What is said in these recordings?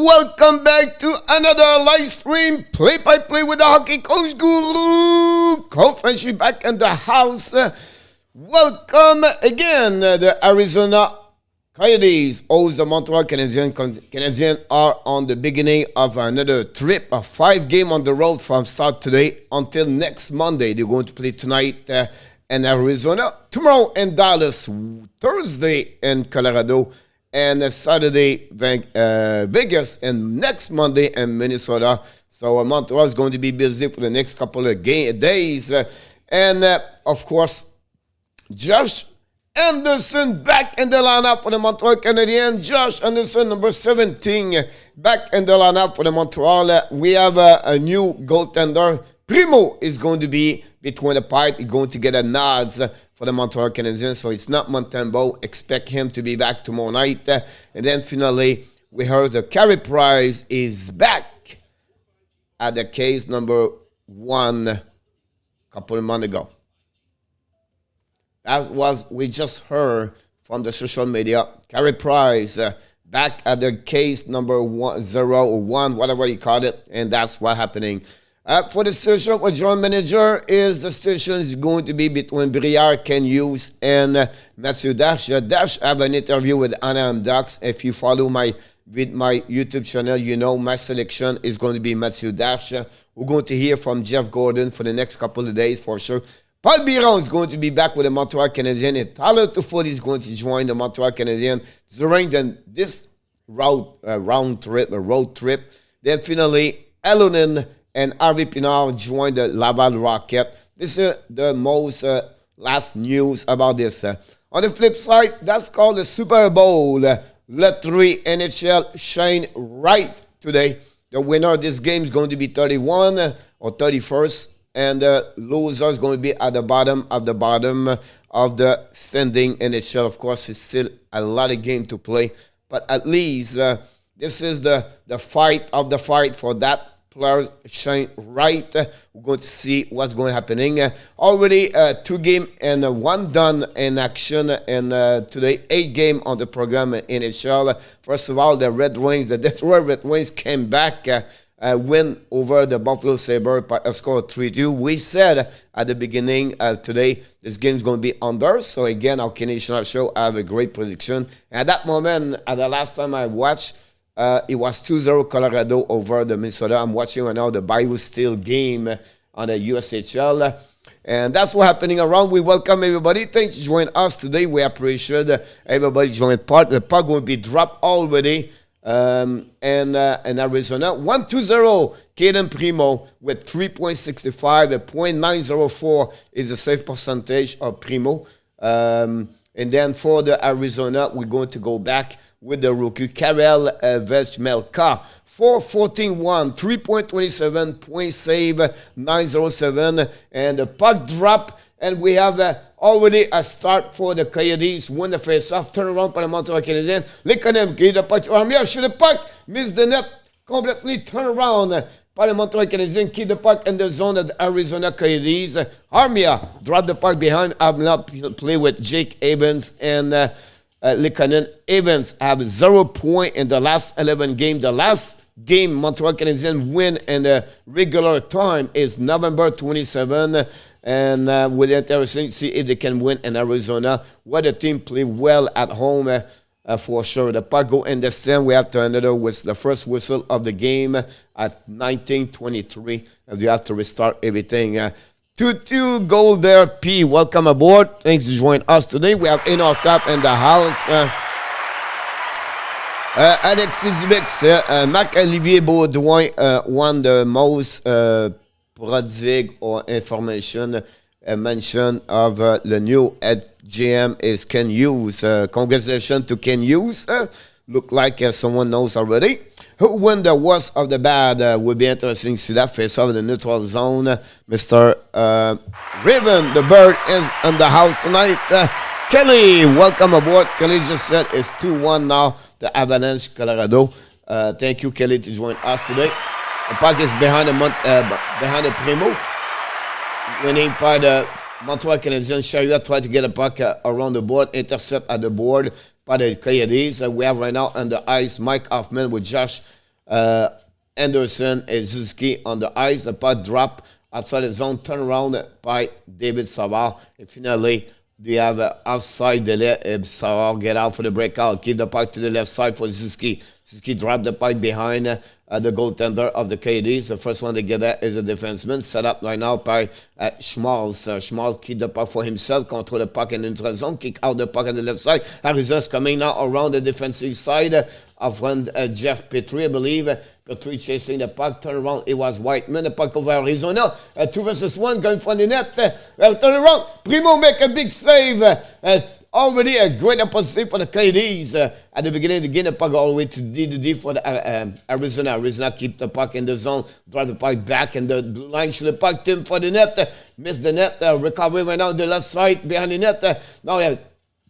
Welcome back to another live stream play-by-play with the Hockey Coach Guru. Co-friendship back in the house. Welcome again. The Arizona Coyotes host the Montreal Canadiens. Canadiens are on the beginning of another trip, a 5-game on the road from start today until next Monday. They're going to play tonight in Arizona, tomorrow in Dallas, Thursday in Colorado, and Saturday, Vegas, and next Monday in Minnesota. So Montreal is going to be busy for the next couple of days. Of course, Josh Anderson back in the lineup for the Montreal Canadiens. Josh Anderson, number 17, back in the lineup for the Montreal. We have a new goaltender. Primeau is going to be between the pipe. He's going to get a nods for the Montreal Canadiens. So it's not Montembeault. Expect him to be back tomorrow night. And then finally, we heard the Cayden Primeau is back at the case number 1 a couple of months ago. That was, we just heard from the social media, Cayden Primeau back at the case number 0 or 1, whatever you call it, and that's what's happening. For the station, what John manager is the station is going to be between Briard, Ken Hughes, and Matthew Dash. Dash have an interview with Anaheim Ducks. If you follow my YouTube channel, you know my selection is going to be Matthew Dash. We're going to hear from Jeff Gordon for the next couple of days for sure. Paul Biron is going to be back with the Montreal Canadiens, and Tyler Toffoli is going to join the Montreal Canadiens during this road trip. Then finally, Elonin and Harvey Pinard joined the Laval Rocket. This is the most last news about this. On the flip side, that's called the Super Bowl. Lottery NHL shine right today. The winner of this game is going to be 31 or 31st. And the loser is going to be at the bottom of the standing NHL. Of course, it's still a lot of game to play. But at least this is the fight of the fight for that player shine right. We're going to see what's going to happening. Already 2 games and 1 done in action. And today, 8 games on the program in NHL. First of all, the Detroit Red Wings came back. Win over the Buffalo Sabres by a score of 3-2. We said at the beginning today this game is going to be under. So again, our Canadian show have a great prediction. At that moment, at the last time I watched, it was 2-0 Colorado over the Minnesota. I'm watching right now the Bayou Steel game on the USHL. And that's what's happening around. We welcome everybody. Thanks for joining us today. We appreciate everybody joining part. The puck will be dropped already. And Arizona 1-2-0 Cayden Primeau with 3.65. A .904 is the save percentage of Primeau. And then for the Arizona, we're going to go back with the rookie Karel Vejmelka 4.14-1, 3.27, point save 907, and the puck drop. And we have already a start for the Coyotes. Win the face-off. Turn around for the Montreal Canadiens. Lekanen get the puck. Armia shoot the puck. Miss the net. Completely turn around for the Montreal Canadiens. Keep the puck in the zone of the Arizona Coyotes. Armia drop the puck behind. Abnap play with Jake Evans and Lekanen. Evans have 0 point in the last 11 games. The last game Montreal Canadiens win in the regular time is November 27. And with interesting to see if they can win in Arizona, where the team play well at home for sure. The puck go in the stand. We have to enter with the first whistle of the game at 19:23. And we have to restart everything. 2-2 goal there. P, welcome aboard. Thanks for joining us today. We have in our top in the house. Alexis Mix, Marc-Olivier Baudouin won the most prodigue or information mention of the new head GM is Ken Hughes. Congratulations to Ken Hughes. Look like someone knows already. Who won the worst of the bad? Would be interesting to see that face off the neutral zone. Mr. Raven, the bird, is in the house tonight. Kelly, welcome aboard. Kelly just said it's 2-1 now, the Avalanche, Colorado. Thank you, Kelly, to join us today. The puck is behind the Primeau. Winning by the Montreal Canadiens. Chariot tried to get a puck around the board. Intercept at the board by the Coyotes. We have right now on the ice Mike Hoffman with Josh Anderson and Suzuki on the ice. The puck drop outside the zone, turn around by David Savard. And finally, they have an offside delay. Savard get out for the breakout. Give the puck to the left side for Suzuki. Suzuki drop the puck behind the goaltender of the Canadiens. The first one to get that is a defenseman. Set up right now by Schmaltz. Schmaltz keep the puck for himself. Control the puck in the neutral zone. Kick out the puck on the left side. Arizona's coming now around the defensive side of Jeff Petrie, I believe. Petrie chasing the puck. Turn around. It was Whiteman. The puck over Arizona. 2 versus 1 going for the net. Turn around. Primeau make a big save. Already a great opportunity for the Coyotes. At the beginning of the game, the puck all the way to D for the Arizona. Arizona keep the puck in the zone, drive the puck back, and the blue line should the puck Tim for the net. Missed the net. Recovery right now on the left side behind the net. Now,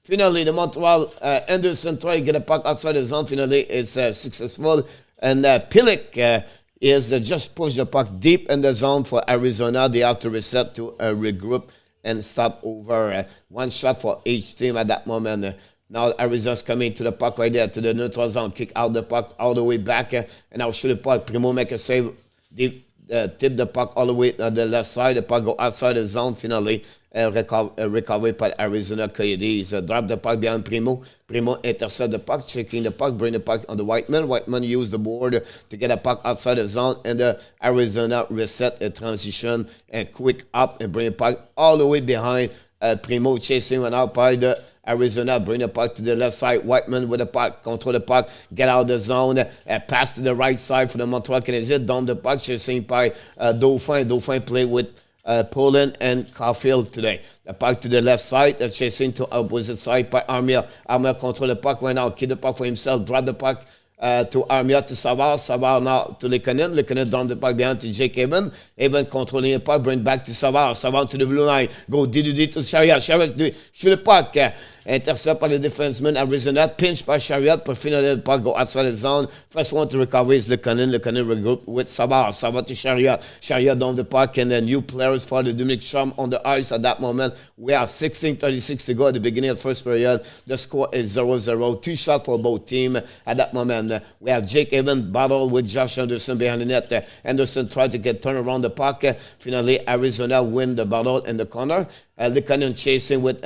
finally, the Montreal Anderson try to get the puck outside the zone. Finally, it's successful. And Pitlick is just push the puck deep in the zone for Arizona. They have to reset to regroup and start over. One shot for each team at that moment. Now Arizona's coming to the puck right there, to the neutral zone. Kick out the puck all the way back. And now shoot the puck. Primeau make a save. Tip the puck all the way to the left side. The puck go outside the zone. Finally, recovery by Arizona Coyotes. Drop the puck behind Primeau. Primeau intercept the puck, checking the puck, bring the puck on the Whiteman. Whiteman use the board to get a puck outside the zone, and Arizona reset a transition and quick up and bring the puck all the way behind Primeau, chasing one out by the Arizona, bring the puck to the left side. Whiteman with the puck, control the puck, get out of the zone, pass to the right side for the Montreal Canadiens, down the puck, chasing by Dauphin. Dauphin play with Poland and Caulfield today. The puck to the left side, chasing to opposite side by Armia. Armia control the puck right now, keep the puck for himself, drop the puck to Armia, to Savard. Savard now to Lekanen. Lekanen down the puck behind to Jake Evan. Evan controlling the puck, bring back to Savard. Savard to the blue line. Go DDD to Chariot. Chariot shoot the puck. Intercept by the defenseman. Arizona pinch by Chariot. But finally the puck go outside the zone. First one to recover is Lekanen. Lekanen regroup with Savard. Savard to Chariot. Chariot down the puck. And then new players for the Dominic Schrum on the ice at that moment. We have 16:36 to go at the beginning of the first period. The score is 0-0. 2 shots for both teams at that moment. We have Jake Evans battle with Josh Anderson behind the net. Anderson tried to get turned around the puck. Finally, Arizona win the battle in the corner. Lekanen chasing with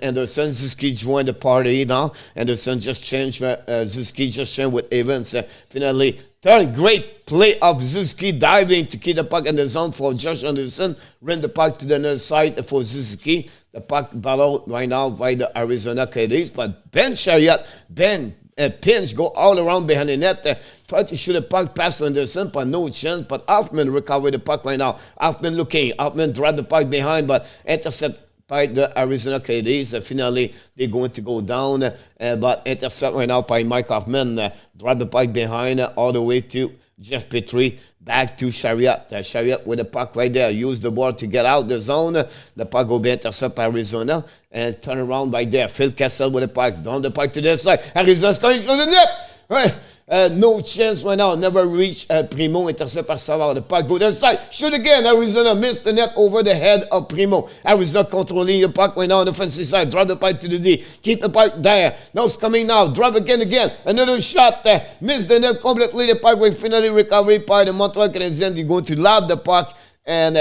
Anderson. Suzuki joined the party now. Anderson just changed. Suzuki just changed with Evans. Finally, great play of Suzuki diving to keep the puck in the zone for Josh Anderson. Ran the puck to the other side for Suzuki. The puck battle right now by the Arizona Coyotes. But Ben Chariot, pinch, go all around behind the net. Try to shoot a puck past Anderson, but no chance. But Hoffman recovered the puck right now. Hoffman looking. Hoffman dropped the puck behind, but intercept by the Arizona Coyotes. Finally, they're going to go down, but intercept right now by Mike Hoffman. Drop the puck behind all the way to Jeff Petrie. Back to Chariot. Chariot with the puck right there. Use the ball to get out the zone. The puck will be intercepted by Arizona. And turn around by there. Phil Kessel with the puck. Down the puck to the side. Arizona's coming to the net. Right. No chance right now. Never reach Primeau. Intercept by Savard. The puck go to the side. Shoot again. Arizona missed the net over the head of Primeau. Arizona controlling the puck right now on the offensive side. Drop the puck to the D. Keep the puck there. Now it's coming now. Drop again. Another shot. Missed the net completely. The puck will finally recover by the Montreal Canadiens. They're going to lob the puck. And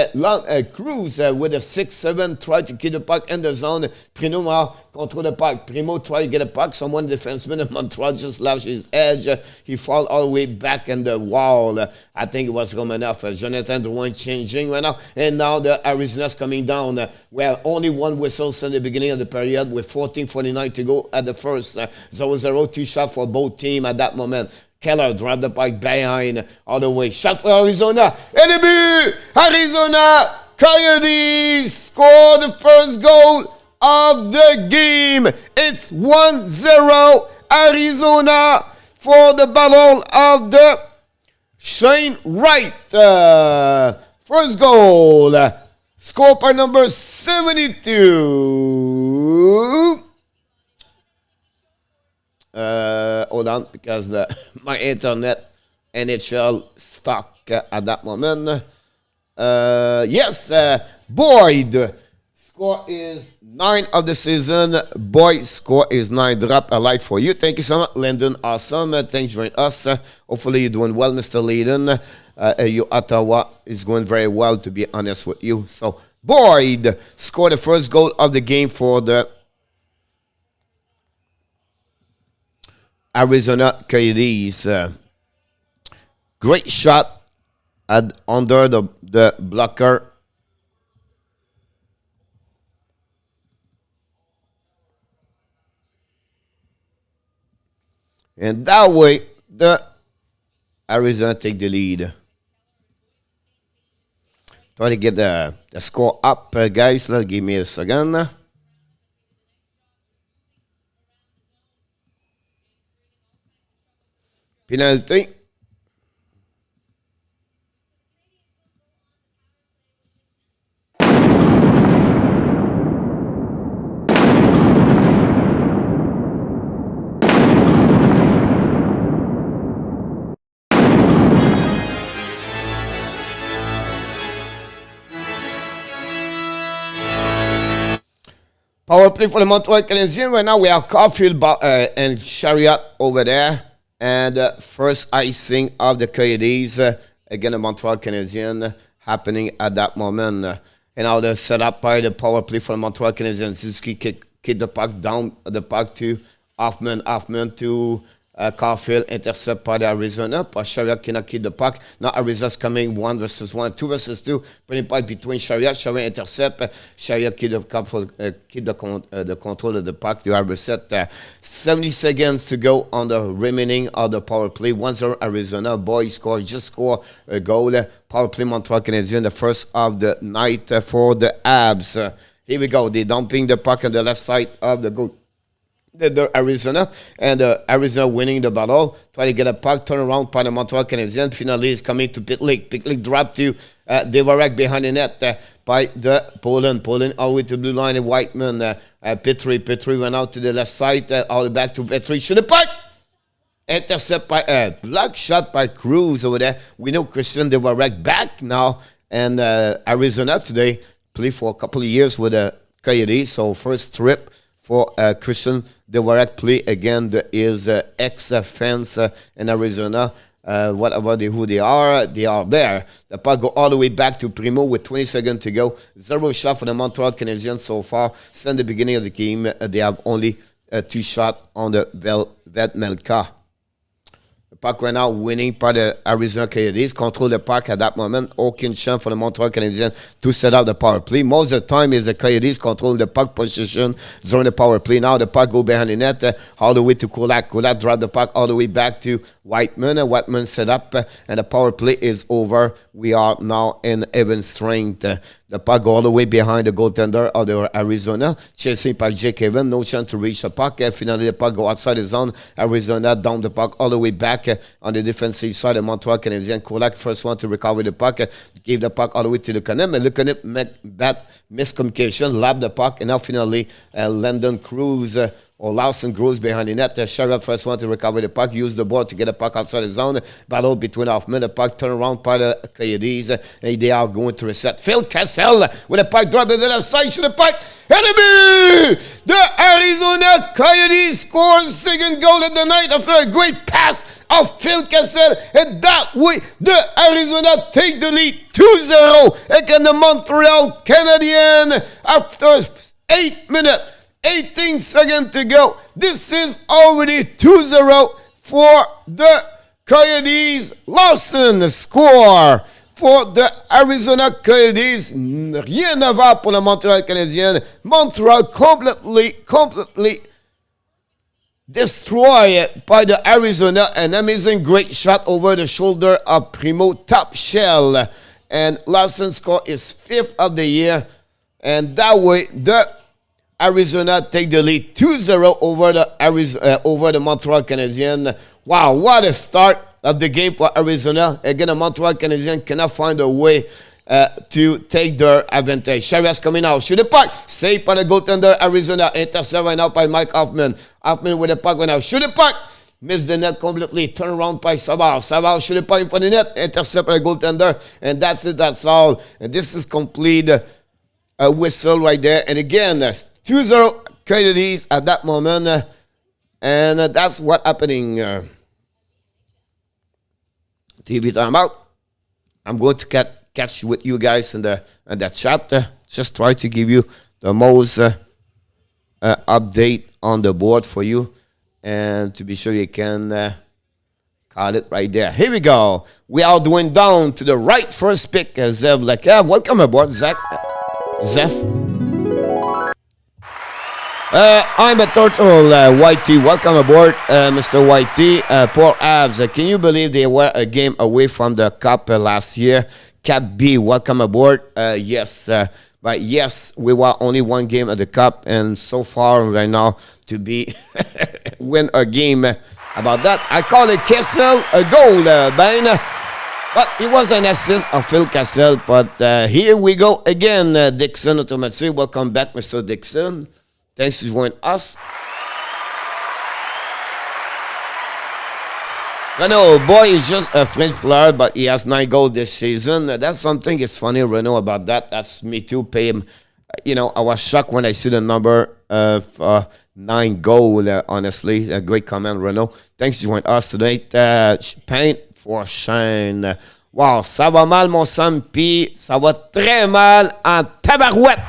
Cruz with a 6-7 tried to keep the puck in the zone. Primeau control the puck. Primeau tried to get a puck. Someone defenseman of Montreal just lashed his edge. He fall all the way back in the wall. I think it was Romanov. Jonathan Drouin changing right now. And now the Arizona's coming down. Well, only one whistle since the beginning of the period with 14:49 to go at the first. 0-0, 2 shots for both teams at that moment. Keller dropped the puck behind all the way. Shot for Arizona. Et le but! Arizona Coyotes score the first goal of the game. It's 1-0 Arizona for the battle of the Shane Wright. First goal. Score by number 72. Hold on, because my internet NHL stuck at that moment. Yes, Boyd Score is 9 of the season. Boys, score is 9. Drop a like for you. Thank you so much, Lyndon. Awesome. Thanks for joining us. Hopefully you're doing well, Mr. Lyndon. Your Ottawa is going very well, to be honest with you. So, Boyd scored the first goal of the game for the Arizona Coyotes. Great shot under the blocker. And that way, the Arizona take the lead. Try to get the score up, guys. Give me a second. Penalty. Power play for the Montreal Canadiens. Right now we have Caulfield and Chariot over there. And first icing of the Coyotes. Again, the Montreal Canadiens happening at that moment. And now the setup by the power play for the Montreal Canadiens. Suzuki kick the puck down the puck to Hoffman to Caulfield, intercept by the Arizona. But Chariot cannot keep the puck. Now Arizona's coming 1 versus 1, 2 versus 2. Putting puck between Chariot. Chariot intercept. Chariot keep the puck keep the control of the puck. You have reset. 70 seconds to go on the remaining of the power play. 1-0 Arizona. Boys just score a goal. Power play Montreal Canadiens, the first of the night for the Abs. Here we go. They're dumping the puck on the left side of the goal. The Arizona, and Arizona winning the battle. Try to get a puck, turn around by the Montreal Canadiens. Finally, is coming to Pitlick. Pitlick dropped to Devarek behind the net by the Poland. Poland all the way to the blue line. And Whiteman, Petrie went out to the left side, all the way back to Petrie. Shoot the puck! Intercept by block shot by Cruz over there. We know Christian Devarek back now, and Arizona today played for a couple of years with the Coyotes. So first trip for Christian Devarek play again is ex-fans in Arizona. Whatever who they are there. The puck go all the way back to Primeau with 20 seconds to go. 0 shot for the Montreal Canadiens so far. Since the beginning of the game, they have only 2 shots on the Vejmelka. The puck right now winning by the Arizona Coyotes. Control the puck at that moment. Aucun chance for the Montreal Canadiens to set up the power play. Most of the time is the Coyotes controlling the puck position during the power play. Now the puck go behind the net all the way to Kulak. Kulak drop the puck all the way back to Whiteman. And Whiteman set up and the power play is over. We are now in even strength. The puck go all the way behind the goaltender of the Arizona. Chasing by Jake Evan. No chance to reach the puck. Finally, the puck go outside the zone. Arizona down the puck all the way back on the defensive side of Montreal Canadiens. Kulak first one to recover the puck. Gave the puck all the way to the Canem. And look at it, bad miscommunication. Lap the puck. And now finally, Landon Cruz or Larsson goes behind the net. Sheriff first one to recover the puck. Use the board to get the puck outside the zone. Battle between Hoffman. The puck turn around by the Coyotes. And they are going to reset. Phil Kessel with the puck drop to the left side. Shoot the puck. Enemy! The Arizona Coyotes scores second goal of the night after a great pass of Phil Kessel. And that way, the Arizona take the lead 2-0 against the Montreal Canadiens after 8 minutes. 18 seconds to go. This is already 2-0 for the Coyotes. Larsson score for the Arizona Coyotes. Rien à voir pour le Montreal Canadiens. Montreal completely destroyed by the Arizona. An amazing great shot over the shoulder of Primeau, top shell. And Larsson score is 5th of the year. And that way, the Arizona take the lead 2-0 over the Montreal Canadiens. Wow, what a start of the game for Arizona. Again, the Montreal Canadiens cannot find a way to take their advantage. Chariot's coming out. Shoot the puck. Saved by the goaltender Arizona. Intercept right now by Mike Hoffman. Hoffman with the puck right now. Shoot the puck. Missed the net completely. Turn around by Savard. Savard shoot the puck in front of the net. Intercept by the goaltender. And that's it. That's all. And this is complete. whistle right there. And again, 2-0 Coyotes at that moment. And that's what happening. TV time out. I'm going to catch with you guys in the chat. Just try to give you the most update on the board for you. And to be sure you can call it right there. Here we go. We are doing down to the right first pick. Zev Leka. Welcome aboard, Zeph. I'm a turtle, Whitey. Welcome aboard, Mr. Whitey. Poor Abs. Can you believe they were a game away from the Cup last year? Cap B, welcome aboard. Yes, but yes, we were only one game at the Cup, and so far right now to be win a game. About that, I call it Kessel a goal, Ben. But it was an assist of Phil Kessel. But here we go again, Dixon Automatic. Welcome back, Mr. Dixon. Thanks for joining us. Renault, boy, is just a French player, but he has 9 goals this season. That's something is funny, Renault, about that. That's me too. Pay him. You know, I was shocked when I see the number of 9 goals, honestly. A great comment, Renault. Thanks for joining us today. Paint for Shane. Wow, ça va mal, mon Sam P. Ça va très mal en tabarouette.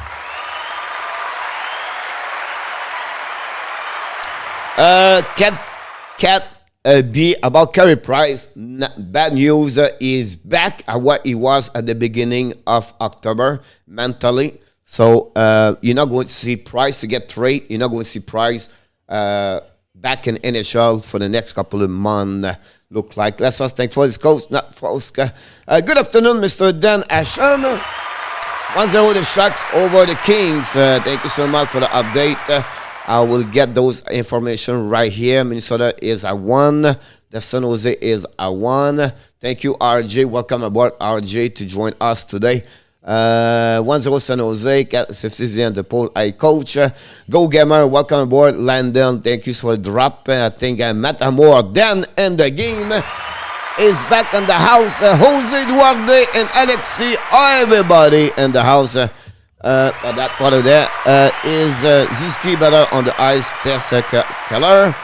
Cat B about Carey Price. Bad news. Is back at what he was at the beginning of October mentally. So you're not going to see Price to get traded. You're not going to see Price back in NHL for the next couple of months. Look like. Let's just thank for his coach, not for Oscar. Good afternoon, Mr. Dan Asham. 1-0 the Sharks over the Kings. Thank you so much for the update. I will get those information right here. Minnesota is at 1. The San Jose is at 1. Thank you, RJ. Welcome aboard, RJ, to join us today. 1-0 San Jose. Cat 50 and the poll. I coach. Go Gamer. Welcome aboard, Landon. Thank you for the drop. I think Matt Amore then in the game is back in the house. Jose Duarte and Alexi. Everybody in the house. That part of that is Zuski better on the ice. Keller.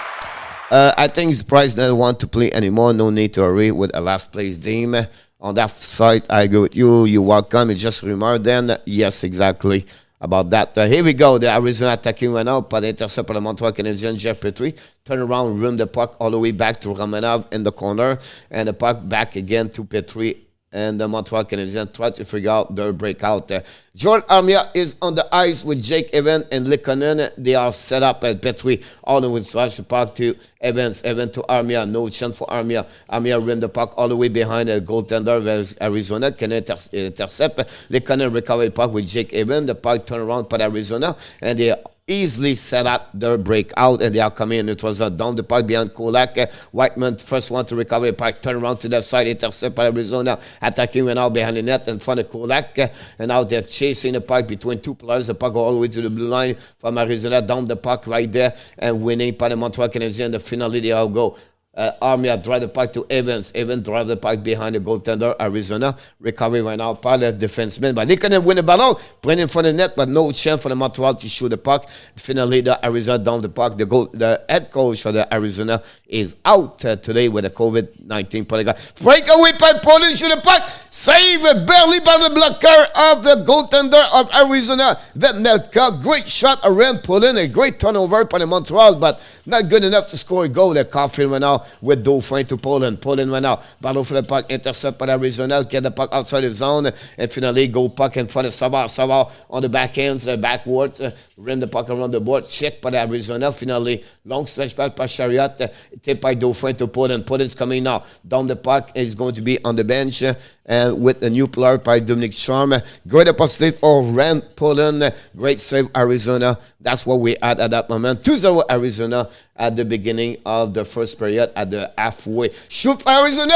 I think his price doesn't want to play anymore. No need to hurry with a last place team. On that side, I agree with you. You're welcome. It's just a remark then. Yes, exactly about that. Here we go. The Arizona attacking right now. Pas d'intercept par le Montreal Canadiens, Jeff Petrie. Turn around, run the puck all the way back to Romanov in the corner. And the puck back again to Petrie. And the Montreal Canadiens try to figure out their breakout. Joel Armia is on the ice with Jake Evans and Likonen. They are set up at Petrie. All the way to puck to Evans. Evans to Armia. No chance for Armia. Armia ran the puck all the way behind the goaltender of Arizona. Can intercept. Likonen recover the puck with Jake Evans. The puck turn around by Arizona. And they easily set up their breakout, and they are coming in. It was down the puck behind Kolak. Whiteman, first one to recover the puck, turn around to that side, intercept by Arizona, attacking went out behind the net in front of Kolak, and now they're chasing the puck between 2 players. The puck all the way to the blue line from Arizona, down the puck right there, and winning by the Montreal Canadiens. The finally they all go. Armia drive the puck to Evans. Evans drive the puck behind the goaltender, Arizona. Recovery right now by the defenseman. But they couldn't win the ballon. Put in front of the net, but no chance for the Montreal to shoot the puck. Finally, the Arizona down the puck. The head coach of the Arizona is out today with the COVID-19 protocol. Breakaway by Poland, shoot the puck. Save barely by the blocker of the goaltender of Arizona. Vejmelka, great shot around Poland. A great turnover by the Montreal, but not good enough to score a goal. The Caulfield went out with Dauphin to Poland. Poland went out. Battle for the puck, intercept by Arizona. Get the puck outside the zone. And finally, go puck in front of Savard. Savard on the backhands, backwards. Ran the puck around the board. Check by Arizona. Finally, long stretch back by Chariot. Tip by Dauphin to Poland. Poland's coming now. Down the puck is going to be on the bench. And with a new player by Dominic Charm. Great opportunity for Rem Poland. Great save, Arizona. That's what we had at that moment. 2-0 Arizona at the beginning of the first period at the halfway. Shoot for Arizona.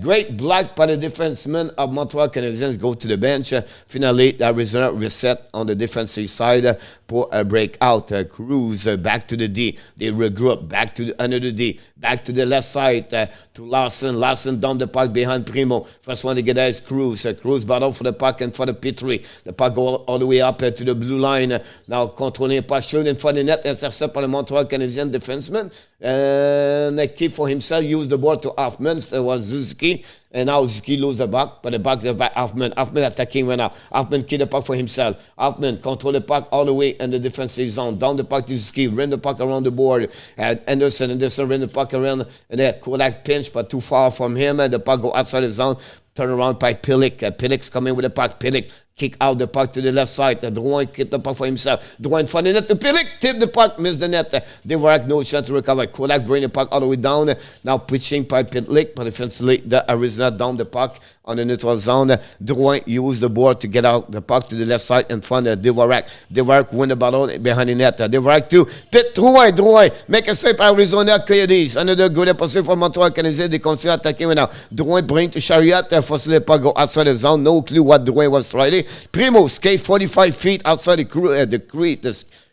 Great block by the defenseman of Montreal Canadiens. Go to the bench. Finally, Arizona reset on the defensive side. pour a breakout. Cruz back to the D. They regroup back to another D. Back to the left side to Larsson. Larsson down the puck behind Primeau. First one to get there is Cruz. Cruz battle for the puck and for the P3. The puck go all the way up to the blue line. Now controlling the puck, shooting for the net. Intercept by the Montreal Canadiens defenseman. And keep for himself. Use the ball to Hoffman. So it was Suzuki. And now Suzuki lose the puck. But the puck is by Hoffman. Hoffman attacking right now. Hoffman keep the puck for himself. Hoffman control the puck all the way in the defensive zone. Down the puck to Suzuki. Ran the puck around the board. Anderson ran the puck around. And then Kodak pinch, but too far from him. And the puck go outside the zone. Turn around by Pitlick. Pitlick's coming with the puck. Pitlick kick out the puck to the left side. Drouin keep the puck for himself. Drouin for the net to Pitlick. Tip the puck. Miss the net. Dvorak no chance to recover. Kodak bring the puck all the way down. Now pitching by Pitlick. But defensively, the Arizona down the puck on the neutral zone. Drouin use the board to get out the puck to the left side in front of Dvorak. Dvorak win the battle behind the net. Dvorak to Pit Drouin. Drouin make a save by Arizona Coyotes. Another good episode for Montreal Canadiens. They continue attacking right now. Drouin bring to Chariot. Force the puck go outside the zone. No clue what Drouin was trying. Primeau skate 45 feet outside the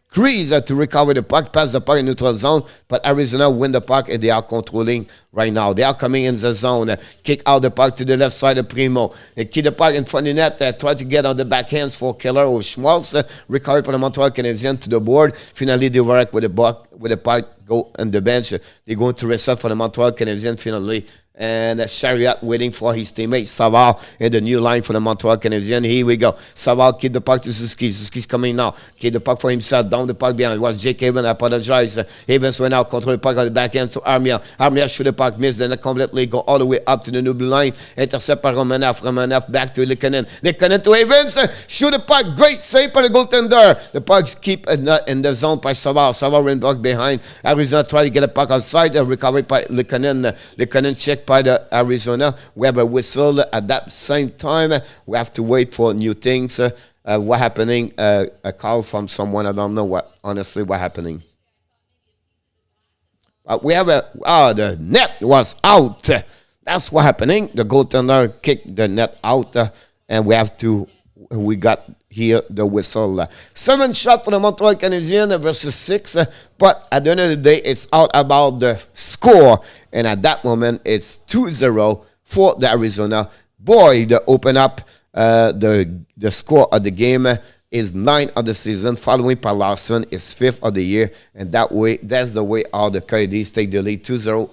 crease to recover the puck, pass the puck in neutral zone, but Arizona win the puck and they are controlling right now. They are coming in the zone, kick out the puck to the left side of Primeau. They keep the puck in front of the net, try to get on the backhands for Keller or Schmaltz, recover for the Montreal Canadiens to the board. Finally, they work with the puck, go on the bench. They're going to reset for the Montreal Canadiens finally. And Chariot waiting for his teammate Savard in the new line for the Montreal Canadiens. Here we go. Savard keep the puck to Suzuki. Suzuki's coming now. Keep the puck for himself. Down the puck behind. It was Jake Haven. I apologize. Havens went out. Control the puck on the back end to Armia. Armia shoot the puck. Miss. Then completely go all the way up to the new blue line. Intercept by Romanov. Romanov back to Lekanen. Lekanen to Havens. Shoot the puck. Great save by the goaltender. The pucks keep in the zone by Savard. Savard ran back behind. Arizona try to get the puck outside. Recovered by Lekanen. Lekanen check by the Arizona. We have a whistle at that same time. We have to wait for new things. What happening? A call from someone. I don't know what happening. We have the net was out. That's what happening. The goaltender kicked the net out, and we got here the whistle. 7 shot for the Montreal Canadiens versus 6. But at the end of the day, it's all about the score. And at that moment, it's 2-0 for the Arizona. Boy, the open up, the score of the game is 9 of the season, following by Larsson is 5th of the year. And that's the way all the Coyotes take the lead 2-0.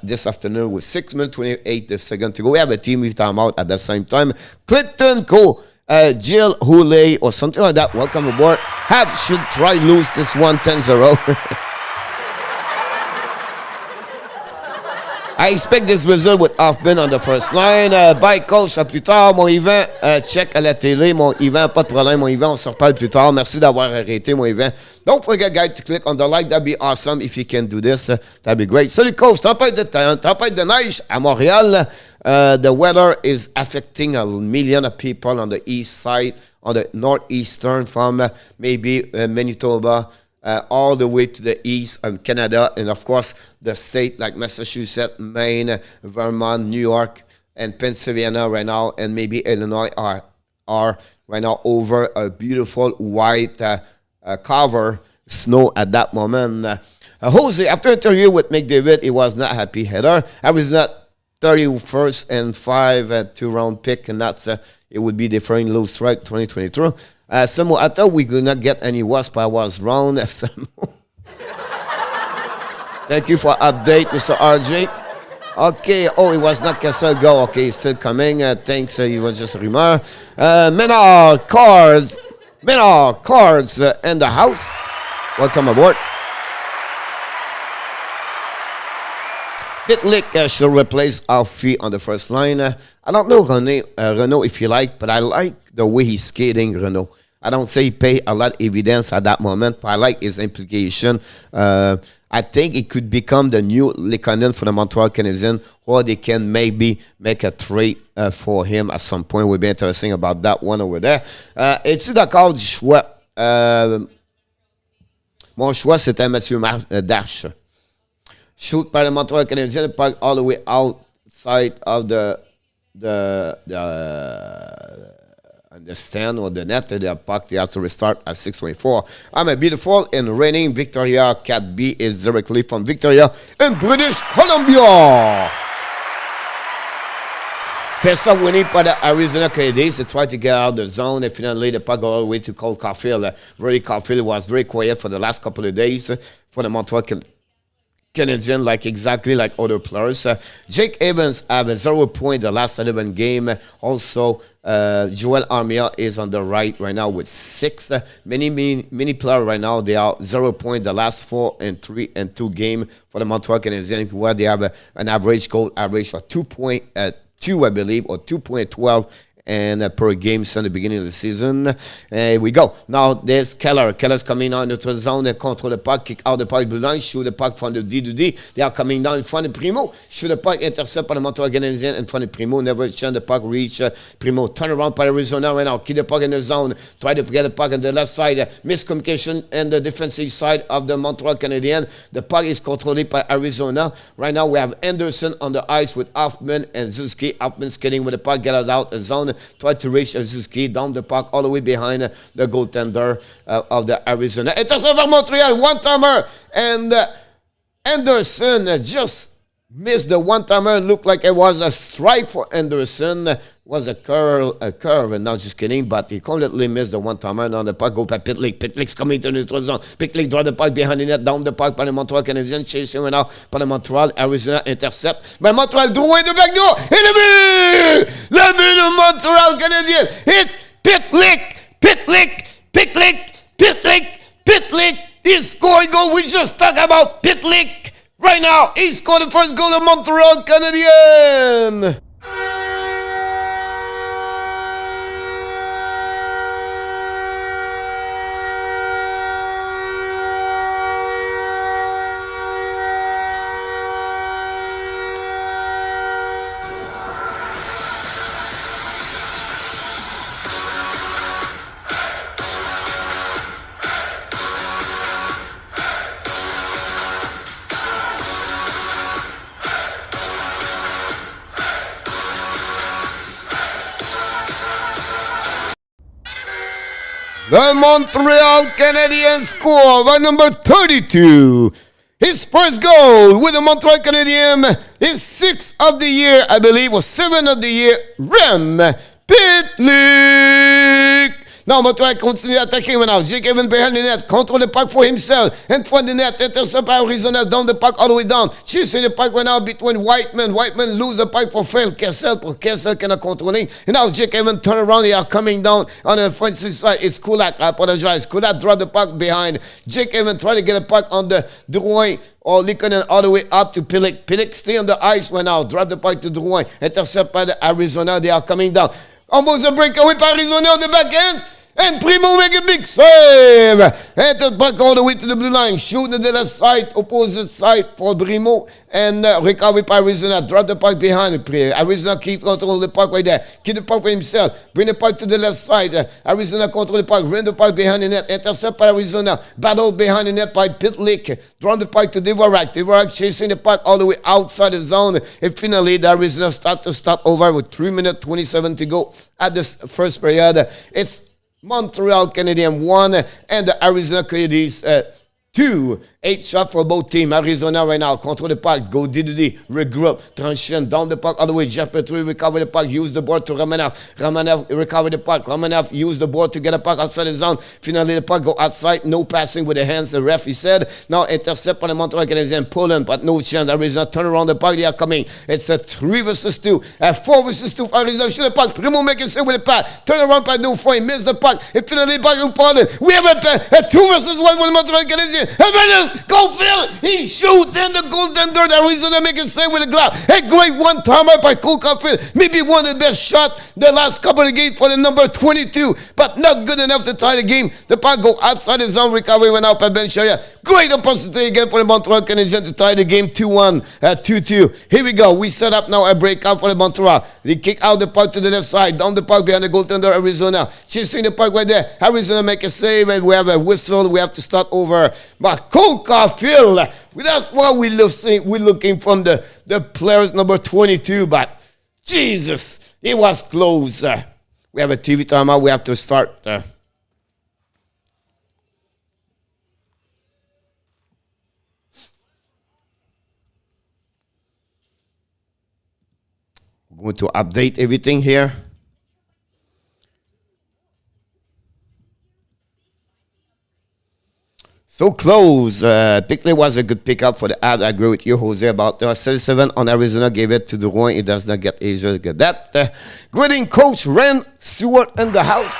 This afternoon with 6 minutes 28 seconds to go. We have a team with timeout at the same time. Clinton Cole. Jill Hooley or something like that. Welcome aboard. Should try lose this one 10-0. I expect this result with Hoffman on the first line. Bye coach, à plus tard. Mon Yvan, check à la télé. Mon Yvan, pas de problème. Mon Yvan, on se reparle plus tard. Merci d'avoir arrêté, mon Yvan. Don't forget, guys, to click on the like. That'd be awesome if you can do this. That'd be great. Salut coach, tempête de neige à Montréal. The weather is affecting a million of people on the east side, on the northeastern from maybe Manitoba all the way to the east of Canada. And, of course, the state like Massachusetts, Maine, Vermont, New York, and Pennsylvania right now, and maybe Illinois are right now over a beautiful white cover snow at that moment. Jose, after interview with McDavid, he was not happy header. I was not 31st and 5 2-round pick, and that's it would be different low strike 2022. Samo, I thought we could not get any worse, but I was wrong. Thank you for update, Mr. RJ. Okay, it was not Kessel go. Okay, it's still coming. Thanks, it was just a rumor. Menard Cards in the house. Welcome aboard. Pitlick should replace Alfie on the first line. I don't know Renault if you like, but I like the way he's skating, Renault. I don't say he pay a lot of evidence at that moment, but I like his implication. I think it could become the new Lekanen for the Montreal Canadiens, or they can maybe make a trade for him at some point. We'll be interesting about that one over there. Es-tu d'accord du choix? Mon choix, c'était Mathieu Darche. Shoot by the Montreal Canadiens, puck all the way outside of the on the stand or the net. The puck, they have to restart at 6:24. I'm a beautiful and reigning Victoria. Cat B is directly from Victoria in British Columbia. First up winning by the Arizona Coyotes. They tried to get out of the zone and finally the puck all the way to Cole Caulfield. Really, Caulfield was very quiet for the last couple of days for the Montreal Canadiens, exactly like other players. Jake Evans have a 0 point the last 11 game. Also, Joel Armia is on the right now with 6. Many players right now, they are 0 point the last 4 and 3 and 2 game for the Montreal Canadiens, where they have an average goal average of 2.2, I believe, or 2.12 and per game since the beginning of the season. Here we go. Now there's Keller. Keller's coming down into the zone. They control the puck, kick out the puck, blue line, shoot the puck from the D to D. They are coming down in front of Primeau. Shoot the puck, intercept by the Montreal Canadiens in front of Primeau. Never chance the puck reach Primeau. Turn around by Arizona right now. Keep the puck in the zone. Try to get the puck on the left side. Miscommunication in the defensive side of the Montreal Canadiens. The puck is controlled by Arizona. Right now we have Anderson on the ice with Hoffman and Zuski. Hoffman skating with the puck, get us out the zone. Try to reach Zuski down the puck all the way behind the goaltender of the Arizona. Intercept by Montreal, one-timer, and Anderson just missed the one-timer. Looked like it was a strike for Anderson. Was a curve, and not just kidding, but he completely missed the one-timer. Now the puck go by Pitlick. Pitlick's coming to the neutral zone. Pitlick draw the puck behind the net, down the puck by the Montreal Canadiens, chasing right now by the Montreal. Arizona intercept by Montreal, drawing the back door, in the but of Montreal Canadiens. It's Pitlick, Pitlick, Pitlick, Pitlick, Pitlick. He's scoring goal. We just talked about Pitlick. Right now, he scored the first goal of Montreal Canadiens. The Montreal Canadiens score by number 32. His first goal with the Montreal Canadiens, his 6th of the year, I believe, or 7th of the year, Rem Pitlick. Now Montreal continue attacking right now. Jake Evans behind the net, control the puck for himself. In front of the net, intercept by Arizona, down the puck all the way down. Chasing the puck right now between Whiteman. Whiteman lose the puck for Phil Kessel. Kessel cannot control it. And now Jake Evans turn around. They are coming down on the offensive side. It's Kulak. I apologize. Kulak drop the puck behind. Jake Evans try to get a puck on the Drouin or Likonen all the way up to Pitlick. Pitlick stay on the ice right now. Drop the puck to Drouin. Intercept by the Arizona. They are coming down. Almost a breakaway by Arizona on the back end. And Primeau make a big save. And the puck all the way to the blue line. Shoot to the left side, opposite side for Primeau. And recovery by Arizona. Drop the puck behind. Arizona keep control the puck right there. Keep the puck for himself. Bring the puck to the left side. Arizona control the puck. Bring the puck behind the net. Intercept by Arizona. Battle behind the net by Pitlick. Draw the puck to Dvorak. Dvorak chasing the puck all the way outside the zone. And finally, the Arizona start over with 3 minutes 27 to go at the first period. It's Montreal Canadiens 1 and the Arizona Coyotes 2. 8 shots for both teams. Arizona right now, control the puck, go D2D, regroup, transition, down the puck all the way. Jeff Petrie recover the puck, use the board to Romanov. Romanov recover the puck. Romanov use the board to get the puck outside the zone. Finally, the puck go outside, no passing with the hands, the ref, he said. Now, intercept by the Montreal Canadiens, Poland, but no chance. Arizona turn around the puck, they are coming. It's a 3 versus 2, a 4 versus 2 for Arizona. Shoot the puck, Primeau make it save with the puck. Turn around by no point, miss the puck. And finally, back to Poland. We have a 2 versus 1 for the Montreal Canadiens. Go Phil! He shoots in the goaltender. Arizona make a save with a glove. A great one-timer by Cole Caulfield. Maybe one of the best shots the last couple of games for the number 22, but not good enough to tie the game. The puck go outside the zone. Recovery went out by Ben Shaya. Great opportunity again for the Montreal Canadiens to tie the game 2-1, 2-2. Here we go. We set up now a breakout for the Montreal. They kick out the puck to the left side. Down the puck behind the goaltender, Arizona. Chasing the puck right there. Arizona make a save, and we have a whistle. We have to start over. But Cole Caulfield, that's what we're looking from the players number 22. But Jesus, it was close. We have a TV timeout. We have to start. We're going to update everything here. So close. Pitlick was a good pickup for the Abs. I agree with you, Jose, about 37 on Arizona. Gave it to Drouin. It does not get Asia. Get that. Greeting coach Ren Stewart in the house.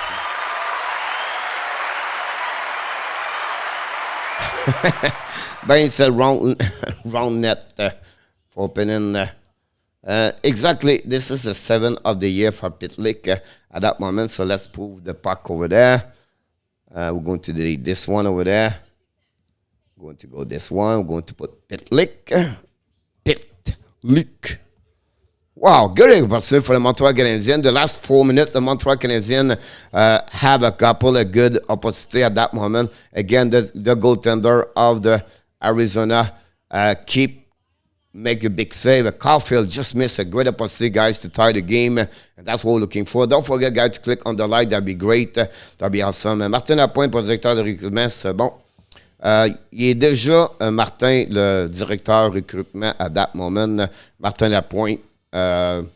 Ben said round net for opening. Exactly. This is the 7th of the year for Pitlick at that moment. So let's move the puck over there. We're going to delete this one over there. Going to go this one. We're going to put Pitlick. Pitlick. Wow, good opportunity for the Montreal Canadiens. The last 4 minutes, the Montreal Canadiens have a couple of good opportunities at that moment. Again, the goaltender of the Arizona make a big save. Caulfield just missed a great opportunity, guys, to tie the game. And that's what we're looking for. Don't forget, guys, to click on the like. That'd be great. That'd be awesome. Martin Lapointe, directeur de recrutement, c'est bon. Il est déjà, Martin, le directeur recrutement à that moment. Martin Lapointe, il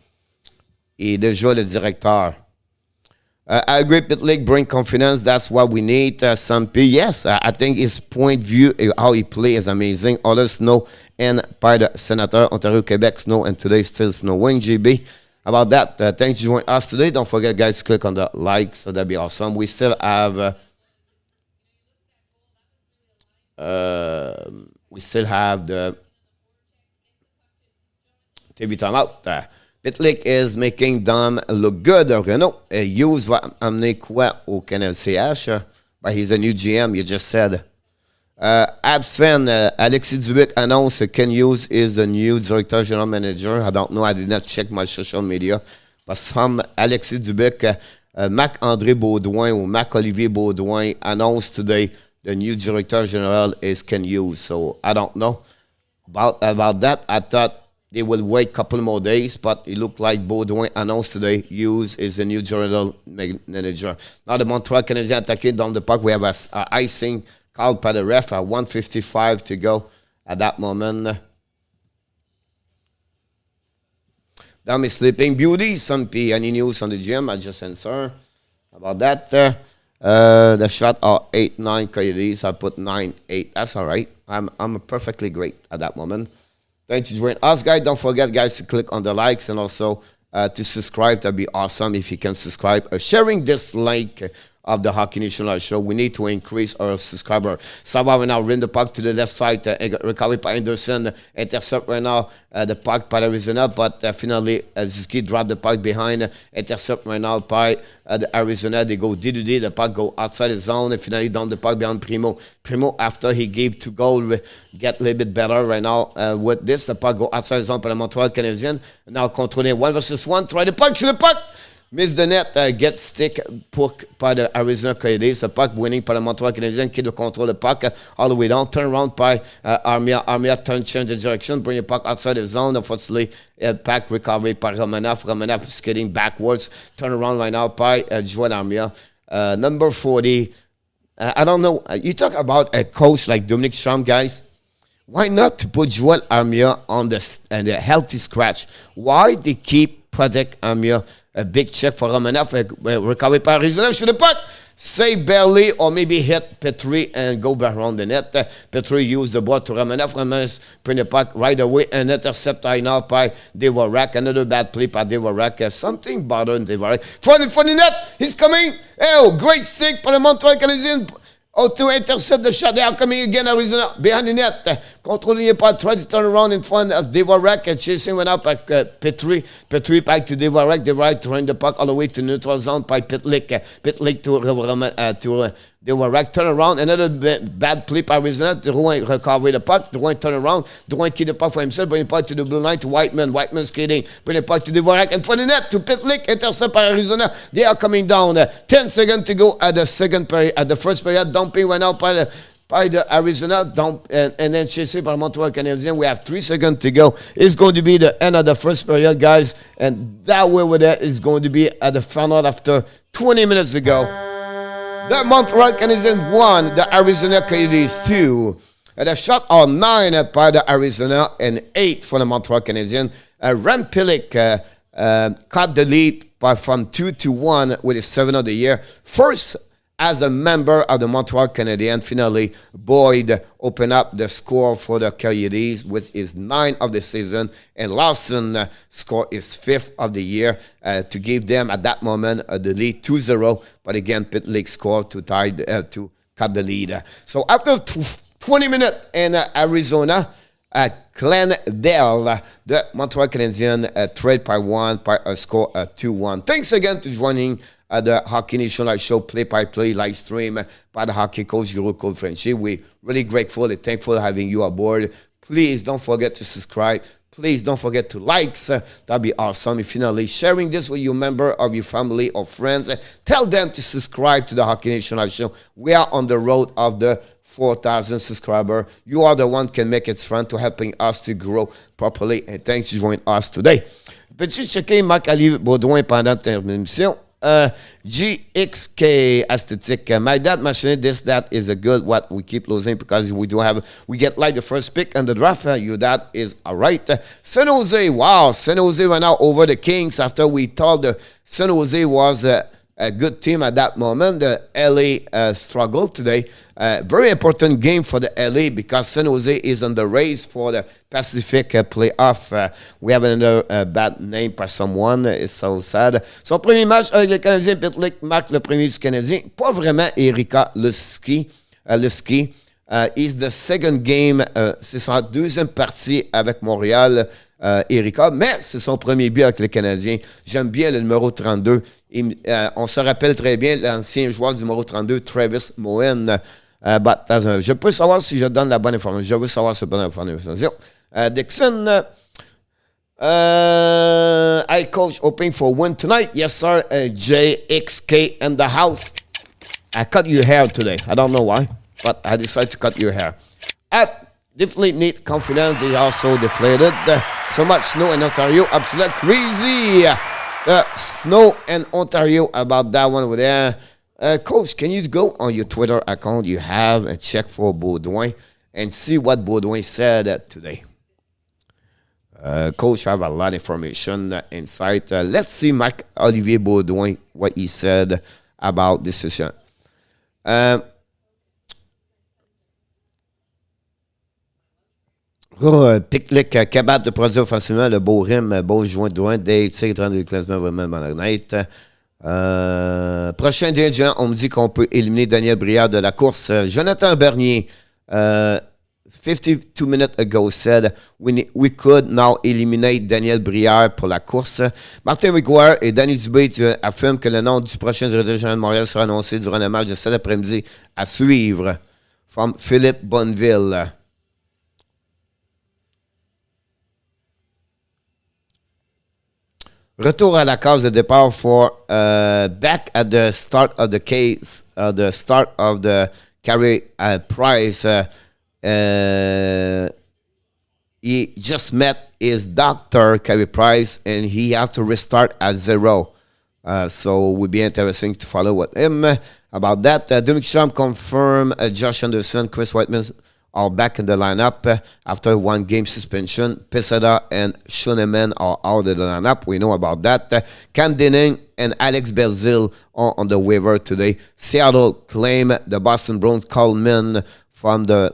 est déjà le directeur. I agree, Pitlick, bring confidence. That's what we need. Sampi, yes, I think his point of view, how he plays is amazing. Others snow and by the Senator, Ontario, Quebec, snow, and today still snowing, GB. About that, thanks for joining us today. Don't forget, guys, to click on the like, so that'd be awesome. We still have... we still have the TV timeout. Pitlick is making them look good. Renault use va amener quoi au Canal CH? But he's a new GM, you just said. Abs fan, Alexis Dubik announced Ken Hughes is the new Director General Manager. I don't know, I did not check my social media. But some Alexis Dubik, Marc-André Baudouin or Marc-Olivier Baudouin announced today the new Director General is Ken Hughes. So I don't know about that. I thought they will wait a couple more days, but it looked like Baudouin announced today Hughes is the new General Manager. Now the Montreal Canadiens attacking down the park. We have a icing called by the ref at 1:55 to go at that moment. Damn is Sleeping Beauty. Any news on the gym? I just answer about that. The shot are 8-9 Coyotes. I put 9-8. That's all right. I'm perfectly great at that moment. Thank you for joining us, guys. Don't forget, guys, to click on the likes and also to subscribe. That'd be awesome if you can subscribe. Sharing this link of the Hockey National Show. We need to increase our subscriber. Sava right now, ring the puck to the left side. Recovery by Anderson. Intercept right now. The puck by Arizona. But finally, Zizki dropped the puck behind. Intercept right now by the Arizona. They go D-to-D. The puck go outside the zone. And finally, down the puck behind Primeau. Primeau, after he gave 2 goals, get a little bit better right now. With this, the puck go outside the zone by the Montreal Canadiens. Now controlling 1 versus 1. Try the puck. Shoot the puck. Miss the net, get stick puck by the Arizona Coyotes. The puck winning by the Montreal Canadiens qui doit contrôle le puck all the way down. Turn around by Armia. Armia change the direction, bring the puck outside the zone. Unfortunately, puck recovery by Romanov. Romanov is getting backwards. Turn around right now by Johan Armia. Number 40. I don't know. You talk about a coach like Dominic Strom, guys. Why not to put Joel Armia on the healthy scratch? Why they keep Project Armia? A big check for Romanov. Recovery by Arizona. Shoot the puck. Save barely or maybe hit Petrie and go back around the net. Petrie used the ball to Romanov. Romanov bring the puck right away and intercept right now by Devorak. Another bad play by Devorak. Something bothering Devorak. Front the net. He's coming. Oh, great stick by the Montreal Canadiens. To intercept the shot. They are coming again, Arizona, behind the net. Controlling the puck, try to turn around in front of Devorak and chasing one up at Petrie. Petrie back to Devorak. Devorak throwing the puck all the way to neutral zone by Pitlick. Pitlick to Devorak. Turn around. Another bad play by Arizona. Drouin recover the puck. Drouin turn around. Drouin keep the puck for himself. Bring the puck to the blue line to Whiteman. Whiteman skating. Bring the puck to Devorak. And front the net to Pitlick. Intercept by Arizona. They are coming down. 10 seconds to go at the second period. At the first period, dumping went out by by the Arizona, and then chasé par Montreal Canadiens. We have 3 seconds to go. It's going to be the end of the first period, guys, and that way with that is going to be at the final after 20 minutes ago. The Montreal Canadiens won, the Arizona Coyotes 2. The shot on 9 by the Arizona and 8 for the Montreal Canadiens. Rem Pitlick caught the lead from 2-1 with his 7th of the year. First, as a member of the Montreal Canadiens, finally, Boyd opened up the score for the Coyotes with his 9th of the season, and Larsson scored his 5th of the year to give them, at that moment, the lead 2-0. But again, Pitlick scored to cut the lead. So after 20 minutes in Arizona, Glendale, the Montreal Canadiens trailed by 1 by a score of 2-1. Thanks again to joining the Hockey Nation Live Show play-by-play live stream by the hockey coach, Guru Frenchy. We're really grateful and thankful having you aboard. Please don't forget to subscribe. Please don't forget to like. That'd be awesome. If you're not sharing this with your member of your family or friends, tell them to subscribe to the Hockey Nation Live Show. We are on the road of the 4,000 subscribers. You are the one can make it fun to helping us to grow properly. And thanks for joining us today. Peux-tu checker Marc-Olivier Baudouin pendant ta émission? GXK Aesthetic. My dad mentioned this. That is a good what we keep losing because we get like the first pick and the draft. Your dad is all right. San Jose. Wow. San Jose went out over the Kings after we thought the San Jose was a good team at that moment. The LA struggled today. Very important game for the LA because San Jose is on the race for the Pacific playoff. We have another bad name by someone. It's so sad. Son premier match avec le Canadien, Pitlick marque le premier du Canadien. Pas vraiment Erika Lusky. Is the second game. C'est sa deuxième partie avec Montréal, Erika. Mais c'est son premier but avec le Canadien. J'aime bien le numéro 32. On se rappelle très bien l'ancien joueur du numéro 32, Travis Moen. Je peux savoir si je donne la bonne information. Je veux savoir si je donne la bonne information. Dixon, I coach hoping for win tonight. Yes, sir. JXK in the house. I cut your hair today. I don't know why, but I decided to cut your hair. Definitely need confidence. They also deflated. So much snow in Ontario. Absolutely crazy. Snow in Ontario about that one over there. Coach, can you go on your Twitter account you have and check for Baudouin and see what Baudouin said today? Coach, I have a lot of information inside. Let's see Marc-Olivier Baudouin, what he said about this session. Pitlick capable de produire facilement le beau Rem, beau joint douin, des tirs 32 classement vraiment honnête. Prochain ingrédient, on me dit qu'on peut éliminer Daniel Brière de la course. Jonathan Bernier, 52 minutes ago, said we could now eliminate Daniel Brière pour la course. Martin McGuire et Danny Dubé affirment que le nom du prochain dirigeant de Montréal sera annoncé durant le match de cet après-midi à suivre. From Philippe Bonneville. Retour à la case de départ for back at the start of the case, the start of the Carey Price. He just met his doctor, Carey Price, and he have to restart at 0. So it would be interesting to follow with him about that. Dominic Champ confirmed Josh Anderson, Chris Whiteman are back in the lineup after one game suspension. Pesada and Schoenemann are out of the lineup. We know about that. Cam Dinning and Alex Belzil are on the waiver today. Seattle claim the Boston Bruins Coleman from the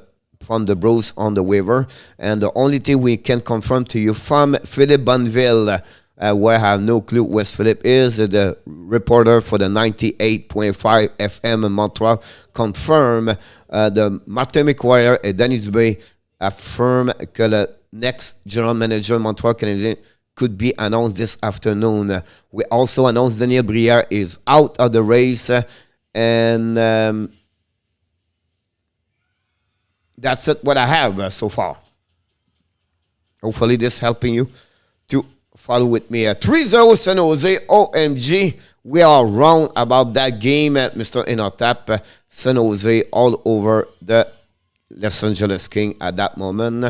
Bruins on the waiver. And the only thing we can confirm to you from Philippe Bonneville, where I have no clue where Philippe is, the reporter for the 98.5 FM in Montreal, confirm the Martin McGuire et Danny Dubé affirm que le next general manager Montreal Canadiens could be announced this afternoon. We also announced Daniel Brière is out of the race, and that's it what I have so far. Hopefully this helping you to follow with me. 3-0 San Jose, OMG. We are wrong about that game, Mr. Inotap. San Jose all over the Los Angeles Kings at that moment.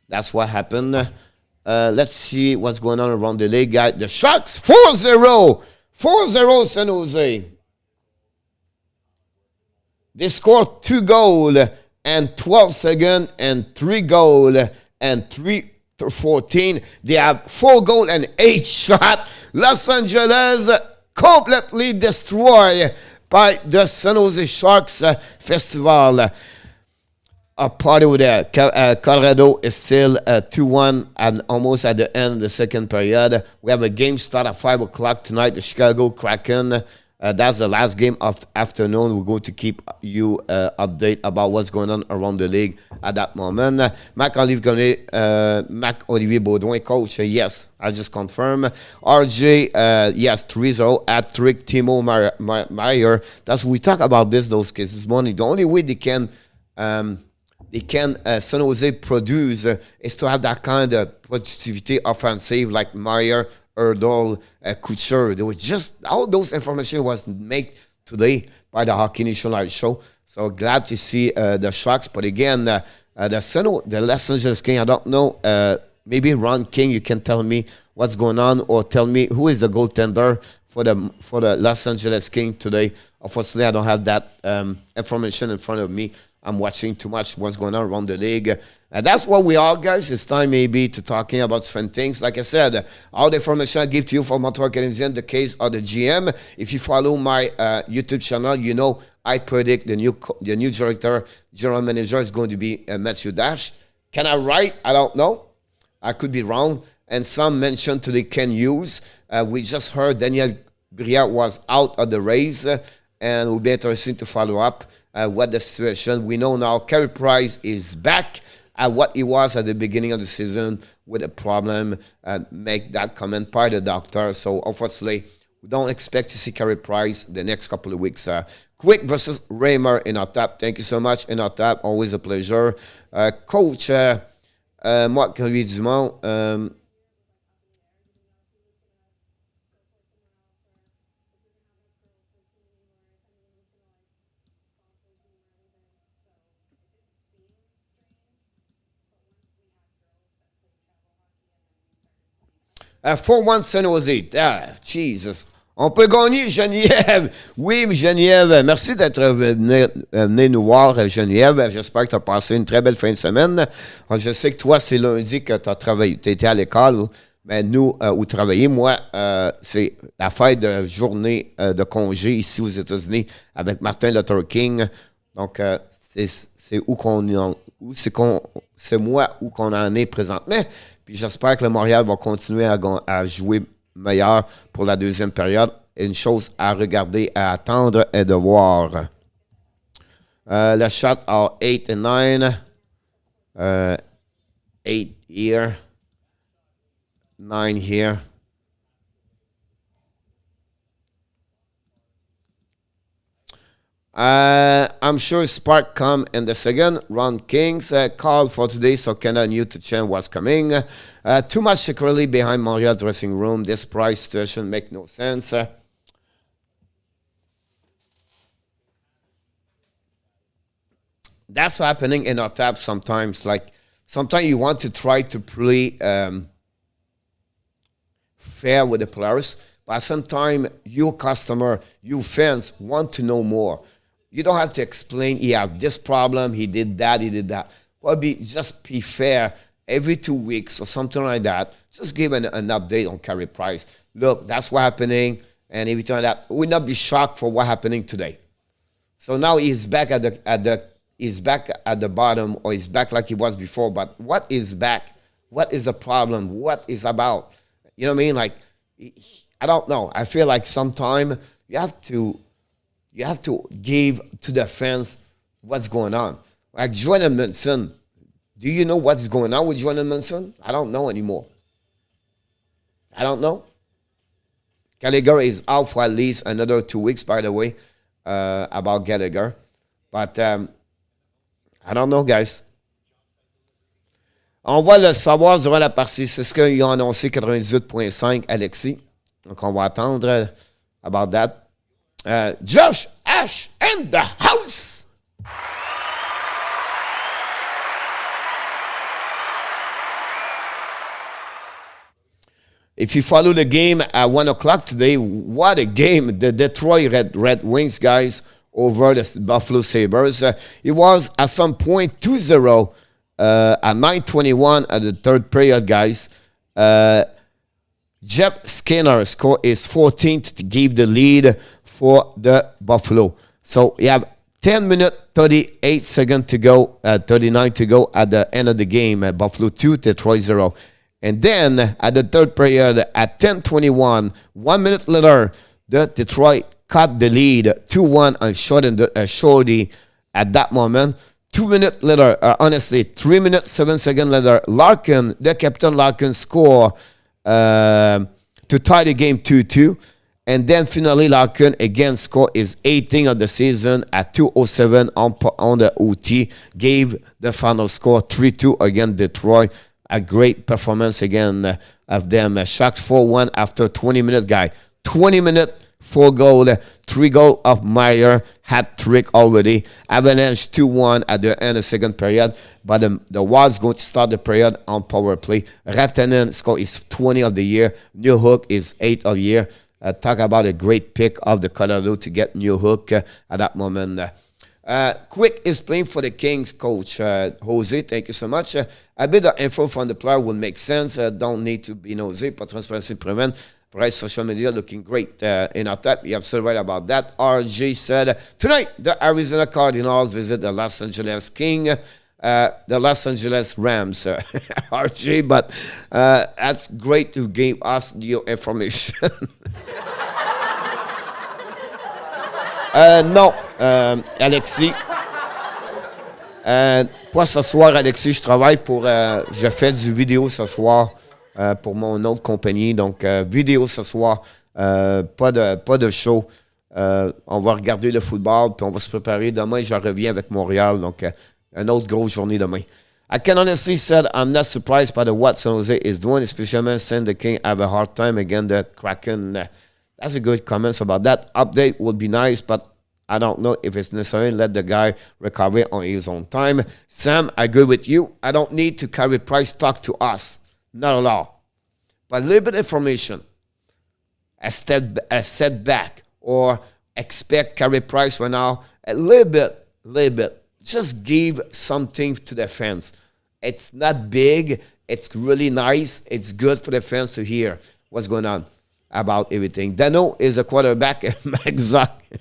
That's what happened. Let's see what's going on around the league. The Sharks, 4-0. 4-0 San Jose. They scored 2 goals and 12 seconds and 3 goals and 3-14. They have 4 goals and 8 shots. Los Angeles completely destroyed by the San Jose Sharks Festival. A party with Colorado is still 2-1 and almost at the end of the second period. We have a game start at 5 o'clock tonight, the Chicago Kraken. That's the last game of the afternoon. We're going to keep you update about what's going on around the league at that moment. Marc-Olivier Baudouin, coach, yes, I just confirmed. RJ, yes, 3-0 at Trick Timo Meyer. That's we talk about those cases morning. The only way they can San Jose produce is to have that kind of productivity offensive like Meyer, Erdl, Couture. There was just all those information was made today by the Hockey Nation Live show. So glad to see the Sharks. But again, the Los Angeles Kings, I don't know. Maybe Ron King, you can tell me what's going on or tell me who is the goaltender for the Los Angeles Kings today. Unfortunately, I don't have that information in front of me. I'm watching too much what's going on around the league. That's what we are, guys. It's time maybe to talking about different things. Like I said, all the information I give to you from Montreal Canadiens, the case of the GM. If you follow my YouTube channel, you know I predict the new director, general manager is going to be Matthew Dash. Can I write? I don't know. I could be wrong. And some mentioned today Ken Hughes. We just heard Daniel Brière was out of the race, and it will be interesting to follow up what the situation. We know now Carey Price is back at what he was at the beginning of the season with a problem. Make that comment by the doctor. So unfortunately, we don't expect to see Carey Price the next couple of weeks. Quick versus Raymer in our tap. Thank you so much in our tap. Always a pleasure. Coach Marc-Olivier Dumont. 4-1 San Jose. Ah, Jesus. On peut gagner, Geneviève. Oui, Geneviève, merci d'être venu nous voir, Geneviève. J'espère que tu as passé une très belle fin de semaine. Je sais que toi, c'est lundi que tu as travaillé. Tu étais à l'école, mais nous, où travailler, moi, c'est la fête de journée de congé ici aux États-Unis avec Martin Luther King. Donc, c'est où c'est moi où qu'on en est présentement. Puis j'espère que le Montréal va continuer à jouer meilleur pour la deuxième période. Une chose à regarder, à attendre et de voir. Les shots are 8 and 9. 8 here. 9 here. I'm sure Spark come in the second. Ron King's call for today, so Canada knew to change what's coming. Too much security behind Montreal dressing room. This price situation make no sense. That's happening in our tab sometimes. Like sometimes you want to try to play fair with the players, but sometimes your customer, you fans want to know more. You don't have to explain, he had this problem, he did that. Well, just be fair every 2 weeks or something like that. Just give an update on Carey Price. Look, that's what's happening, and every time that, we'll not be shocked for what's happening today. So now he's back at the bottom, or he's back like he was before. But what is back? What is the problem? What is about? You know what I mean? Like, I don't know. I feel like sometimes you have to give to the fans what's going on. Like Johan Larsson, do you know what's going on with Johan Larsson? I don't know anymore. I don't know. Gallagher is out for at least another 2 weeks, by the way, about Gallagher. But I don't know, guys. On va le savoir durant la partie. C'est ce qu'ils ont annoncé, 98.5, Alexis. Donc, on va attendre about that. Josh Ash in the house. if you follow the game at 1 o'clock today, what a game. The Detroit Red Wings, guys, over the Buffalo Sabres. It was at some point 2-0 at 9:21 at the third period, guys. Jeff Skinner score is 14th to give the lead for the Buffalo. So you have 10 minutes, 38 seconds to go, 39 to go at the end of the game. Buffalo 2, Detroit 0. And then at the third period at 10:21, 1 minute later, the Detroit cut the lead 2-1 on Shorty at that moment. 2 minutes later, 3 minutes, 7 seconds later, Larkin, the captain Larkin, score to tie the game 2-2. And then finally, Larkin again score his 18th of the season at 2:07 on the OT. Gave the final score 3-2 against Detroit. A great performance again of them. Shocked 4-1 after 20 minutes, guy. 20 minutes, 4 goals, 3 goals of Meyer, hat-trick already. Avalanche 2-1 at the end of the second period. But the Wilds going to start the period on power play. Rantanen score is 20 of the year. Newhook is 8 of the year. Talk about a great pick of the Colorado to get Newhook at that moment. Quick is playing for the Kings, coach Jose. Thank you so much. A bit of info from the player would make sense. Don't need to be nosy, but transparency prevent. Price social media looking great in our type. You're absolutely right about that. RJ said, tonight, the Arizona Cardinals visit the Los Angeles Kings. The Los Angeles Rams, RJ, but that's great to give us your information. Non, Alexis. Pas ce soir, Alexis, je travaille pour... je fais du vidéo ce soir pour mon autre compagnie. Donc, vidéo ce soir, pas de show. On va regarder le football, puis on va se préparer. Demain, je reviens avec Montréal. Donc, une autre grosse journée demain. I can honestly say I'm not surprised by what San Jose is doing, especially since the King have a hard time against the Kraken. That's a good comments about that. Update would be nice, but I don't know if it's necessary. Let the guy recover on his own time. Sam, I agree with you. I don't need to carry price talk to us. Not at all. But a little bit of information. A setback or expect carry price right now. A little bit. Just give something to the fans. It's not big. It's really nice. It's good for the fans to hear what's going on about everything. Dano is a quarterback. Exactly.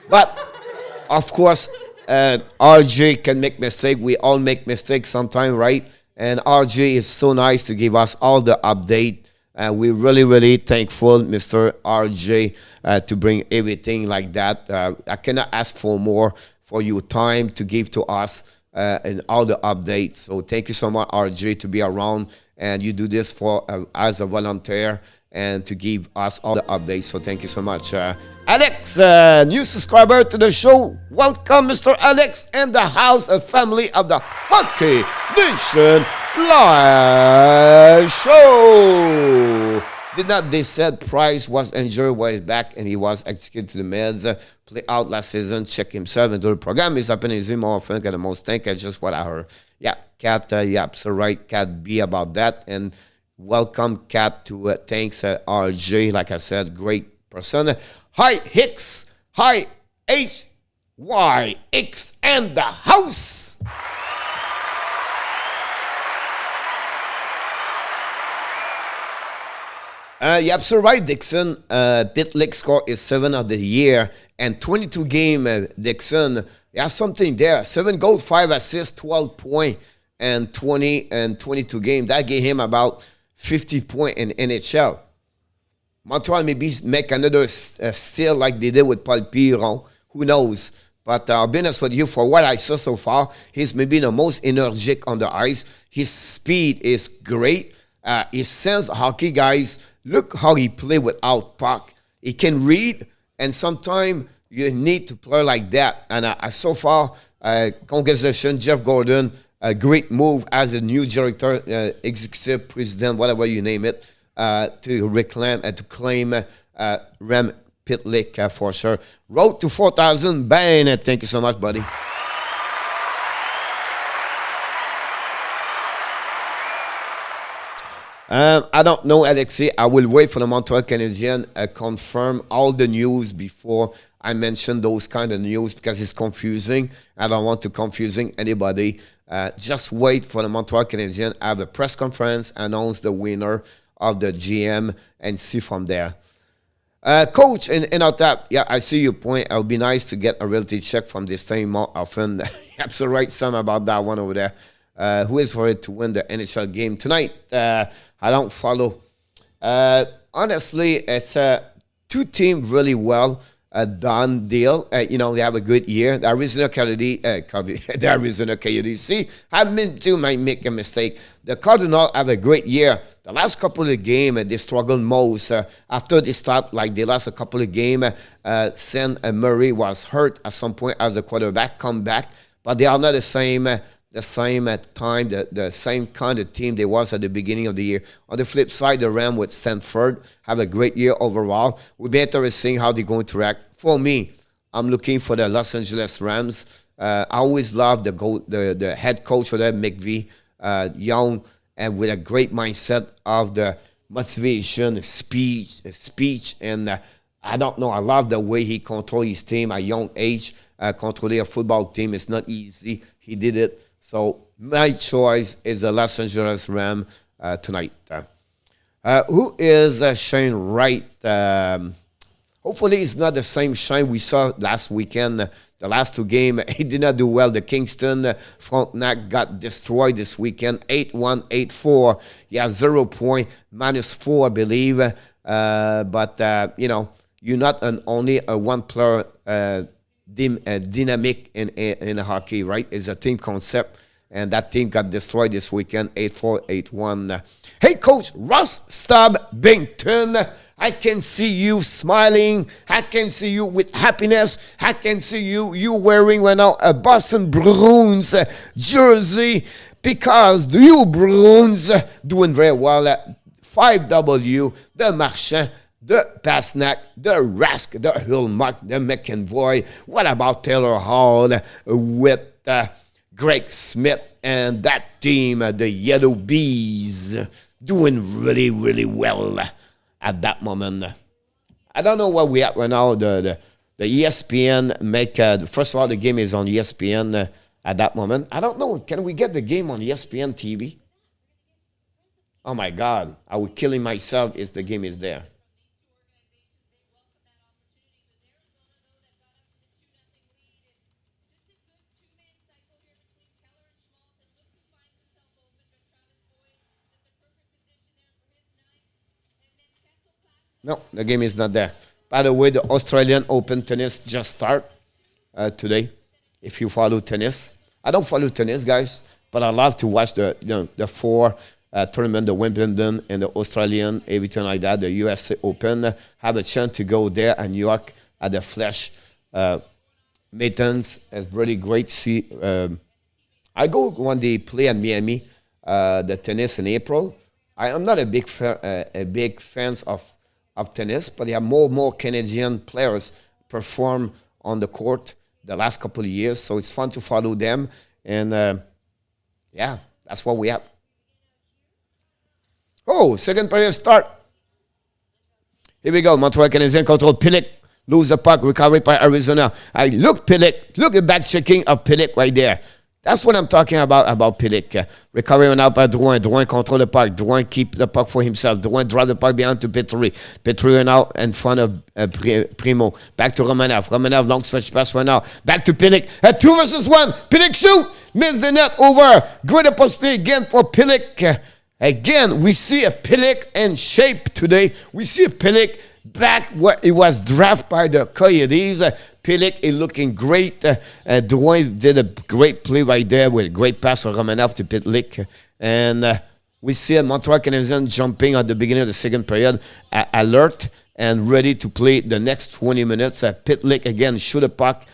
But, of course, RJ can make mistakes. We all make mistakes sometimes, right? And RJ is so nice to give us all the update. We're really, really thankful, Mr. RJ, to bring everything like that. I cannot ask for more for your time to give to us and all the updates. So thank you so much, RJ, to be around. And you do this for as a volunteer and to give us all the updates. So thank you so much. Alex, new subscriber to the show. Welcome, Mr. Alex, and the house of family of the Hockey Nation Live Show. They said Price was injured while he's back and he was executed to the meds. Play out last season, check himself into the program. He's happening more often than the most. Think that's just what I heard. Yeah, Kat, so right, Kat B about that. And welcome, Kat, to thanks, RJ. Like I said, great person. Hi, Hicks. Hi, HYX and the house. You're absolutely right, Dixon. Pitlick score is 7 of the year and 22 game, Dixon. There's something there. 7 goals, 5 assists, 12 points, and 20 and 22 games. That gave him about 50 points in NHL. Montreal maybe make another steal like they did with Paul Piron. Who knows? But I'll be honest with you, for what I saw so far, he's maybe the most energetic on the ice. His speed is great. His sense of hockey, guys, look how he play without puck. He can read, and sometimes you need to play like that. And so far, congratulations, Jeff Gordon, a great move as a new director, executive president, whatever you name it, to reclaim and to claim Rem Pitlick for sure. Road to 4,000, Ben. Thank you so much, buddy. I don't know, Alexei. I will wait for the Montreal Canadiens confirm all the news before I mention those kind of news because it's confusing. I don't want to confusing anybody. Just wait for the Montreal Canadiens, have a press conference, announce the winner of the GM, and see from there. Coach, in our tap, yeah, I see your point. It would be nice to get a reality check from this team more often. You're absolutely right, Sam, about that one over there. Who is for it to win the NHL game tonight? I don't follow. Honestly, it's two teams really well done deal. They have a good year. The Arizona Coyotes, the Arizona Coyotes. See, I meant to might make a mistake. The Cardinals have a great year. The last couple of games, they struggled most. After they start, like they lost a couple of games, Sam Murray was hurt at some point as the quarterback come back. But they are not the same time, the same kind of team they was at the beginning of the year. On the flip side, the Rams with Stanford have a great year overall. We'll be interesting how they're going to react. For me, I'm looking for the Los Angeles Rams. I always love the head coach of that, McVie, young and with a great mindset of the motivation, speech, and I don't know. I love the way he controls his team at a young age. Controlling a football team is not easy. He did it. So my choice is the Los Angeles Rams tonight. Who is Shane Wright? Hopefully it's not the same Shane we saw last weekend. The last two games, he did not do well. The Kingston Frontenac got destroyed this weekend, 8-1, 8-4. He has 0 point, -4, I believe. But you're not only a one-player dynamic in hockey, right? It's a team concept, and that team got destroyed this weekend, 8-4, 8-1. Hey, Coach Ross Stubbington, I can see you smiling. I can see you with happiness. I can see you wearing right now a Boston Bruins jersey because you Bruins doing very well at 5W, the Marchand, the Pasnak, the Rask, the Hillmark, the McEnvoy. What about Taylor Hall with Greg Smith and that team, the Yellow Bees, doing really, really well at that moment? I don't know where we at right now. The ESPN make, first of all, the game is on ESPN at that moment. I don't know. Can we get the game on ESPN TV? Oh, my God. I would killing myself if the game is there. No, the game is not there. By the way, the Australian Open tennis just start today. If you follow tennis, I don't follow tennis, guys, but I love to watch the four tournament, the Wimbledon and the Australian, everything like that. The USA Open. Have a chance to go there at New York at the Flash Meetings. It's really great to see. I go when they play at Miami, the tennis in April. I am not a big fan of tennis, but there are more Canadian players perform on the court the last couple of years, so it's fun to follow them. And yeah, that's what we have. Oh, second period start. Here we go. Montreal Canadiens control Pitlick. Lose the puck. Recovery by Arizona. Look, Pitlick. Look at back checking of Pitlick right there. That's what I'm talking about Pitlick. Recovery now by Drouin. Drouin control the puck. Drouin keep the puck for himself. Drouin draw the puck behind to Petrie. Petrie now in front of Primeau. Back to Romanov. Romanov long stretch pass for now. Back to Pitlick. 2 versus 1. Pitlick shoot. Miss the net over. Great opportunity again for Pitlick. Again, we see a Pitlick in shape today. We see a Pitlick back where he was drafted by the Coyotes. Pitlick is looking great. Drouin did a great play right there with a great pass from Romanov to Pitlick. And we see a Montreal Canadiens jumping at the beginning of the second period, alert and ready to play the next 20 minutes. Pitlick again shoot a puck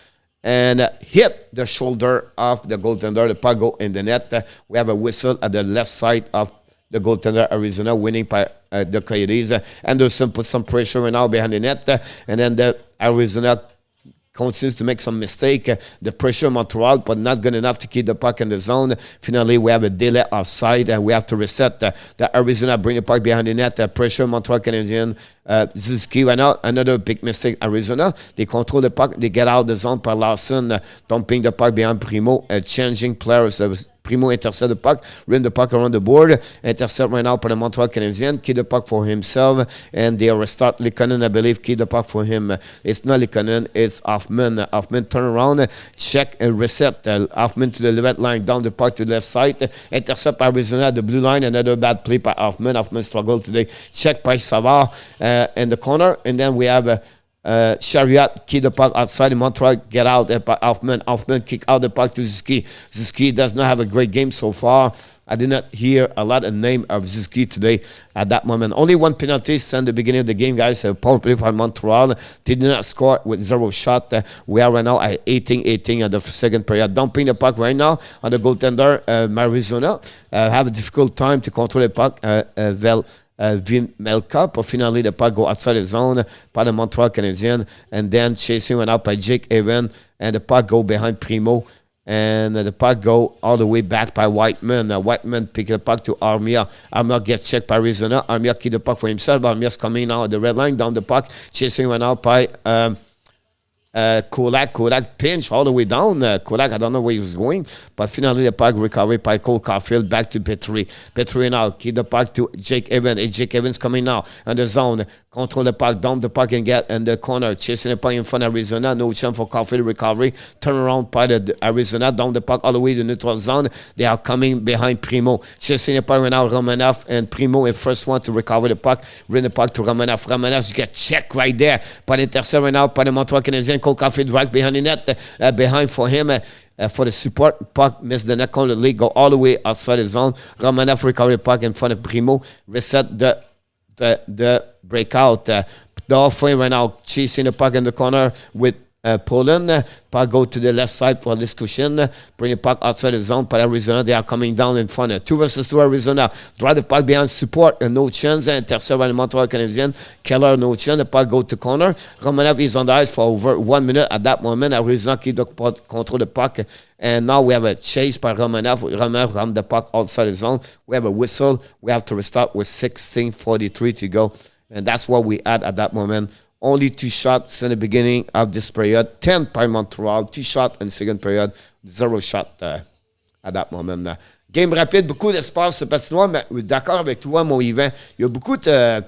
and hit the shoulder of the goaltender. The puck go in the net. We have a whistle at the left side of the goaltender Arizona, winning by the Coyotes. Anderson put some pressure right now behind the net, and then the Arizona continues to make some mistake. The pressure Montreal, but not good enough to keep the puck in the zone. Finally, we have a delay offside, and we have to reset. The Arizona bring the puck behind the net. Pressure Montreal Canadiens. Zuski right now, another big mistake. Arizona, they control the puck. They get out of the zone by Larsson, dumping the puck behind Primeau, changing players. Primeau intercept the puck, rim the puck around the board, intercept right now by the Montreal Canadiens, keep the puck for himself, and they restart Likonen, I believe, keep the puck for him. It's not Likonen, it's Hoffman. Hoffman turn around, check and reset. Hoffman to the left line, down the puck to the left side, intercept Arizona, the blue line, another bad play by Hoffman. Hoffman struggled today, check by Savard in the corner, and then we have Chariot keep the puck outside. Montreal get out by Hoffman. Hoffman kick out the puck to Zuski. Zuski does not have a great game so far. I did not hear a lot of name of Zuski today at that moment. Only one penalty since the beginning of the game, guys. Power play for Montreal. They did not score with 0 shot. We are right now at 18 at the second period. Dumping the puck right now on the goaltender, Arizona. Have a difficult time to control the puck. Vejmelka, but finally the puck go outside the zone by the Montreal Canadiens, and then chasing went out by Jake Evans, and the puck go behind Primeau, and the puck go all the way back by Whiteman. Whiteman pick the puck to Armia. Armia gets checked by Arizona. Armia keep the puck for himself. Armia's coming out of the red line, down the puck, chasing went out by Kulak pinch all the way down. Kulak, I don't know where he was going, but finally the puck recovered by Cole Caulfield back to Petrie. Petrie now keep the puck to Jake Evans. And Jake Evans coming now in the zone. Control the puck, dump the puck and get in the corner. Chasing the puck in front of Arizona. No chance for Caulfield recovery. Turn around by the Arizona. Down the puck all the way to the neutral zone. They are coming behind Primeau. Chasing the puck right now. Romanov and Primeau is first one to recover the puck. Bring the puck to Romanov. Romanov get checked right there. By the intercept right now by the Montreal Canadiens. Cole Caulfield right behind the net. Behind for him. For the support, puck missed the net corner of the league, go all the way outside the zone. Romanov recover the puck in front of Primeau, reset the breakout. Dauphin right now chasing the puck in the corner with Poland. Puck go to the left side for this cushion. Bring the puck outside the zone. But Arizona, they are coming down in front. 2 versus 2 Arizona. Drive the puck behind support. No chance. Intercept by the Montreal Canadiens. Keller, no chance. The puck go to corner. Romanov is on the ice for over 1 minute at that moment. Arizona keep the control the puck. And now we have a chase by Romanov. Romanov ram the puck outside the zone. We have a whistle. We have to restart with 16:43 to go. And that's what we had at that moment. Only 2 shots in the beginning of this period. 10 by Montreal. 2 shots in the second period. 0 shot à that moment. Game rapide, beaucoup d'espace sur patinoire, mais d'accord avec toi, mon Yvan. Il y a beaucoup de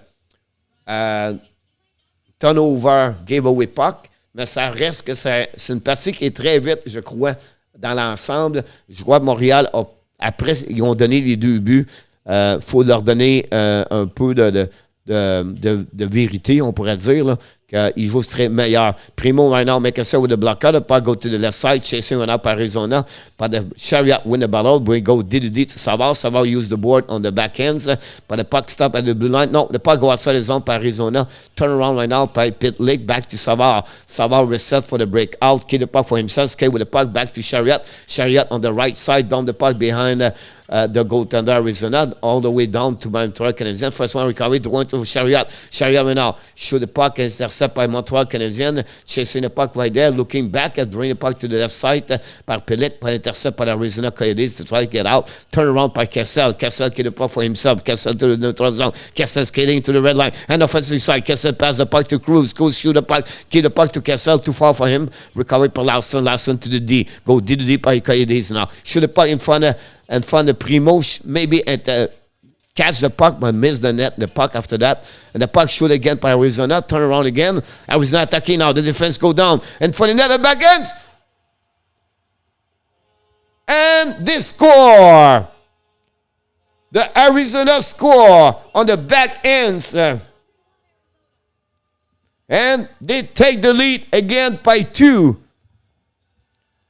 turnover, giveaway puck, mais ça reste que c'est une partie qui est très vite, je crois, dans l'ensemble. Je crois que Montréal, après, ils ont donné les 2 buts. Faut leur donner un peu de vérité, on pourrait dire, là, qu'il joue très meilleur. Primeau right now make a set with the blocker. The puck go to the left side, chasing one up Arizona. But the Chariot win the battle. We go D to Savard. Savard use the board on the back ends. But the puck stop at the blue line. No, the puck go outside the zone by Arizona. Turn around right now by Pitlick. Back to Savard. Savard reset for the breakout. Keep the puck for himself. Skate with the puck back to Chariot. Chariot on the right side. Down the puck behind the goaltender Arizona. All the way down to Montreal Canadiens. First one recovery to one to Chariot. Chariot right now. Shoot the puck. Intercept by Montreal Canadiens. Chasing the puck right there. Looking back and bring the puck to the left side by Pitlick. By intercept by the Arizona Coyotes to try to get out. Turn around by Kessel. Kessel keep the puck for himself. Kessel to the neutral zone. Kessel skating to the red line. And offensive side. Kessel pass the puck to Cruz. Cruz shoot the puck. Keep the puck to Kessel. Too far for him. Recovery by Larsson. Larsson to the D. Go D to D by Coyotes now. Shoot the puck in front of Primeau. Maybe at catch the puck, but miss the puck after that. And the puck shoot again by Arizona. Turn around again. Arizona attacking now. The defense go down. And for the net, the back ends. And they score. The Arizona score on the back ends. And they take the lead again by 2.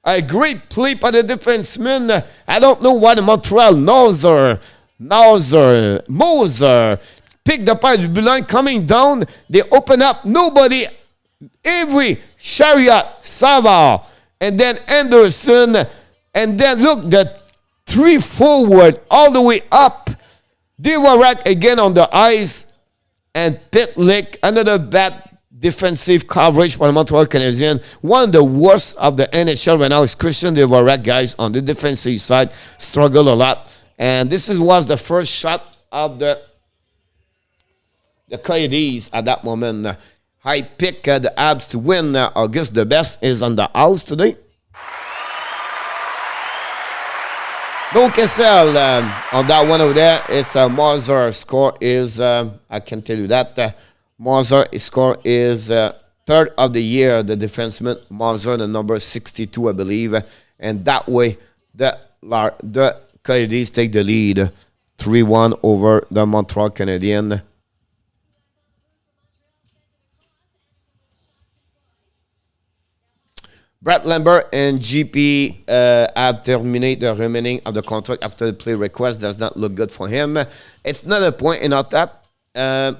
A great play by the defenseman. I don't know why the Montreal Moser picked up by the blue line coming down. They open up. Nobody. Avery, Chariot, Savard, and then Anderson. And then look, the 3 forward all the way up. Dvorak again on the ice. And Pitlick, another bad defensive coverage for the Montreal Canadiens. One of the worst of the NHL right now is Christian Dvorak, guys, on the defensive side. Struggle a lot. And this was the first shot of the Coyotes at that moment. I pick the Abs to win. August the best is on the house today. No Kessel on that one over there. It's Marzer. Score is, I can tell you that. Marzer score is third of the year, the defenseman. Marzer, the number 62, I believe. And that way, the Coyotes take the lead 3-1 over the Montreal Canadiens. Brett Lambert and GP have terminated the remaining of the contract after the play request. Does not look good for him. It's not a point in our tap. The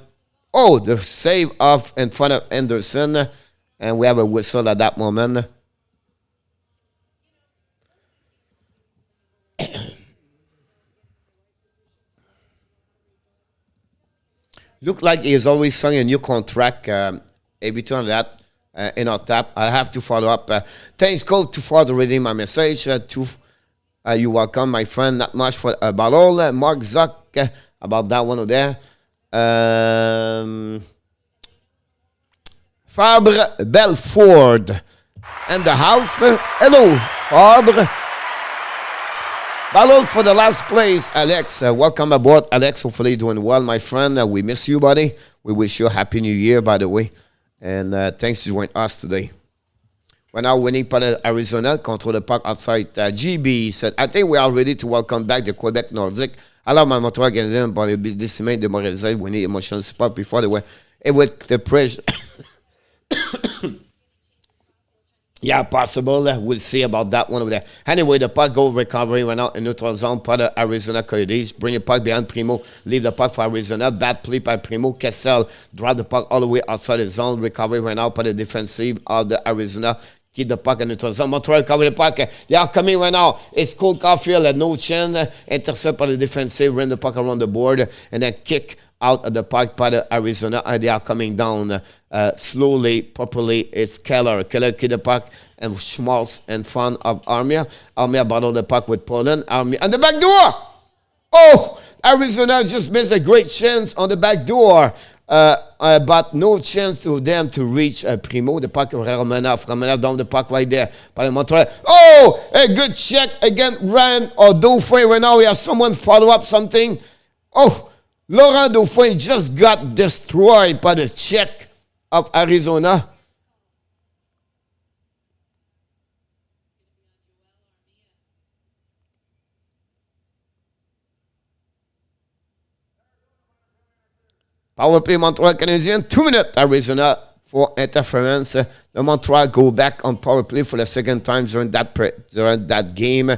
save off in front of Anderson. And we have a whistle at that moment. Look like he has always signed a new contract. Every time that. In our tap, I have to follow up. Thanks, Coach, for reading my message. You welcome, my friend. Not much for about all. Mark Zuck about that one over there. Fabre Belford and the house. Hello, Fabre. Battle for the last place, Alex. Welcome aboard, Alex. Hopefully you're doing well, my friend. We miss you, buddy. We wish you a happy new year, by the way. And thanks to join us today. We're now winning par Arizona, control the puck outside. GB said, I think we are ready to welcome back the Quebec Nordic. Alors, ma Montreal Canadiens, par les décimés de Montréal, we need emotional support before they were. It with the pressure. Yeah, possible. We'll see about that one over there. Anyway, the puck goal recovery right now in neutral zone for the Arizona Coyotes. Bring the puck behind Primeau. Leave the puck for Arizona. Bad play by Primeau. Kessel drop the puck all the way outside the zone. Recovery right now for the defensive of the Arizona. Keep the puck in neutral zone. Montreal cover the puck. They are coming right now. It's Cole Caulfield. No chance. Intercept by the defensive. Run the puck around the board. And then kick out of the puck by the Arizona, and they are coming down slowly, properly. It's Keller. Keller kick the puck, and Schmaltz in front of Armia. Armia battle the puck with Poland. Armia and the back door. Oh, Arizona just missed a great chance on the back door, but no chance to them to reach Primeau. The puck Romanov down the puck right there. By Montreal. Oh, a good check again. Rand or Dauphin. Right now we have someone follow up something. Oh. Laurent Dauphin just got destroyed by the check of Arizona. Power play Montreal Canadiens. 2 minutes Arizona for interference. The Montreal go back on power play for the second time during that game.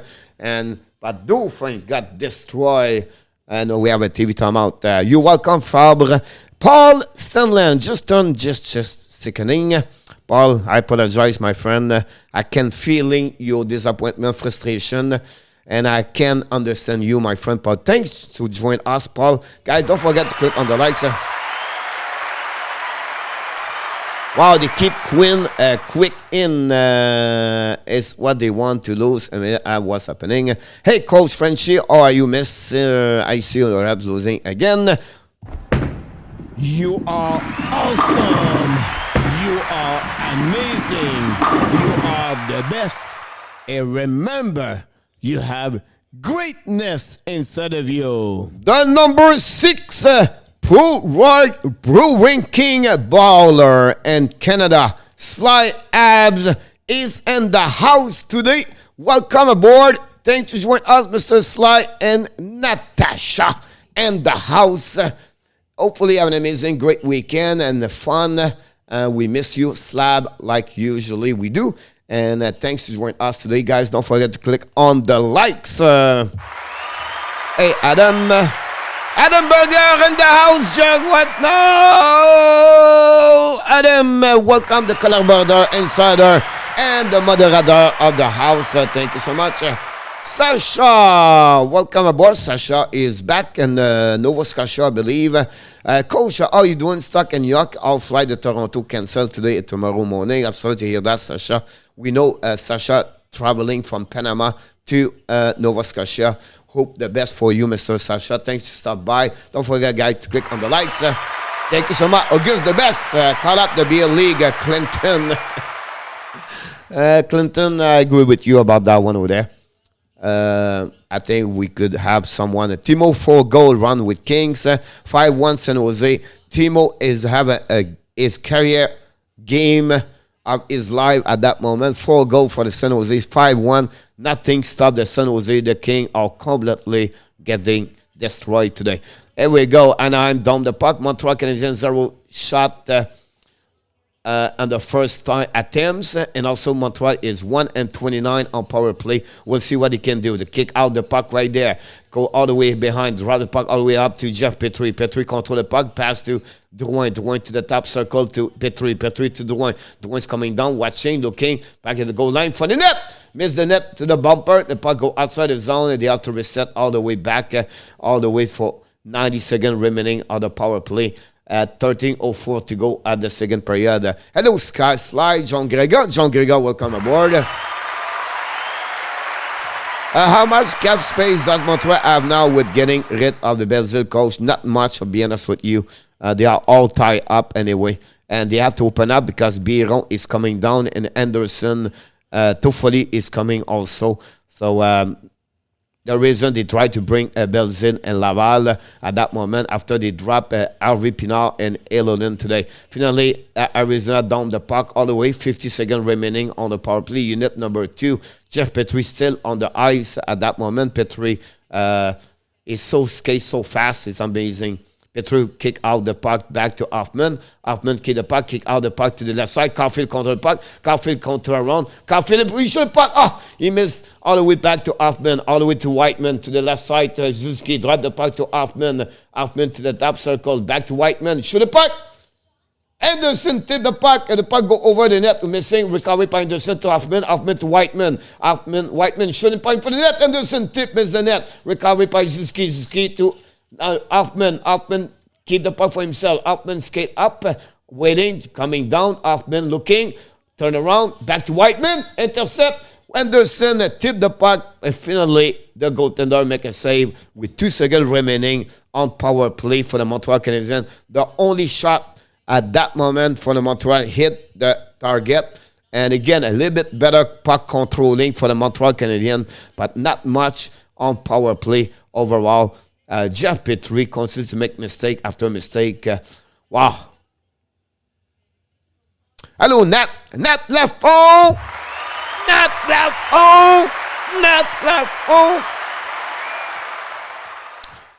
But Dauphin got destroyed. And we have a TV timeout. You're welcome, Fabre. Paul Stanland just sickening. Paul, I apologize, my friend. I can feeling your disappointment, frustration, and I can understand you, my friend, Paul. Thanks to join us, Paul. Guys, don't forget to click on the likes. Wow, they keep quick in is what they want to lose. I mean, what's happening? Hey, Coach Frenchie, how are you, miss? I see you are losing again. You are awesome. You are amazing. You are the best. And remember, you have greatness inside of you. The number 6. Pro ranking baller in Canada, Sly Abs, is in the house today. Welcome aboard. Thanks for joining us, Mr. Sly and Natasha in the house. Hopefully you have an amazing, great weekend and the fun. We miss you, Slab, like usually we do. And thanks for joining us today, guys. Don't forget to click on the likes. Hey, Adam Berger in the house, Jug. What? No! Adam, welcome the color border insider and the moderator of the house. Thank you so much. Sasha, welcome aboard. Sasha is back in Nova Scotia, I believe. Coach, how are you doing? Stuck in New York. Our flight to Toronto canceled today and tomorrow morning. I'm sorry to hear that, Sasha. We know Sasha traveling from Panama to Nova Scotia. Hope the best for you, Mr. Sasha. Thanks for stopping by. Don't forget, guys, to click on the likes. Thank you so much. Auguste the best. Call up the Beer League, Clinton. Clinton, I agree with you about that one over there. I think we could have someone. Timo 4-goal run with Kings. 5-1 San Jose. Timo is having his career game of his life at that moment. 4-goal for the San Jose. 5-1. Nothing stopped the San Jose. The King are completely getting destroyed today. Here we go. Anaheim down the puck. Montreal Canadiens 0 shot on the first time attempts, and also Montreal is 1-29 on power play. We'll see what he can do. The kick out the puck right there, go all the way behind, drop the puck all the way up to Jeff Petrie. Petrie control the puck, pass to Drouin. Drouin to the top circle to Petrie. Petrie to Drouin. Drouin's coming down, watching, looking back at the goal line for the net. Miss the net to the bumper. The puck go outside the zone, and they have to reset all the way back, all the way for 90 seconds remaining on the power play. At 13:04 to go at the second period. Hello, Sky Slide, John Gregor. John Gregor, welcome aboard. How much cap space does Montreal have now with getting rid of the Belzile coach? Not much, to be honest with you. They are all tied up anyway, and they have to open up because Biron is coming down and Anderson, Toffoli is coming also. So, the reason they tried to bring Belzile and Laval at that moment after they dropped Harvey Pinard and Elonin today. Finally, Arizona down the puck all the way. 50 seconds remaining on the power play. Unit number 2. Jeff Petrie still on the ice at that moment. Petrie is so skates so fast. It's amazing. Petrie kick out the puck back to Hoffman. Hoffman kick the puck, kick out the puck to the left side. Caulfield control the puck. Caulfield counter around. Caulfield reach the puck. Oh, he missed all the way back to Hoffman, all the way to Whiteman to the left side. Zuski drop the puck to Hoffman. Hoffman to the top circle. Back to Whiteman. Shoot the puck. Anderson tip the puck, and the puck go over the net. Missing recovery by Anderson to Hoffman. Hoffman to Whiteman. Whiteman shooting point for the net. Anderson tip miss the net. Recovery by Zuski. Zuski to Hoffman keep the puck for himself. Hoffman skate up, waiting, coming down. Hoffman looking, turn around, back to Whiteman, intercept. Anderson tip the puck, and finally the goaltender make a save with 2 seconds remaining on power play for the Montreal Canadiens. The only shot at that moment for the Montreal hit the target. And again, a little bit better puck controlling for the Montreal Canadiens, but not much on power play overall. Jeff Petrie continues to make mistake after mistake. Wow. Hello, Nat. Nat left. Oh! Nat left. Oh! Nat left. Oh!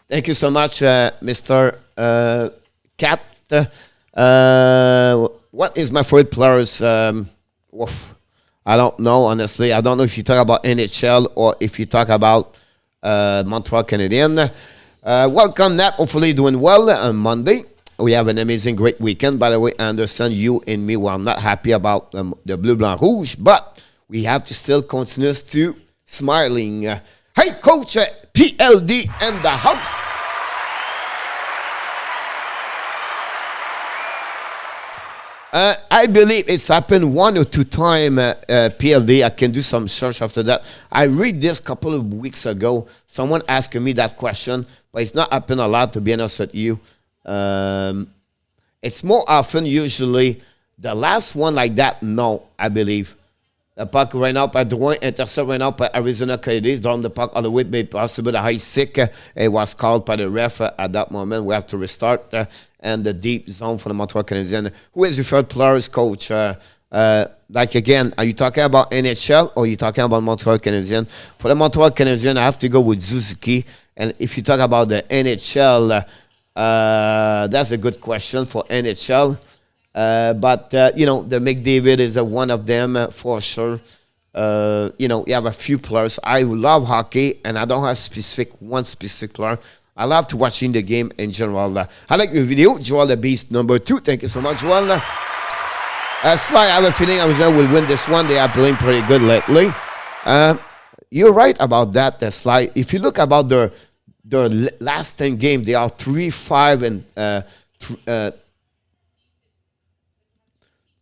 Thank you so much, Mr. Cat. What is my favorite players? Oof. I don't know, honestly. I don't know if you talk about NHL or if you talk about Montreal Canadiens. Welcome, Nat. Hopefully doing well on Monday. We have an amazing, great weekend. By the way, I understand you and me were not happy about the Bleu Blanc Rouge, but we have to still continue to smiling. Hey, Coach PLD in the house. I believe it's happened 1 or 2 times, PLD. I can do some search after that. I read this a couple of weeks ago. Someone asked me that question, but it's not happened a lot, to be honest with you. It's more often usually the last one like that, no, I believe. The puck ran out by Drouin, intercept ran out by Arizona Coyotes, down the puck all the way, maybe possible the high stick. It was called by the ref at that moment. We have to restart. And the deep zone for the Montreal Canadiens. Who is your third players, Coach? Like again, are you talking about NHL or are you talking about Montreal Canadiens? For the Montreal Canadiens, I have to go with Suzuki. And if you talk about the NHL, that's a good question for NHL. But you know, the McDavid is one of them for sure. You know, you have a few players. I love hockey, and I don't have one specific player. I love to watching the game in general. I like your video, Joel the Beast number 2. Thank you so much, Joel. Sly, I have a feeling Arizona will win this one. They are playing pretty good lately. you're right about that, Slide. If you look about the last 10 games, they are 3-5 and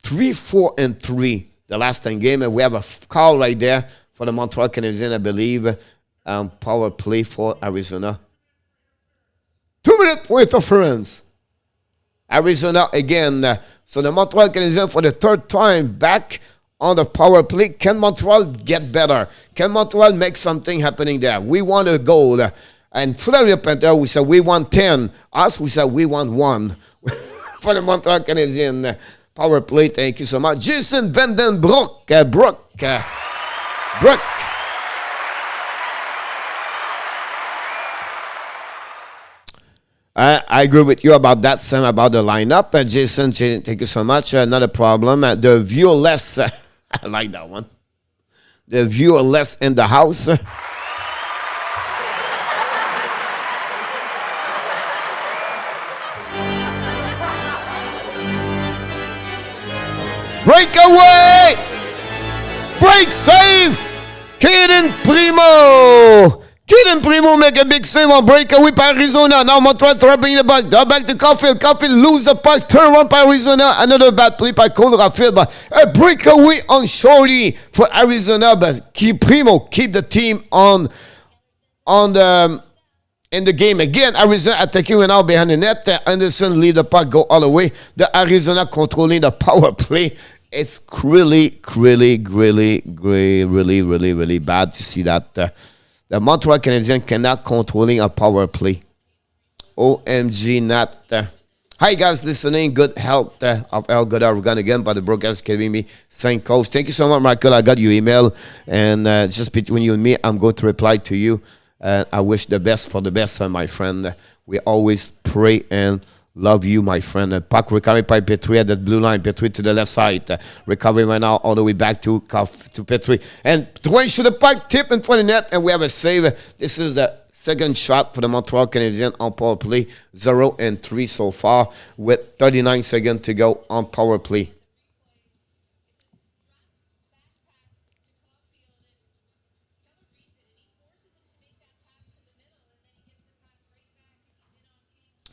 3-4-3. The last 10 games, and we have a call right there for the Montreal Canadiens, I believe. Power play for Arizona. 2-minute for interference. Arizona again. So the Montreal Canadiens for the third time back on the power play. Can Montreal get better? Can Montreal make something happening there? We want a goal. And Fleury Panther, we said we want 10. Us, we said we want 1 for the Montreal Canadiens. Power play, thank you so much. Jason Vandenbroek, Brook. I agree with you about that, Sam, about the lineup. Jason, thank you so much. Not a problem. The viewless, I like that one. The viewless in the house. Breakaway! Break save! Cayden Primeau! Cayden Primeau make a big save on breakaway by Arizona. Now Montreal throwing the ball. Down back to Caulfield. Caulfield lose the puck. Turn around by Arizona. Another bad play by Caulfield. But a breakaway on Shorty for Arizona. But Primeau keep the team on the in the game. Again, Arizona attacking now behind the net. Anderson lead the puck, go all the way. The Arizona controlling the power play. It's really bad to see that the Montreal Canadiens cannot controlling a power play. OMG, not. Hi, guys, listening. Good health of El Godard again by the broadcast giving me St. Coast. Thank you so much, Michael. I got your email. And just between you and me, I'm going to reply to you. I wish the best for the best, my friend. We always pray and love you, my friend. Puck recovery by Petrie at that blue line. Petrie to the left side. Recovery right now all the way back to Petrie. And Dwayne shoot the puck, tip in front of the net, and we have a save. This is the second shot for the Montreal Canadiens on power play. 0-3 so far with 39 seconds to go on power play.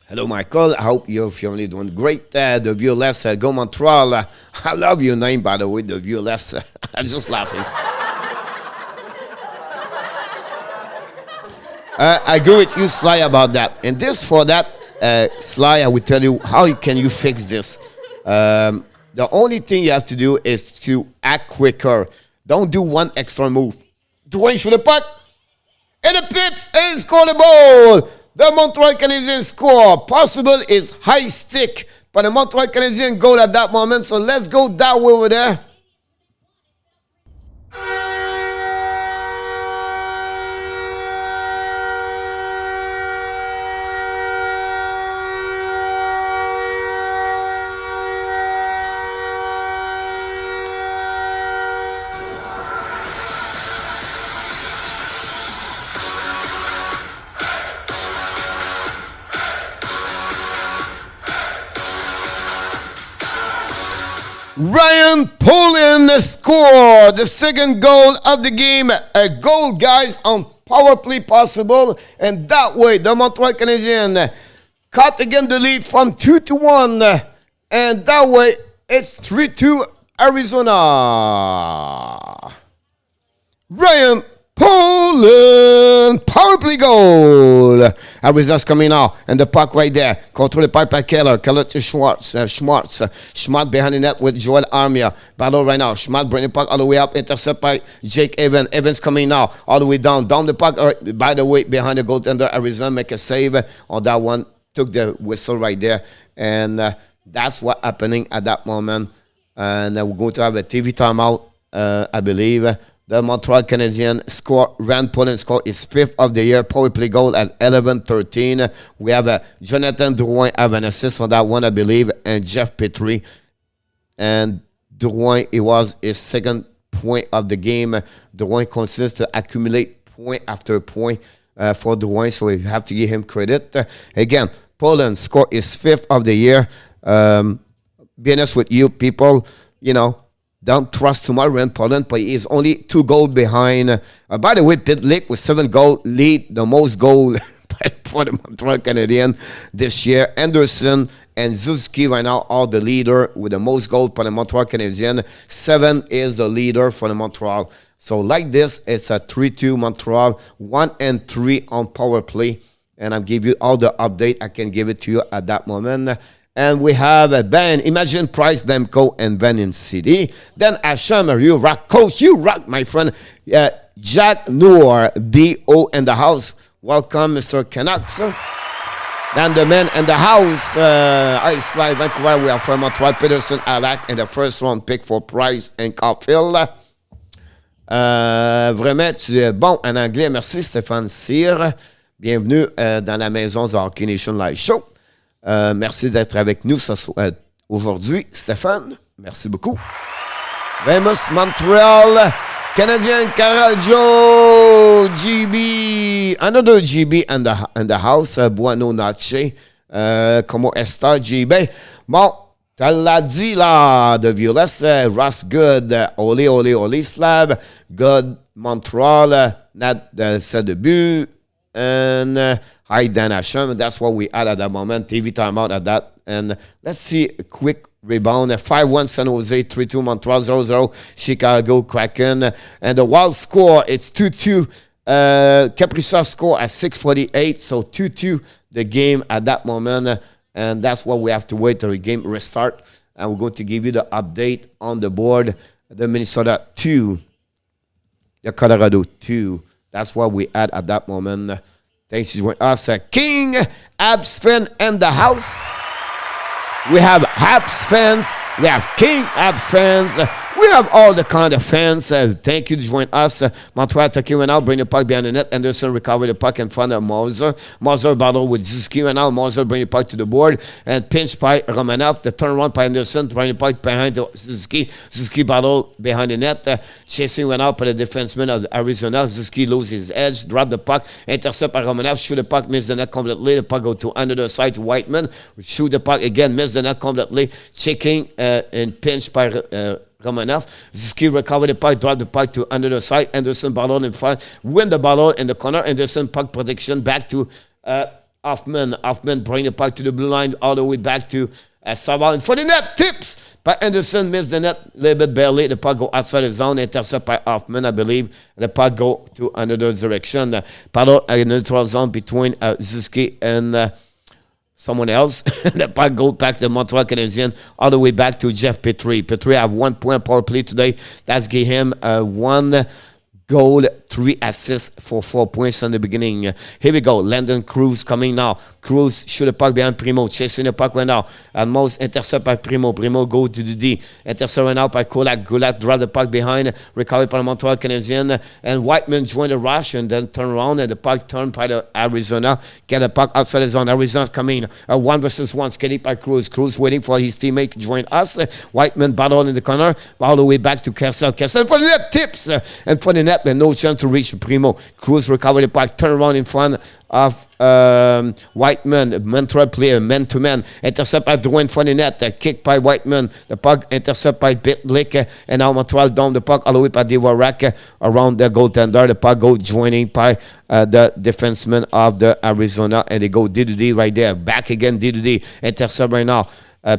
Hello, Michael. I hope your family doing great. The Violets, go Montreal. I love your name, by the way, the Violets. I'm just laughing. I agree with you, Sly, about that. And this for that, Sly, I will tell you how can you fix this. The only thing you have to do is to act quicker. Don't do one extra move. Dwayne shoot the puck. And the Pips is score the ball. The Montreal Canadiens score. Possible is high stick. But the Montreal Canadiens goal at that moment. So let's go that way over there. Ryan Poulin scored the second goal of the game. A goal, guys, on power play possible. And that way, the Montreal Canadiens cut again the lead from 2-1. And that way, it's 3-2 Arizona. Ryan Poulin, power play goal. Arizona's coming now, and the puck right there. Control the puck by Keller. Keller to Schmaltz. Schmaltz behind the net with Joel Armia. Battle right now. Schmaltz bring the puck all the way up. Intercept by Jake Evans. Evans coming now, all the way down. Down the puck. By the way, behind the goaltender, Arizona make a save on that one. Took the whistle right there, and that's what happening at that moment. And we're going to have a TV timeout, I believe. The Montreal Canadiens score. Rand Poulin score his fifth of the year power play goal at 11-13. We have Jonathan Drouin have an assist on that one, I believe, and Jeff Petrie. And Drouin, it was his second point of the game. Drouin continues to accumulate point after point for Drouin, so we have to give him credit. Again, Poulin scored his fifth of the year. Be honest with you, people, you know, don't trust too much Rem Pitlick, but he is only 2 goals behind. By the way, Pitlick with 7 goals lead the most goals for the Montreal Canadiens this year. Anderson and Suzuki right now are the leader with the most goals for the Montreal Canadiens. 7 is the leader for the Montreal. So like this, it's a 3-2 Montreal, 1-3 on power play. And I'll give you all the update. I can give it to you at that moment. And we have Ben, Imagine, Price, Demko, and Ben in City. Then Asham, you rock. Coach, you rock, my friend. Jack Noor, D.O. in the house. Welcome, Mr. Canucks. Then the men in the house, Ice Live, Vancouver, we are from Montreal, Peterson, Alak, and the first round pick for Price and Caulfield. Vraiment, tu es bon en anglais. Merci, Stéphane Cyr. Bienvenue dans la maison du Hockey Nation Live Show. Merci d'être avec nous aujourd'hui, Stéphane. Merci beaucoup. Famous Montreal Canadiens, Karel Joe, GB, another GB in the house. Buono noche. Comment est-ce, GB? Bon, tu l'as dit là, de Violette, Ross Good, Ole, Ole, Ole, Slav, Good, Montreal, Nat, c'est de but. And hi, Dan Asham. That's what we had at that moment. TV timeout at that. And let's see a quick rebound. 5-1 San Jose, 3-2 Montreal, 0-0 Chicago Kraken. And the wild score, it's 2-2. Kaprizov score at 6:48. So 2-2 the game at that moment. And that's what we have to wait till the game restart. And we're going to give you the update on the board. The Minnesota 2. The Colorado 2. That's what we had at that moment. Thanks for joining us. King Habs fan in the house. We have Habs fans. We have King Habs fans. We have all the kind of fans. Thank you to join us. Montreal attacking right now. Bring the puck behind the net. Anderson recover the puck in front of Moser. Moser battle with Suzuki right now. Moser bring the puck to the board. And pinch by Romanov. The turnaround by Anderson. Bring the puck behind the Suzuki. Suzuki battle behind the net. Chasing right now by the defenseman of Arizona. Suzuki loses his edge. Drop the puck. Intercept by Romanov. Shoot the puck. Miss the net completely. The puck go to under the side to Whiteman. Shoot the puck again. Miss the net completely. Checking and pinch by Romanov. Suzuki recover the puck, drop the puck to under the side. Anderson ball in front, win the ball in the corner. Anderson puck protection back to Hoffman. Hoffman bring the puck to the blue line all the way back to Savard. And for the net, tips by Anderson, missed the net a little bit barely. The puck go outside the zone, intercept by Hoffman, I believe. The puck go to another direction. Paddle a neutral zone between Suzuki and someone else. The puck goes back to the Montreal Canadiens all the way back to Jeff Petrie. Petrie have 1 point power play today. That's give him 1 goal, 3 assists for 4 points in the beginning. Here we go. Landon Cruz coming now. Cruz shoot the puck behind Primeau. Chasing the puck right now. Almost intercept by Primeau. Primeau go to the D. Intercept right now by Kulak. Kulak drop the puck behind. Recovered by the Montreal Canadiens. And Whiteman joined the rush and then turn around. And the puck turned by the Arizona. Get the puck outside the zone. Arizona coming. 1 versus 1. Skating by Cruz. Cruz waiting for his teammate to join us. Whiteman battle in the corner. All the way back to Kessel. Kessel for the net tips. And for the net, no chance to reach Primeau. Cruz recovered the puck. Turn around in front of Whiteman, Montreal player, man-to-man. Intercept by Drouin for the net. Kick by Whiteman. The puck intercept by Pitlick. And now Montreal down the puck all the way by Dvorak around the goaltender. The puck go joining by the defenseman of the Arizona. And they go D-to-D right there. Back again, D-to-D. Intercept right now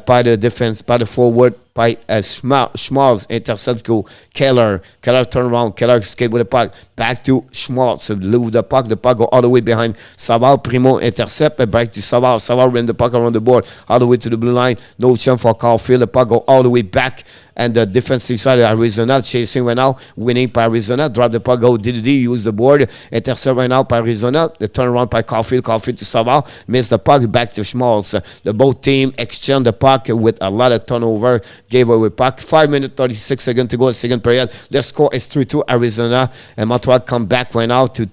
by the defense, by the forward, by Schmaltz. Intercept go Keller. Keller turn around. Keller escape with the puck. Back to Schmaltz. Lose the puck. The puck go all the way behind Savard. Primeau intercept. Back to Savard. Savard ran the puck around the board. All the way to the blue line. No chance for Caulfield. The puck go all the way back. And the defensive side of Arizona chasing right now. Winning by Arizona. Drop the puck. Go DD. Use the board. Intercept right now by Arizona. The turnaround by Caulfield. Caulfield to Savard. Miss the puck. Back to Schmaltz. The both team exchange the puck with a lot of turnover. Gave away puck. 5 minutes, 36 seconds to go. Second period. The score is 3-2 Arizona. And Montreal come back right now to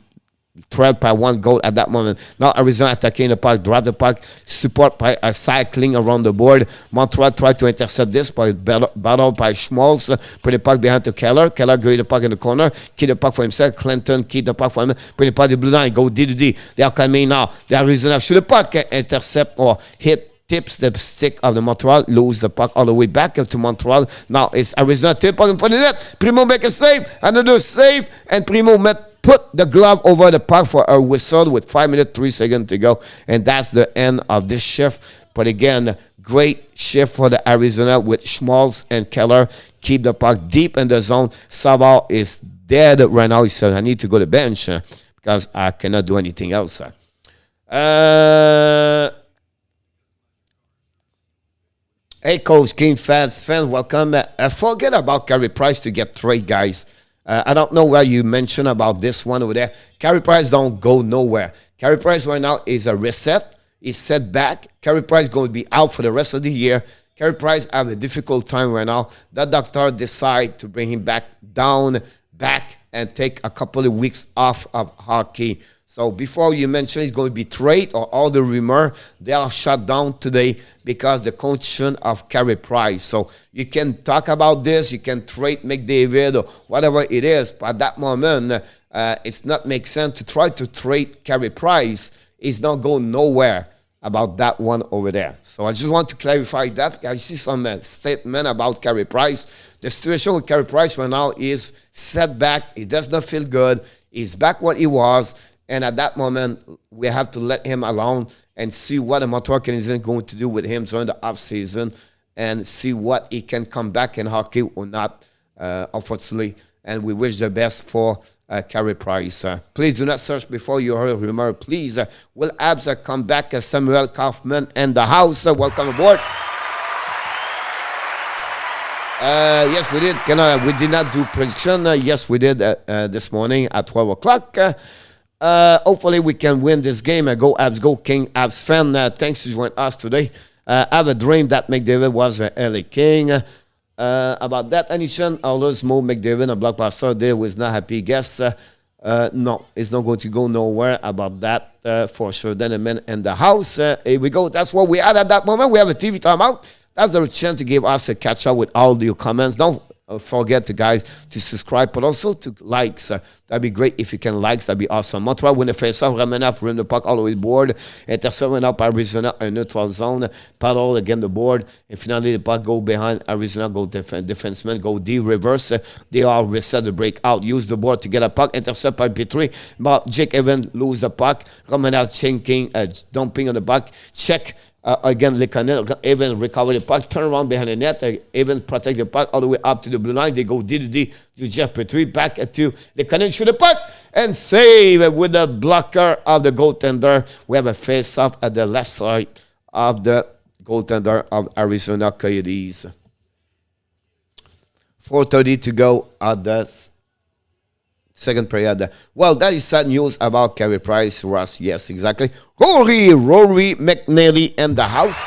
12 by 1 goal at that moment. Now Arizona attacking the puck, drop the puck, support by cycling around the board. Montreal tried to intercept this by battle by Schmaltz. Put the puck behind to Keller. Keller got the puck in the corner. Keep the puck for himself. Clinton keep the puck for him. Put the puck in the blue line. Go D-to-D. They are coming now. The Arizona shoot the puck, intercept or hit tips the stick of the Montreal, lose the puck all the way back up to Montreal. Now it's Arizona tip puck in front of the net. Primeau make a save, another save, and Primeau put the glove over the puck for a whistle with 5 minutes, 3 seconds to go. And that's the end of this shift. But again, great shift for the Arizona with Schmaltz and Keller. Keep the puck deep in the zone. Savard is dead right now. He said, I need to go to the bench because I cannot do anything else. Hey, Coach King fans, welcome. Forget about Carey Price to get trade, guys. I don't know where you mentioned about this one over there. Carey Price don't go nowhere. Carey Price right now is a reset. He's set back. Carey Price going to be out for the rest of the year. Carey Price have a difficult time right now. The doctor decide to bring him back, and take a couple of weeks off of hockey. So before you mention he's going to be traded or all the rumor, they are shut down today because the condition of Carey Price. So you can talk about this, you can trade McDavid or whatever it is, but at that moment, it's not make sense to try to trade Carey Price. It's not going nowhere about that one over there. So I just want to clarify that. I see some statement about Carey Price. The situation with Carey Price right now is set back. He does not feel good. He's back what he was. And at that moment, we have to let him alone and see what the Montreal Canadiens is going to do with him during the offseason and see what he can come back in hockey or not, unfortunately. And we wish the best for Carey Price. Please do not search before you heard a rumor. Please, will Abs come back? Samuel Kaufman and the house. Welcome aboard. Yes, we did. We did not do prediction. Yes, we did this morning at 12 o'clock. Hopefully we can win this game. Go Abs, go King. Abs fan, thanks to join us today. I have a dream that McDavid was a LA King. About that, Anishan, always Mo McDavid, a blockbuster, there was not happy guess. No, it's not going to go nowhere about that for sure. Then a man in the house. Here we go. That's what we had at that moment. We have a TV timeout. That's the chance to give us a catch up with all your comments. Don't forget, guys, to subscribe, but also to likes. That'd be great if you can likes. That'd be awesome. Montreal win the face-off. Ramenaf rim the puck all the way board. Intercept went up Arizona, a neutral zone. Paddle again the board. And finally, the puck go behind Arizona. Go defenseman. Go D reverse. They all reset the break out. Use the board to get a puck. Intercept by Petrie. But Jake Evans lose the puck. Ramenaf chinking, dumping on the puck. Check. Again, Lekanen, Evans recover the puck, turn around behind the net. Evans protect the puck all the way up to the blue line. They go D to D to Jeff Petrie, back to Lekanen, shoot the puck, and save with the blocker of the goaltender. We have a face-off at the left side of the goaltender of Arizona Coyotes. 4:30 to go at the second period. Well, that is sad news about Carey Price, Ross. Yes, exactly. Rory McNally in the house.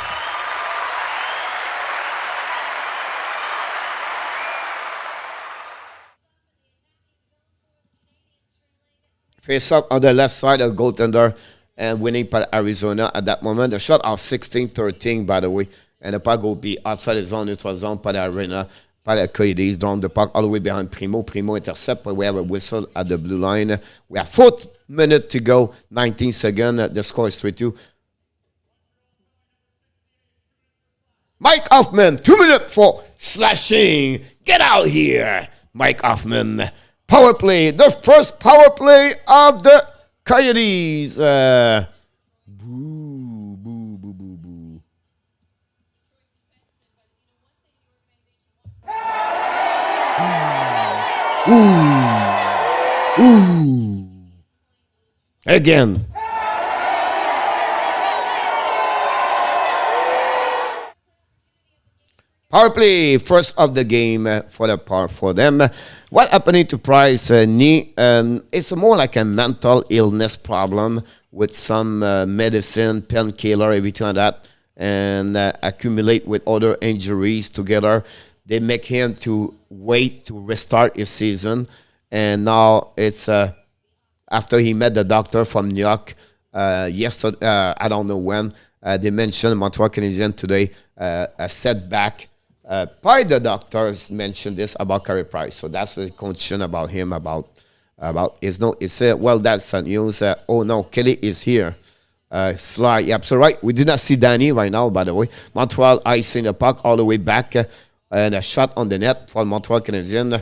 Face up on the left side of goaltender and winning by Arizona at that moment. The shot of 16-13, by the way. And the puck will be outside the zone, neutral zone, by the arena. By the Coyotes down the puck all the way behind Primeau. Primeau intercept, but we have a whistle at the blue line. We have 4 minutes to go, 19 seconds. The score is 3-2. Mike Hoffman, 2 minutes for slashing. Get out here, Mike Hoffman. Power play, the first power play of the Coyotes. Boo, boo, boo, boo, boo. Ooh. Ooh. Again. Power play, first of the game for them. What happened to Price knee? It's more like a mental illness problem with some medicine, painkiller, everything like that, and accumulate with other injuries together. They make him to wait to restart his season. And now it's after he met the doctor from New York yesterday, I don't know when, they mentioned Montreal Canadiens today, a setback. By the doctors mentioned this about Carey Price. So that's the concern about him, about it's no, it's well, that's news. Oh no, Kelly is here. slide. Yep, so right. We did not see Danny right now, by the way. Montreal icing the puck all the way back. And a shot on the net for Montreal Canadiens.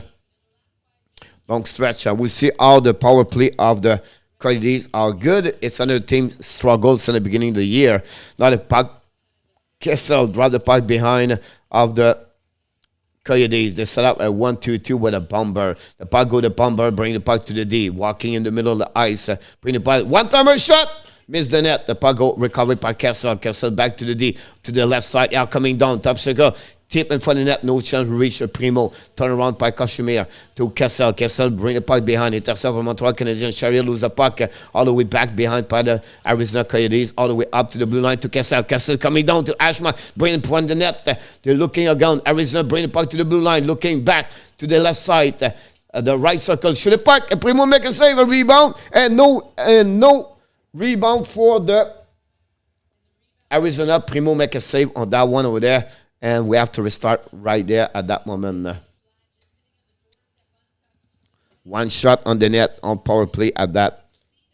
Long stretch. We see how the power play of the Coyotes are good. It's another team struggles in the beginning of the year. Now the puck. Kessel dropped the puck behind of the Coyotes. They set up a 1-2-2 with a bomber. The puck go to bomber, bring the puck to the D. Walking in the middle of the ice. Bring the puck. One-timer shot. Miss the net. The puck go recovered by Kessel. Kessel back to the D. To the left side. Out coming down. Top circle. Tip in front of the net. No chance to reach Primeau. Turn around by Kashmir to Kessel. Kessel bring the puck behind. Intercept from Montreal Canadiens. Chariot lose the puck all the way back behind by the Arizona Coyotes. All the way up to the blue line to Kessel. Kessel coming down to Ashman. Bring it in front of the net. They're looking again. Arizona bring the puck to the blue line. Looking back to the left side. The right circle. Shoot the puck. And Primeau make a save. A rebound. And no rebound for the Arizona. Primeau make a save on that one over there. And we have to restart right there at that moment. One shot on the net on power play at that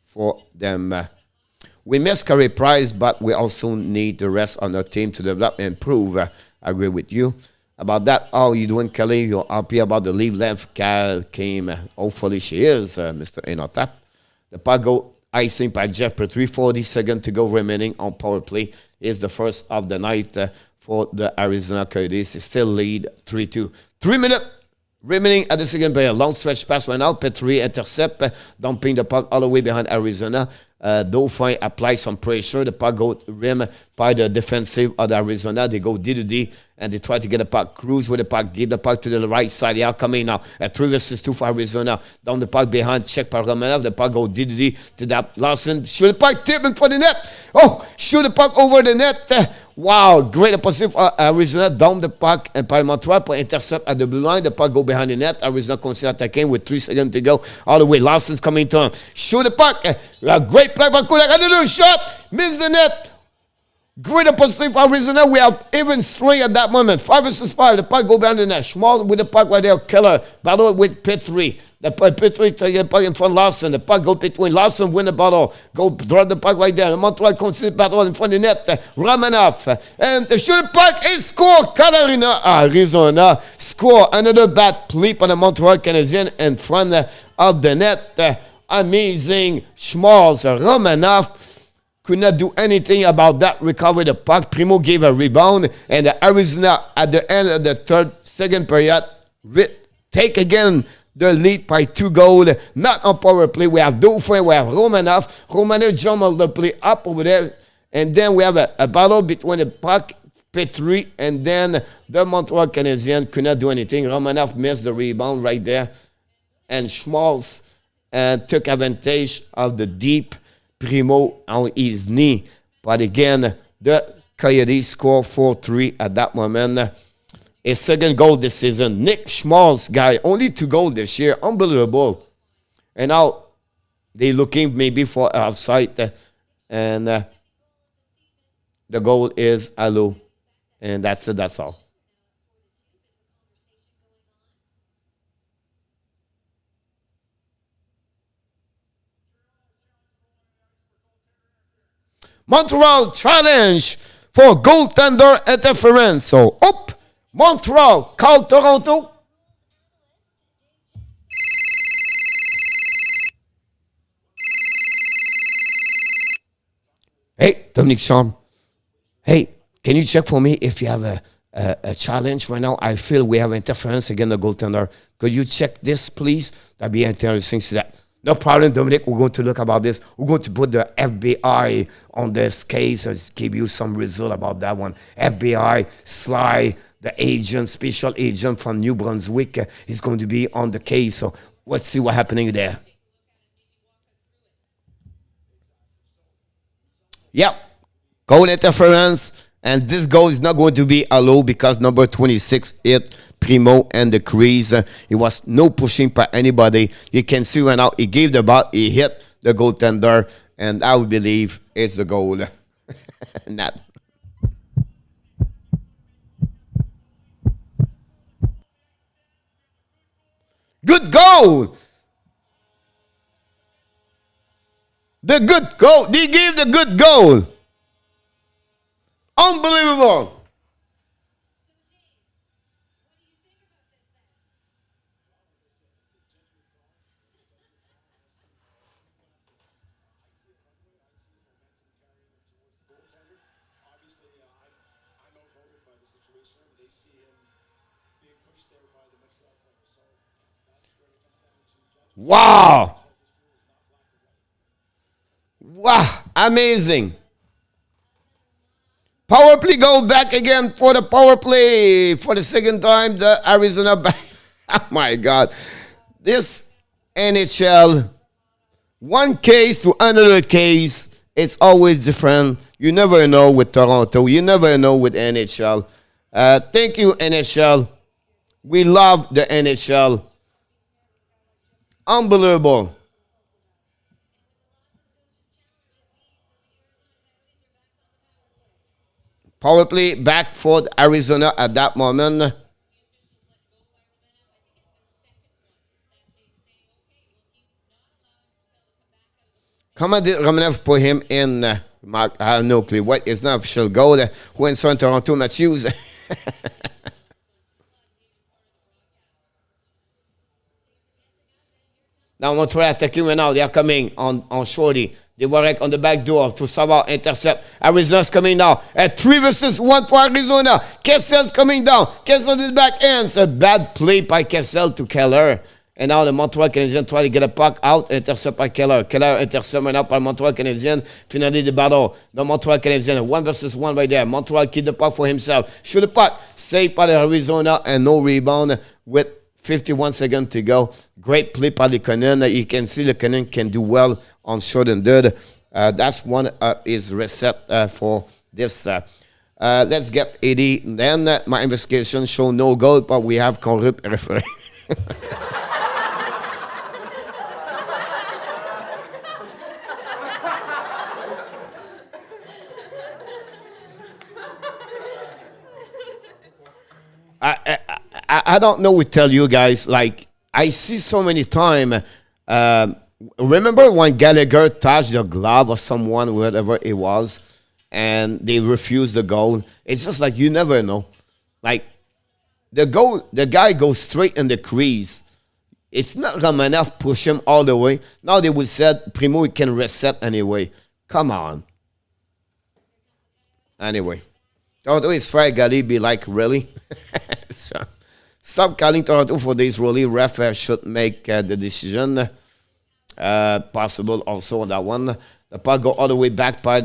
for them. We missed Carey Price, but we also need the rest on our team to develop and improve. I agree with you about that. How are you doing, Kelly? You're happy about the leave left. Cal came. Hopefully she is, Mr. Enotap. The puck go icing by Jeff Petrie. 40 seconds to go remaining on power play. Is the first of the night. For the Arizona Coyotes. They still lead 3-2. 3 minutes remaining at the second period. Long stretch pass right now. Petrie intercept, dumping the puck all the way behind Arizona. Dauphin apply some pressure. The puck go rim by the defensive of the Arizona. They go D to D and they try to get the puck. Cruise with the puck. Give the puck to the right side. They are coming now. 3 versus 2 for Arizona. Down the puck behind. Check by Romanov. The puck go D to D to that. Larsson. Shoot the puck. Tip in for the net. Oh, shoot the puck over the net. Wow, great opposition for Arizona. Down the puck and by Montreal for intercept at the blue line. The puck go behind the net. Arizona consider attacking with 3 seconds to go. All the way. Larsson's coming to him. Shoot the puck. A great play by Kulak. Another shot. Miss the net. Great opposition for Arizona. We have even swing at that moment. 5 versus 5. The puck go behind the net. Schmaltz with the puck right there. Killer. Battle with Petrie. The Petrie take the puck in front of Larsson. The puck go between. Larsson win the battle. Go drop the puck right there. The Montreal consider battle in front of the net. Romanov. And the shoot the puck is score. Arizona score. Another bad play on the Montreal Canadiens in front of the net. Amazing. Schmaltz. Romanov could not do anything about that. Recover the puck. Primeau gave a rebound. And the Arizona at the end of the second period take again the lead by 2 goals. Not on power play. We have Dauphin. We have Romanov. Romanov jumped the play up over there. And then we have a battle between the puck, Petrie, and then the Montreal Canadiens could not do anything. Romanov missed the rebound right there. And Schmaltz took advantage of the deep Primeau on his knee. But again, the Coyotes score 4-3 at that moment. His second goal this season. Nick Schmaltz, guy, only 2 goals this year. Unbelievable. And now they're looking maybe for outside. And the goal is Allo. And that's it. That's all. Montreal challenge for goaltender interference. So, up. Montreal call Toronto. Hey, Dominic Charm. Hey, can you check for me if you have a challenge right now? I feel we have interference against the goaltender. Could you check this, please? That'd be interesting to see that. No problem, Dominic. We're going to look about this. We're going to put the FBI on this case and give you some result about that one. FBI, Sly, the agent, special agent from New Brunswick is going to be on the case. So let's see what's happening there. Yep. Goal interference. And this goal is not going to be allowed because number 26 hit Primeau and the crease. It was no pushing by anybody. You can see right now he gave the ball, he hit the goaltender, and I would believe it's the goal. Not. Good goal. The good goal. They gave the good goal. Unbelievable. Wow. Wow. Amazing. Power play goal back again for the power play for the second time. The Arizona back. Oh my God. This NHL, one case to another case, it's always different. You never know with Toronto. You never know with NHL. Thank you, NHL. We love the NHL. Unbelievable. Power play back for Arizona at that moment. Comment did Romanov put him in? Mark, I have no clue. What is not official goal? Who in Toronto Matthews? Now Montreal attacking right now. They are coming on Shorty. They were right on the back door to somehow intercept. Arizona's coming now. At 3-1 for Arizona. Kessel's coming down. Kessel is back ends. A bad play by Kessel to Keller. And now the Montreal Canadiens try to get a puck out. Intercept by Keller. Keller intercept right now by Montreal Canadiens. Finally the battle. The Montreal Canadiens 1-1 right there. Montreal keep the puck for himself. Shoot the puck. Saved by the Arizona and no rebound with 51 seconds to go. Great play by the Canadiens. You can see the Canadiens can do well on short and third. That's one is reset for this. Let's get 80. Then my investigation show no goal, but we have corrupt referee. I don't know what to tell you guys. Like, I see so many times. Remember when Gallagher touched the glove of someone, whatever it was, and they refused the goal? It's just like you never know. Like, the guy goes straight in the crease. It's not Romanov push him all the way. Now they would say Primeau can reset anyway. Come on. Anyway. Toronto is fair. Gali be like, really? So, stop calling Toronto for this. Really, ref should make the decision. Possible also on that one. The puck go all the way back by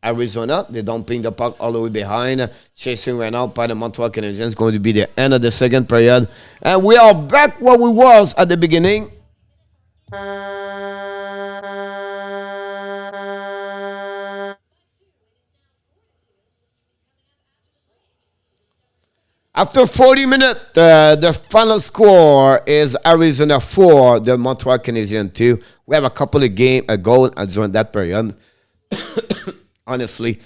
Arizona. They don't ping the puck all the way behind. Chasing right now by the Montreal Canadiens. It's going to be the end of the second period. And we are back where we was at the beginning. After 40 minutes, the final score is Arizona 4, the Montreal Canadiens 2. We have a couple of goals during that period. Honestly,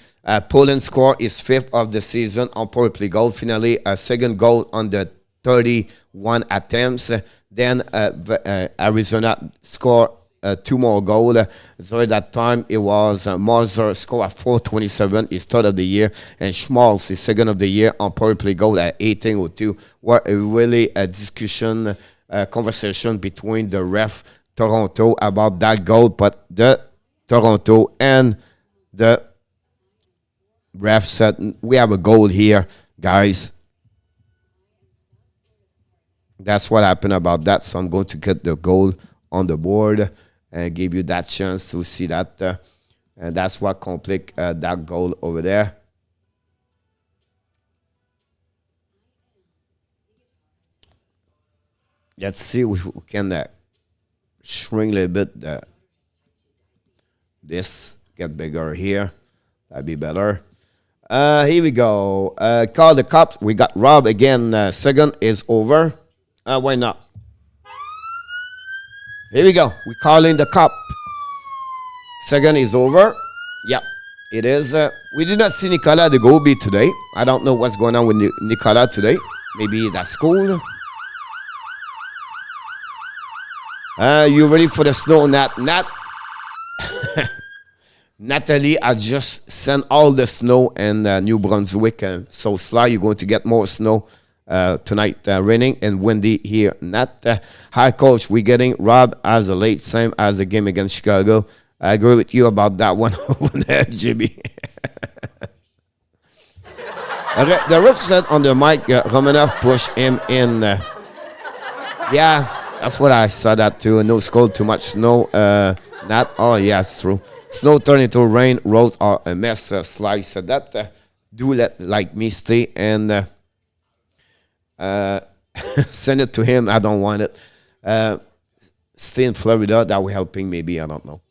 Poland score is 5th of the season on power play goal. Finally, a second goal on the 31 attempts. Then Arizona score 2 more goals. So at that time, it was Moser score at 4:27, his third of the year, and Schmaltz, his second of the year on power play goal at 18:02. Were really a discussion, conversation between the ref Toronto about that goal, but the Toronto and the ref said, we have a goal here, guys. That's what happened about that. So I'm going to get the goal on the board and give you that chance to see that. And that's what complete that goal over there. Let's see if we can shrink a little bit. This get bigger here. That'd be better. Here we go. Call the cops. We got Rob again. Second is over. Why not? Here we go. We call in the cop. Second is over. Yep, it is. We did not see Nicolas at the Gobi today. I don't know what's going on with Nicolas today. Maybe at school. You ready for the snow? Not. Natalie, I just sent all the snow in New Brunswick. So, Sly, you're going to get more snow tonight. Raining and windy here. Hi, Coach. We're getting Rob as a late, same as the game against Chicago. I agree with you about that one over there, Jimmy. The ref said on the mic, Romanov pushed him in. Yeah, that's what I saw that too. No scold, too much snow. Oh, yeah, it's true. Snow turned into rain, roads are a mess. Slice said that. Do let like me stay and send it to him. I don't want it. Stay in Florida. That will helping maybe. I don't know.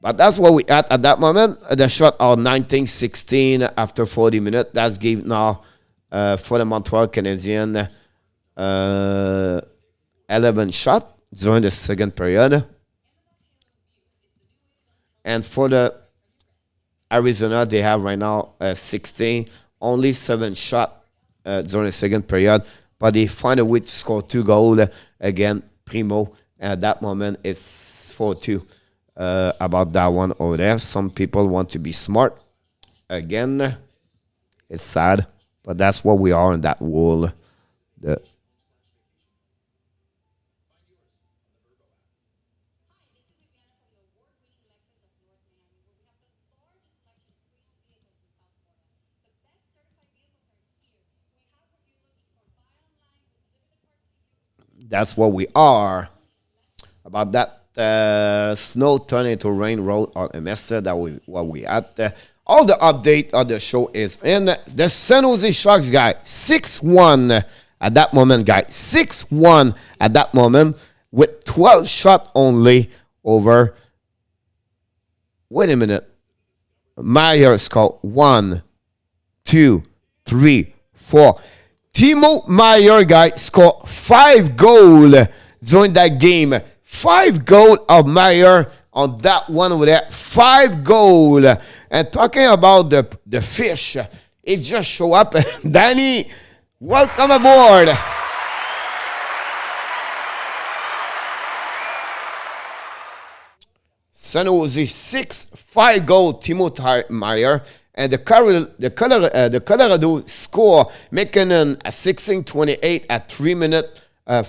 But that's what we at that moment. The shot are 19-16 after 40 minutes. That's game now for the Montreal Canadiens. 11 shot during the second period. And for the Arizona, they have right now 16. Only 7 shot during the second period. But they find a way to score 2 goals again. Primeau. At that moment, it's 4-2. About that one over there. Some people want to be smart. Again, it's sad, but that's what we are in that world. That's what we are. About that. Snow turned into rain, road on a mess. That we what we had. All the update of the show is in the San Jose Sharks guy 6-1 at that moment, guy 6-1 at that moment with 12 shots only over. Wait a minute. Meyer scored 1, 2, 3, 4. Timo Meyer guy scored 5 goals during that game. 5 goals of Meyer on that one over there. 5 goals. And talking about the fish, it just show up. Danny, welcome aboard. San Jose 5 goal. Timo Meyer. And the Colorado score, making a 16-28 at 3 minutes.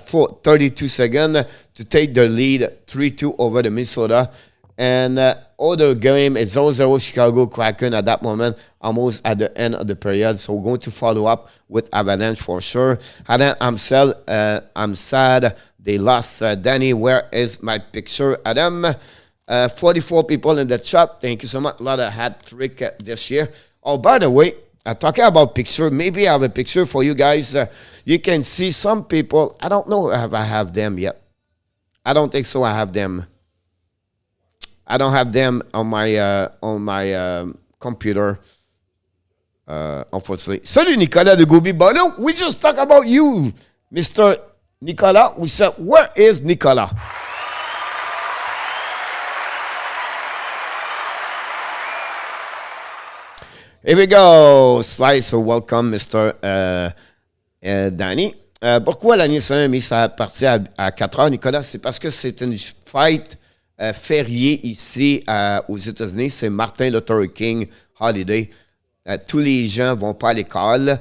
For 32 seconds to take the lead 3-2 over the Minnesota. And other game is 0-0 Chicago Kraken at that moment, almost at the end of the period. So we're going to follow up with Avalanche for sure. Adam, I'm sad they lost. Danny, where is my picture? Adam, 44 people in the chat. Thank you so much. A lot of hat trick this year. Oh, by the way, talking about picture, maybe I have a picture for you guys. You can see some people. I don't know if I have them yet. I don't think so. I have them. I don't have them on my computer. Unfortunately. Salut Nicolas de Goubi. But no, we just talk about you, Mr. Nicolas. We said, where is Nicolas? Here we go. Slice, so welcome, Mr. Danny. Pourquoi l'année a mis sa partie à 4 heures, Nicolas? C'est parce que c'est une fête fériée ici aux États-Unis. C'est Martin Luther King Holiday. Tous les gens vont pas à l'école.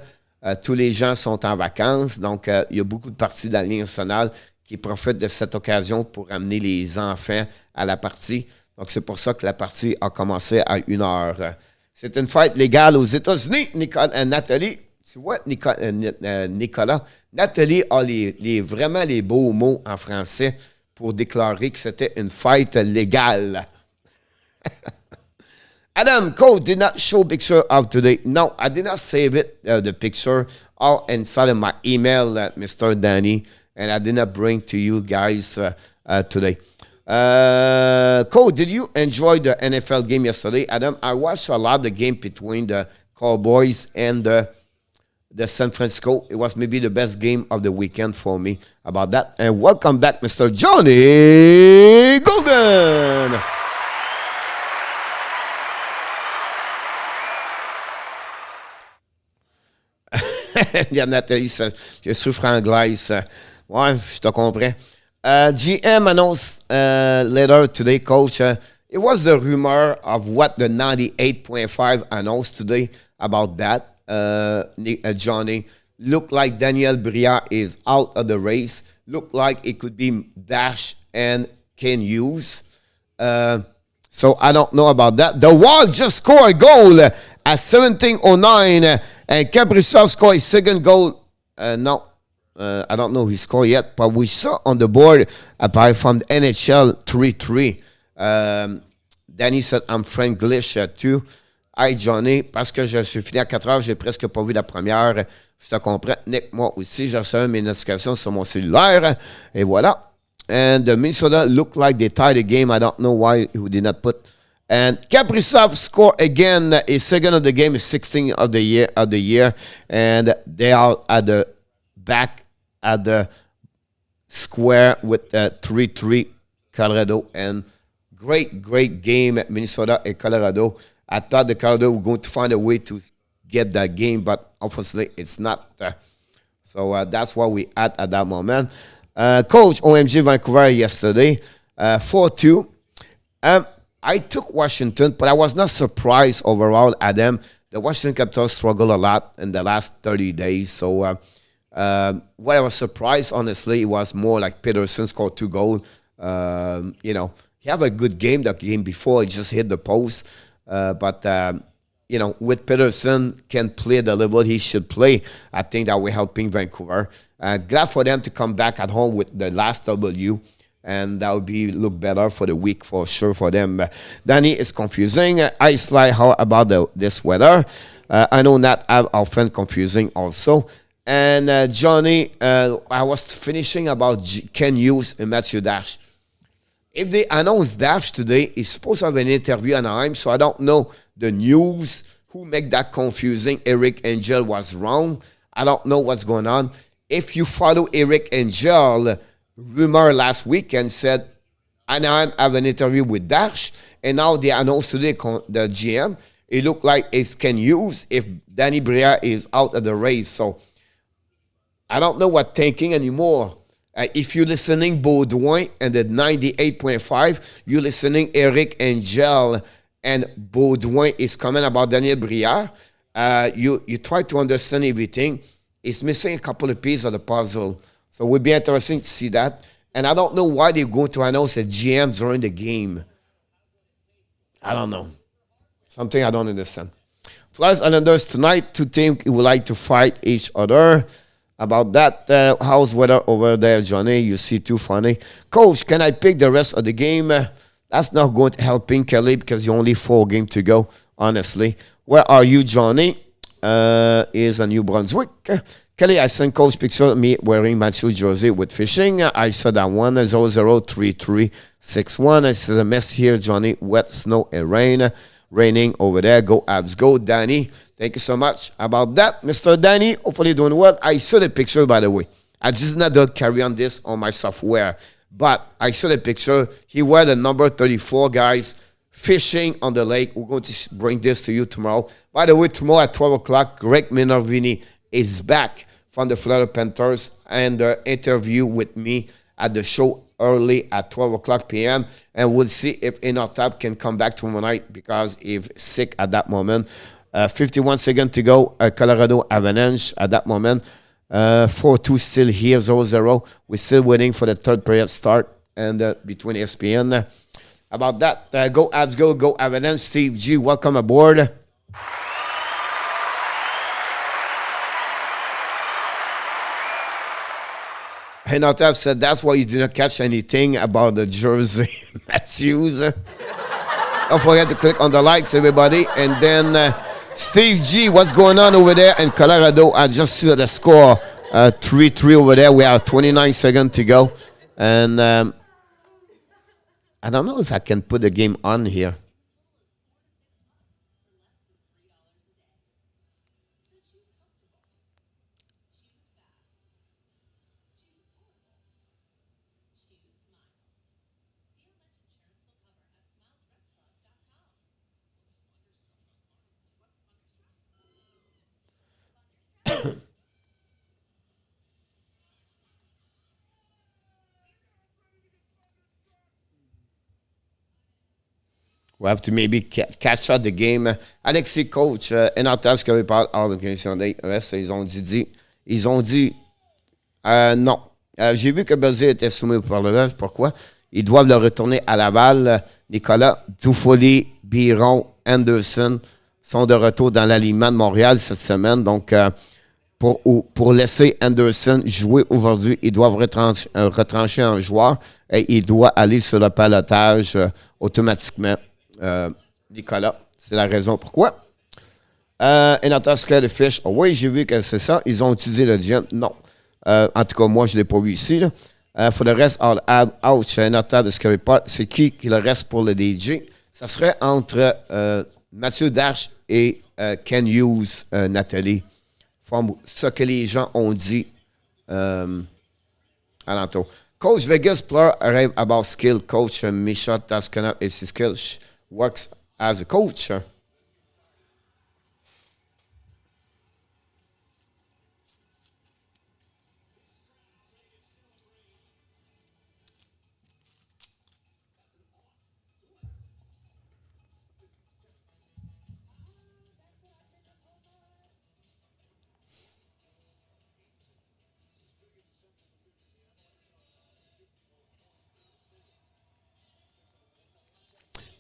Tous les gens sont en vacances. Donc, il y a beaucoup de parties de la Ligue nationale qui profitent de cette occasion pour amener les enfants à la partie. Donc, c'est pour ça que la partie a commencé à 1 heure. C'est une fête légale aux États-Unis. Nathalie, tu vois, Nicolas, Nathalie a vraiment les beaux mots en français pour déclarer que c'était une fête légale. Adam, Cole did not show picture of today. No, I did not save it, the picture, all inside of my email, Mr. Danny, and I did not bring to you guys today. Cole, did you enjoy the NFL game yesterday? Adam, I watched a lot of the game between the Cowboys and the San Francisco. It was maybe the best game of the weekend for me about that. And welcome back, Mr. Johnny Golden. Il y a Nathalie, je souffre anglaise. Ouais, je te comprends. GM announced later today, Coach, It was the rumor of what the 98.5 announced today about that. Johnny, look like Daniel Brière is out of the race. Look like it could be Dash and Ken Hughes. So I don't know about that. The Wild just scored a goal at 17:09, and Kaprizov scored his second goal. No, I don't know who scored yet, but we saw on the board apart from the NHL 3-3. Danny said, I'm Franglish too. Hi Johnny, parce que je suis fini à 4 heures, j'ai presque pas vu la première. Je te comprends. Nick, moi aussi, j'ai reçu mes notifications sur mon cellulaire. Et voilà. And the Minnesota looked like they tied the game. I don't know why he did not put. And Kaprizov scored again. His second of the game is 16 of the year. And they are at the back at the square with 3-3 Colorado. And great game at Minnesota and Colorado. I thought the Colorado were going to find a way to get that game, but obviously it's not. So that's what we at that moment. Coach, OMG Vancouver yesterday, 4-2. I took Washington, but I was not surprised overall at them. The Washington Capitals struggled a lot in the last 30 days. So what I was surprised, honestly, it was more like Peterson scored 2 goals. He had a good game the game before. He just hit the post. But with Peterson can play the level he should play, I think that we're helping Vancouver. Glad for them to come back at home with the last W, and that would be look better for the week for sure for them. Danny is confusing. I slide how about this weather. I know that I'm often confusing also. And Johnny, I was finishing about Ken Hughes and Matthew Dash. If they announce Dash today, he's supposed to have an interview in Anaheim, so I don't know the news, who make that confusing. Eric Angel was wrong. I don't know what's going on. If you follow Eric Angel, rumor last weekend said Anaheim have an interview with Dash, and now they announced today the GM. It looked like it's Ken Hughes if Danny Brière is out of the race. So I don't know what thinking anymore. If you're listening Baudouin and the 98.5, you're listening Eric Angel and Baudouin is coming about Daniel Brière. You try to understand everything. It's missing a couple of pieces of the puzzle. So it would be interesting to see that. And I don't know why they're going to announce a GM during the game. I don't know. Something I don't understand. Flyers Islanders tonight, 2 teams would like to fight each other. About that, how's weather over there, Johnny? You see too funny. Coach, can I pick the rest of the game? That's not going to helping Kelly because you only 4 games to go, honestly. Where are you, Johnny? Is a New Brunswick. Kelly, I sent Coach picture of me wearing Matthew jersey with fishing. I saw that one, 003361. I said a mess here, Johnny. Wet, snow, and rain. Raining over there. Go Abs, go, Danny. Thank you so much about that, Mr. Danny. Hopefully doing well. I saw the picture, by the way. I just not done carry on this on my software. But I saw the picture. He wore the number 34, guys, fishing on the lake. We're going to bring this to you tomorrow. By the way, tomorrow at 12 o'clock, Greg Minervini is back from the Florida Panthers and the interview with me at the show early at 12 o'clock p.m. And we'll see if Inotap can come back tomorrow night because he's sick at that moment. 51 seconds to go. Colorado Avalanche at that moment. 4-2 still here, 0-0. We're still waiting for the third period start and between ESPN. About that, go Abs, go Avalanche. Steve G, welcome aboard. Inotap said that's why you didn't catch anything about the jersey. Matthews. Don't forget to click on the likes, everybody. And then Steve G, what's going on over there in Colorado? I just saw the score, 3-3 over there. We have 29 seconds to go. And I don't know if I can put the game on here. We have to maybe catch up the game. Alexis, coach, en entend ce qu'il avait parlé hors de question des restes, ils ont dit non. J'ai vu que Belzé était soumis par le reste. Pourquoi? Ils doivent le retourner à Laval. Nicolas, Toufoli, Biron, Anderson sont de retour dans l'alignement de Montréal cette semaine. Donc, pour laisser Anderson jouer aujourd'hui, ils doivent retrancher un joueur et il doit aller sur le pilotage automatiquement. Nicolas, c'est la raison pourquoi. Et notre ce que le fiche, oui, j'ai vu que c'est ça. Ils ont utilisé le gym. Non. En tout cas, moi, je ne l'ai pas vu ici. Pour le reste, ouch, notable ce qu'il c'est qui le reste pour le DJ? Ça serait entre Mathieu Dash et Ken Hughes, Nathalie. From ce que les gens ont dit alentour. Coach Vegas Plur arrive about skill. Coach Misha Taskana et ses skills works as a coach.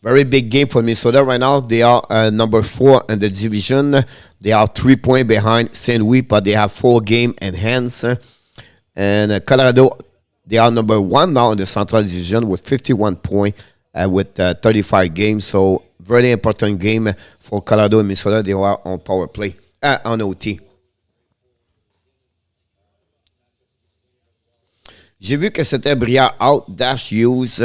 Very big game for Minnesota right now. They are number 4 in the division. They are 3 points behind St. Louis, but they have 4 games in hands. And Colorado, they are number 1 now in the Central Division with 51 points with 35 games. So very important game for Colorado and Minnesota. They are on power play, on OT. J'ai vu que c'était Briard out, Dash Hughes.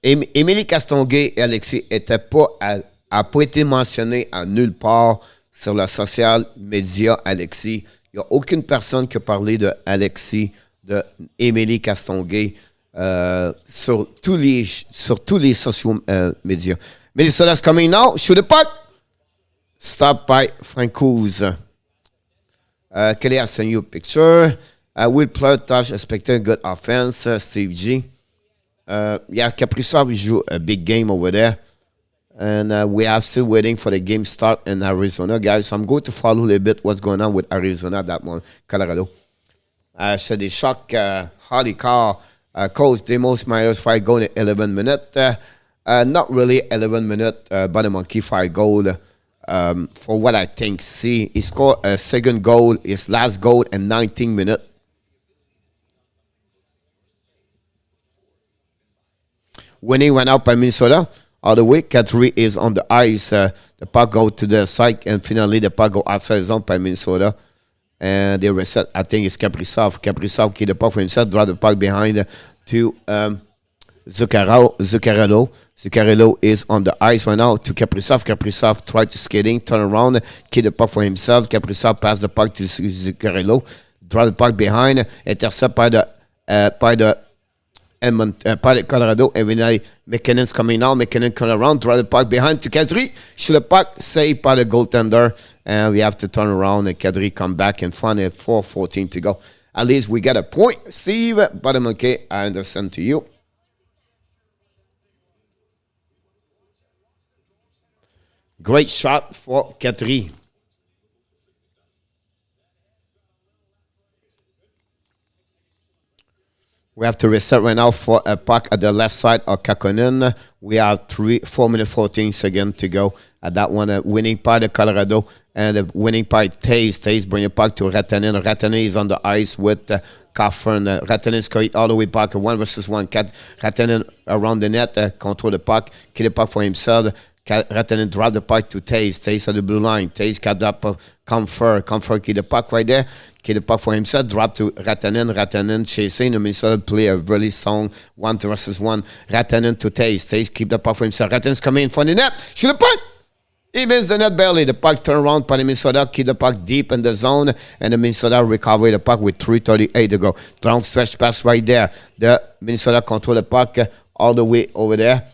Émilie Castonguay et Alexis n'étaient pas pas été mentionnés à nulle part sur le social média Alexis. Il n'y a aucune personne qui a parlé de Alexis, de Émilie Castonguay sur tous les social médias. Minnesota's coming now. Shoot the puck. Stop by Francouz. Kelly has sent you a picture. Will Plur touch expecting good offense. Steve G. Yeah, Kaprizov joue a big game over there. And we are still waiting for the game start in Arizona, guys. So I'm going to follow a little bit what's going on with Arizona, that one, Colorado. So they shock Harley Carr. Coach Demos Myers 5 goal in 11 minutes. Not really 11 minutes, but a monkey 5 goal. For what I think, see, he scored a second goal, his last goal in 19 minutes. Winning went out by Minnesota all the way. 4-3 is on the ice. The puck go to the side, and finally the puck go outside zone by Minnesota. And they reset. I think it's Kaprizov. Kaprizov keep the puck for himself, draw the puck behind to Zuccarello. Zuccarello is on the ice right now to Kaprizov. Kaprizov tried to skating, turn around, keep the puck for himself. Kaprizov pass the puck to Zuccarello, draw the puck behind, intercept by the Colorado, and then McKinnon's coming now. McKinnon come around, draw the puck behind to Kadri. Shoot the puck, saved by the goaltender, and we have to turn around and Kadri come back in front at 4:14 to go. At least we got a point. Steve, but okay, I understand to you. Great shot for Kadri. We have to reset right now for a puck at the left side of Kakkonen. We have 4 minutes 14 seconds to go at that one. Winning by the Colorado and the winning by Taze. Taze bring it back to Ratanen. Ratanen is on the ice with Coffin. Ratanen is going all the way back. 1 versus 1. Ratanen around the net. Control the puck. Kill the puck for himself. Ratanen drop the puck to Taze. Taze at the blue line. Taze got up. Comfort. Comfort kill the puck right there. Kill the puck for himself. Drop to Ratanen. Ratanen chasing. The Minnesota play a really strong 1 versus 1. Ratanen to Taze. Taze keep the puck for himself. Ratanen's coming in front of the net. Shoot the puck. He missed the net barely. The puck turn around by the Minnesota. Keep the puck deep in the zone. And the Minnesota recover the puck with 3:38 to go. Long stretch pass right there. The Minnesota control the puck all the way over there.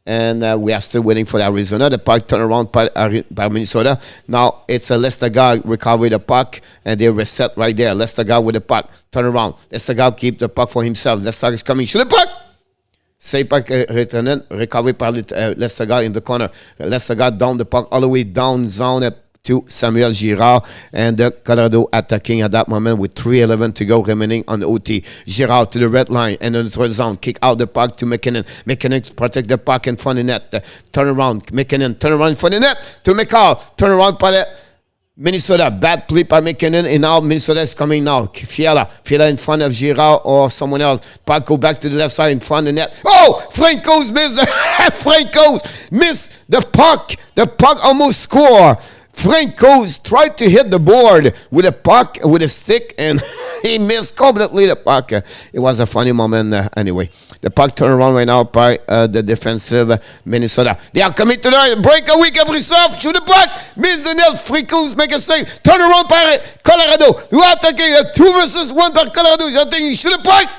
And we are still waiting for Arizona. The puck turn around by Minnesota. Now it's a Lester guy recover the puck. And they reset right there. Lester guy with the puck. Turn around. Lester guy keep the puck for himself. Lester is coming. Shoot the puck. save par Retanen, recovery par Lefsaga in the corner. Lefsaga down the puck all the way down zone to Samuel Girard, and Colorado attacking at that moment with 3:11 to go remaining on the OT. Girard to the red line and in the zone, kick out the puck to McKinnon. McKinnon protect the puck in front of the net. Turn around, McKinnon, turn around in front of the net to McCall. Turn around par Minnesota, bad play by McKinnon, and now Minnesota is coming now. Fiala in front of Girard or someone else. Puck go back to the left side in front of the net. Oh, Francouz missed the puck. The puck almost scored. Francouz tried to hit the board with a puck, with a stick, and he missed completely the puck. It was a funny moment anyway. The puck turned around right now by the defensive Minnesota. They are coming to the breakaway. Kaprizov shoot the puck. Miss the net. Francouz make a save. Turn around by Colorado. Who are attacking 2 versus 1 by Colorado. He's attacking. Shoot the puck.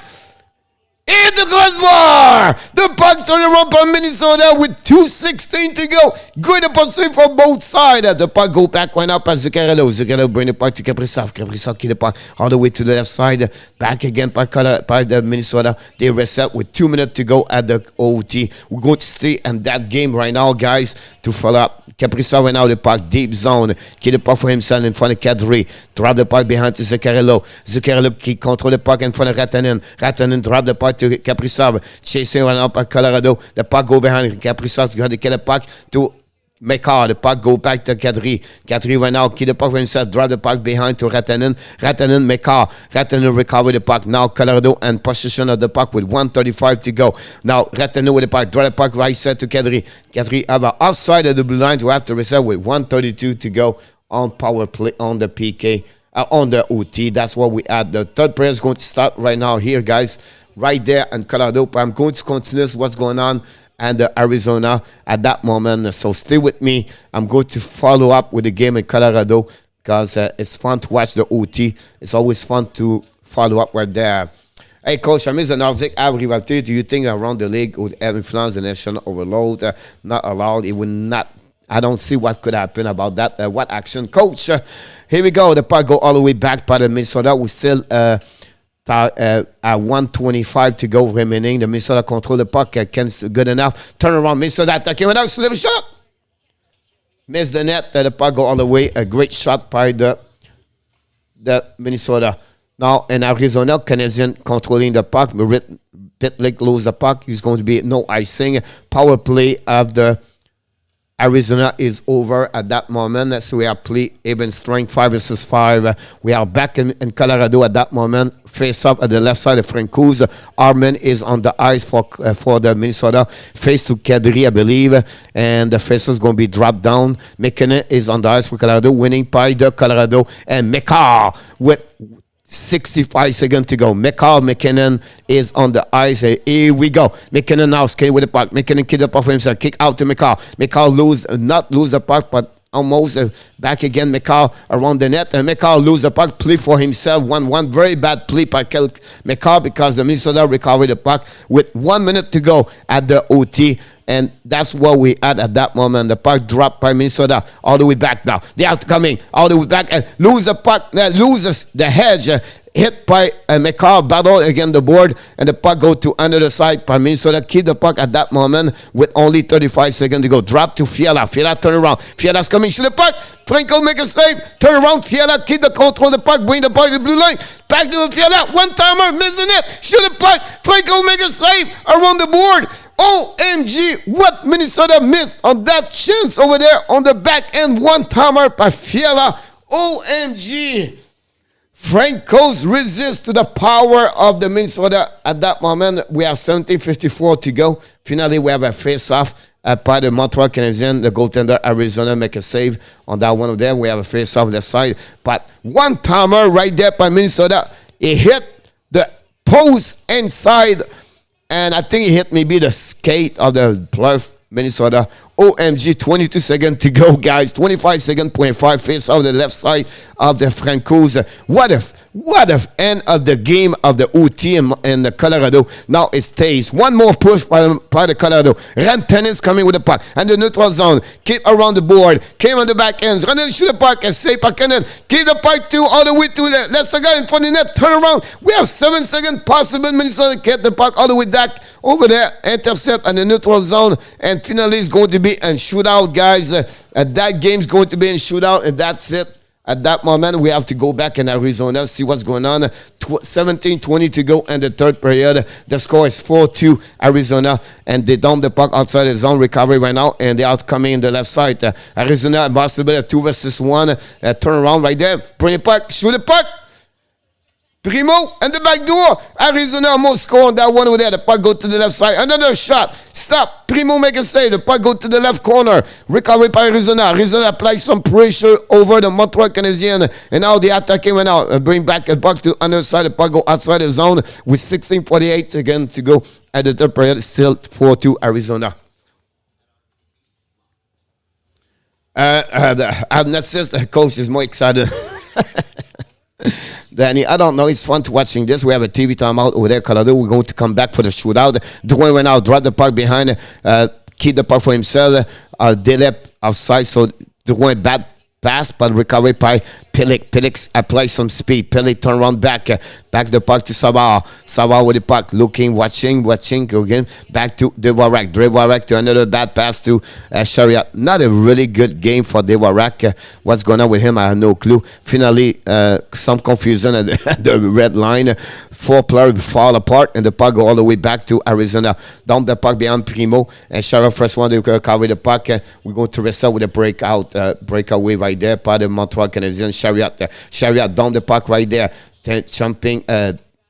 In the crossbar! The puck turned around by Minnesota with 2:16 to go. Good opportunity for both sides. The puck go back right now by Zuccarello. Zuccarello bring the puck to Kaprizov. Kaprizov keep the puck all the way to the left side. Back again by the Minnesota. They reset with 2 minutes to go at the OT. We're going to stay in that game right now, guys, to follow up. Kaprizov right now the puck deep zone. Keep the puck for himself in front of Kadri. Drop the puck behind to Zuccarello. Zuccarello control the puck in front of Ratanen. Ratanen drop the puck to Kaprizov. Chasing right now by Colorado. The puck go behind Kaprizov. You have to get the puck to McCall. The puck go back to Kadri. Kadri right now keep the puck for himself. Drop the puck behind to Ratanen. Ratanen, McCall. Ratanen recover the puck. Now Colorado and possession of the puck with 1:35 to go. Now Ratanen with the puck. Drop the puck right side to Kadri. Kadri have an outside of the blue line to have to reset with 1:32 to go on power play on the PK. On the OT. That's what we had. The third player is going to start right now here, guys. Right there in Colorado. I'm going to continue what's going on and Arizona at that moment. So stay with me. I'm going to follow up with the game in Colorado because it's fun to watch the OT. It's always fun to follow up right there. Hey, Coach, amidst the Nordic rivalry, do you think around the league would have influenced the national overload? Not allowed. It would not. I don't see what could happen about that. What action, Coach? Here we go. The puck go all the way back by the Minnesota. We still at 1:25 to go remaining. The Minnesota control the puck. Good enough. Turn around. Minnesota attacking without slip shot. Miss the net. The puck go all the way. A great shot by the Minnesota. Now in Arizona, Canadiens controlling the puck. Rem Pitlick lose the puck. He's going to be no icing. Power play of the Arizona is over at that moment. So we are play even strength 5 versus 5. We are back in Colorado at that moment. Face up at the left side of Francouz. Armin is on the ice for the Minnesota. Face to Kadri, I believe. And the face is going to be dropped down. McKinnon is on the ice for Colorado, winning by the Colorado. And McCall with 65 seconds to go. McKinnon is on the ice. Here we go. McKinnon now skate with the puck. McKinnon kick the puck for himself. Kick out to McCall. McCall not lose the puck, but almost back again. McCall around the net. And McCall lose the puck. Play for himself. One very bad play by McCall because the Minnesota recovered the puck with 1 minute to go at the OT. And that's what we had at that moment. The puck dropped by Minnesota all the way back now. They are coming all the way back and lose the puck. Loses the hedge. Hit by McCall. Battle against the board. And the puck go to under the side by Minnesota. Keep the puck at that moment with only 35 seconds to go. Drop to Fiala. Fiala turn around. Fiala's coming. Shoot the puck. Franco make a save. Turn around. Fiala keep the control of the puck. Bring the puck to the blue line. Back to Fiala. One timer. Missing it. Shoot the puck. Franco make a save around the board. OMG, what Minnesota missed on that chance over there on the back end. One timer by Fiala. OMG. Franco's resist to the power of the Minnesota at that moment. We have 17:54 to go. Finally, we have a face-off by the Montreal Canadiens. The goaltender Arizona make a save on that one of them. We have a face-off on the side. But one timer right there by Minnesota. It hit the post inside. And I think he hit maybe the skate of the Bluff, Minnesota. OMG, 22 seconds to go, guys. 25 seconds, 0.5 face off the left side of the Francouz. What if end of the game of the OT in the Colorado. Now it stays. One more push by the Colorado. Rem Pitlick coming with the puck. And the neutral zone. Keep around the board. Came on the back ends. Run and shoot the puck and save puck. And then keep the puck to all the way to the left side in front of the net. Turn around. We have 7 seconds possible. Minnesota get the puck all the way back over there, intercept at the neutral zone, and finally it's going to be a shootout, guys. That game's going to be in shootout, and that's it. At that moment, we have to go back in Arizona, see what's going on. 17-20 to go in the third period. The score is 4-2 Arizona, and they dump the puck outside the zone recovery right now, and they are coming in the left side. Arizona, possibly a 2 versus 1 turnaround right there. Bring the puck, shoot the puck. Primeau and the back door. Arizona almost scored on that one over there. The puck go to the left side. Another shot. Stop. Primeau make a save. The puck go to the left corner. Recovery by Arizona. Arizona applies some pressure over the Montreal Canadiens. And now the attacking went out. Bring back the puck to the other side. The puck go outside the zone with 16:48 again to go at the third period. Still 4-2 Arizona. I'm not just the coach is more excited. Danny, I don't know. It's fun to watching this. We have a TV timeout over there, Colorado. We're going to come back for the shootout. Dwayne went out, dropped the puck behind, keep the puck for himself. Delep offside, so Dwayne bad pass, but recovery by Pitlick. Pitlick applies some speed. Pitlick turn around back the puck to Savard. Savard with the puck, looking, watching again. Back to Devorak. Devorak to another bad pass to Sharia. Not a really good game for Devorak. What's going on with him? I have no clue. Finally, some confusion at the red line. 4 players fall apart, and the puck go all the way back to Arizona. Down the puck behind Primeau, and Sharia first one to recover the puck. We're going to wrestle with a breakaway right there by the Montreal Canadiens. Chariot down the puck right there. Jumping,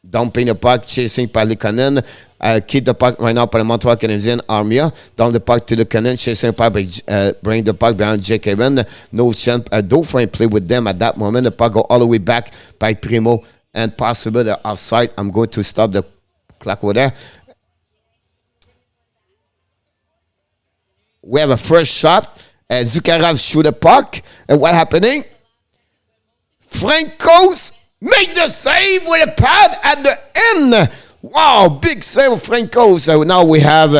dumping the puck, chasing by Likanen. Keep the puck right now by the Montreal Canadiens. Armia down the puck to the Canadiens, chasing puck, bring the puck behind Jake Evan. No chance. Dauphin play with them at that moment. The puck go all the way back by Primeau, and possibly the offside. I'm going to stop the clock over there. We have a first shot. Zuccarello shoot a puck, and what happening? Frankos make the save with a pad at the end. Wow, big save of Frankos. So now we have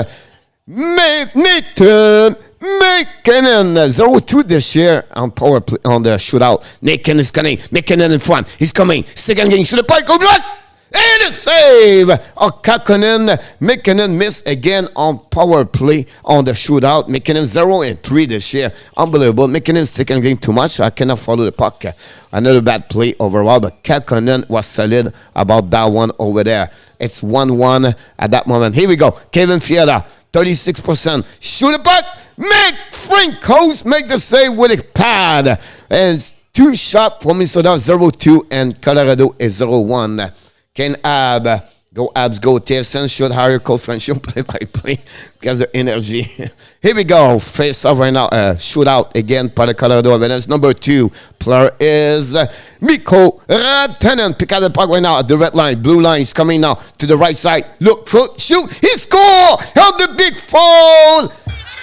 Nathan McKinnon. 0-2 this year on power play, on the shootout. Nathan is coming. McKinnon in front. He's coming. Second game, shoot the puck, go block. And a save! McKinnon missed again on power play on the shootout. McKinnon 0-3 this year. Unbelievable. McKinnon's taking game too much. I cannot follow the puck. Another bad play overall, but Kakkonen was solid about that one over there. It's 1-1 at that moment. Here we go. Kevin Fiala, 36%. Shoot the puck. Frankos make the save with a pad. And it's 2 shots for Minnesota, 0-2, and Colorado is 0-1. Ken Abs, go TSN, should hire Cole French, play by play, because the energy. Here we go, face off right now, shootout again, by the Colorado Avalanche. Number 2 player is Mikko Rantanen. Pick out the puck right now at the red line, blue line is coming now to the right side. Look, shoot, he score! Help the big fall!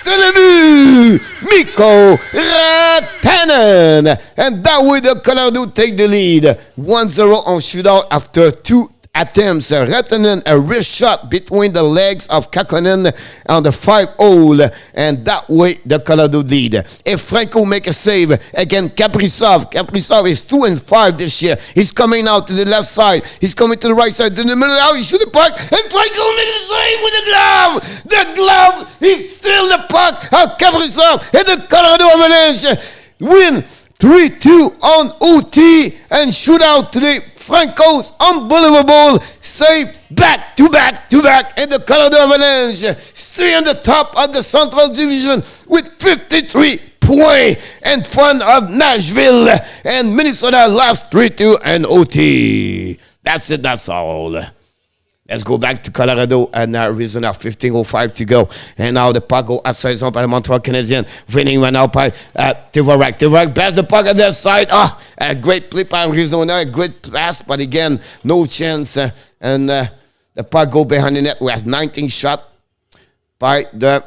C'est le but! Mikko Rantanen. And that way the Colorado take the lead. 1-0 on shootout after 2 attempts. Rantanen, a wrist shot between the legs of Kakkonen on the 5-hole. And that way the Colorado lead. If Franco make a save again, Kaprizov is 2-5 this year. He's coming out to the left side. He's coming to the right side. In the middle, he shoot the puck. And Franco makes a save with the glove. The glove, he steals the puck of Kaprizov. And the Colorado Avalanche win 3-2 on OT and shootout today. Franco's unbelievable save back to back, and the Colorado Avalanche stay on the top of the Central Division with 53 points in front of Nashville, and Minnesota lost 3-2 and OT. That's it, that's all. Let's go back to Colorado and Arizona. 15:05 to go. And now the puck go outside zone by the Montreal Canadiens. Winning one out by Devorak. Devorak bats the puck on their side. A great play by Arizona. A great pass, but again, no chance. And the puck go behind the net. We have 19 shot by the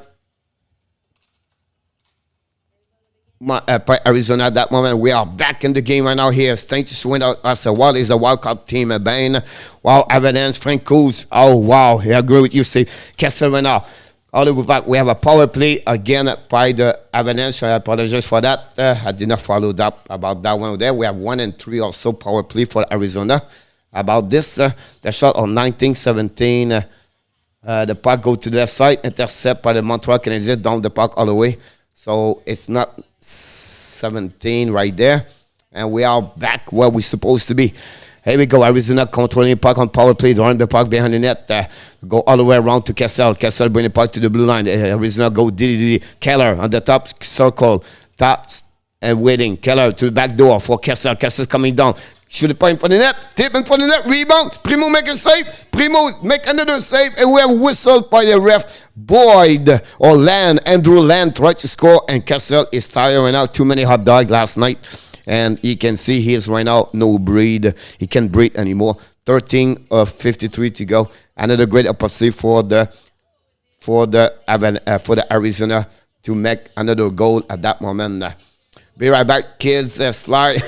by Arizona at that moment. We are back in the game right now here. Thanks to showing us what is a wildcard team, Bain. Wow, Avalanche, Frankos. Oh, wow. I agree with you, Steve. Kessler right now. All the way back. We have a power play again by the Avalanche. I apologize for that. I did not follow up about that one there. We have 1 and 3 also power play for Arizona. About this, the shot on 19-17. The puck go to the left side, intercept by the Montreal Canadiens down the puck all the way. So it's not 17 right there. And we are back where we're supposed to be. Here we go. Arizona controlling the puck on power play, drawing the puck behind the net. Go all the way around to Kessel. Kessel bring the puck to the blue line. Arizona go Didi. Keller on the top circle. Taps and waiting. Keller to the back door for Kessel. Kessel's coming down. Shoot the point for the net. Tip in for the net. Rebound. Primeau make a save. Primeau make another save. And we have whistled by the ref. Boyd or Land. Andrew Land tried to score. And Kessel is tired right now. Too many hot dogs last night. And you can see he is right now no breathe. He can't breathe anymore. 13 of 53 to go. Another great opportunity for the Arizona to make another goal at that moment. Be right back, kids. Slide.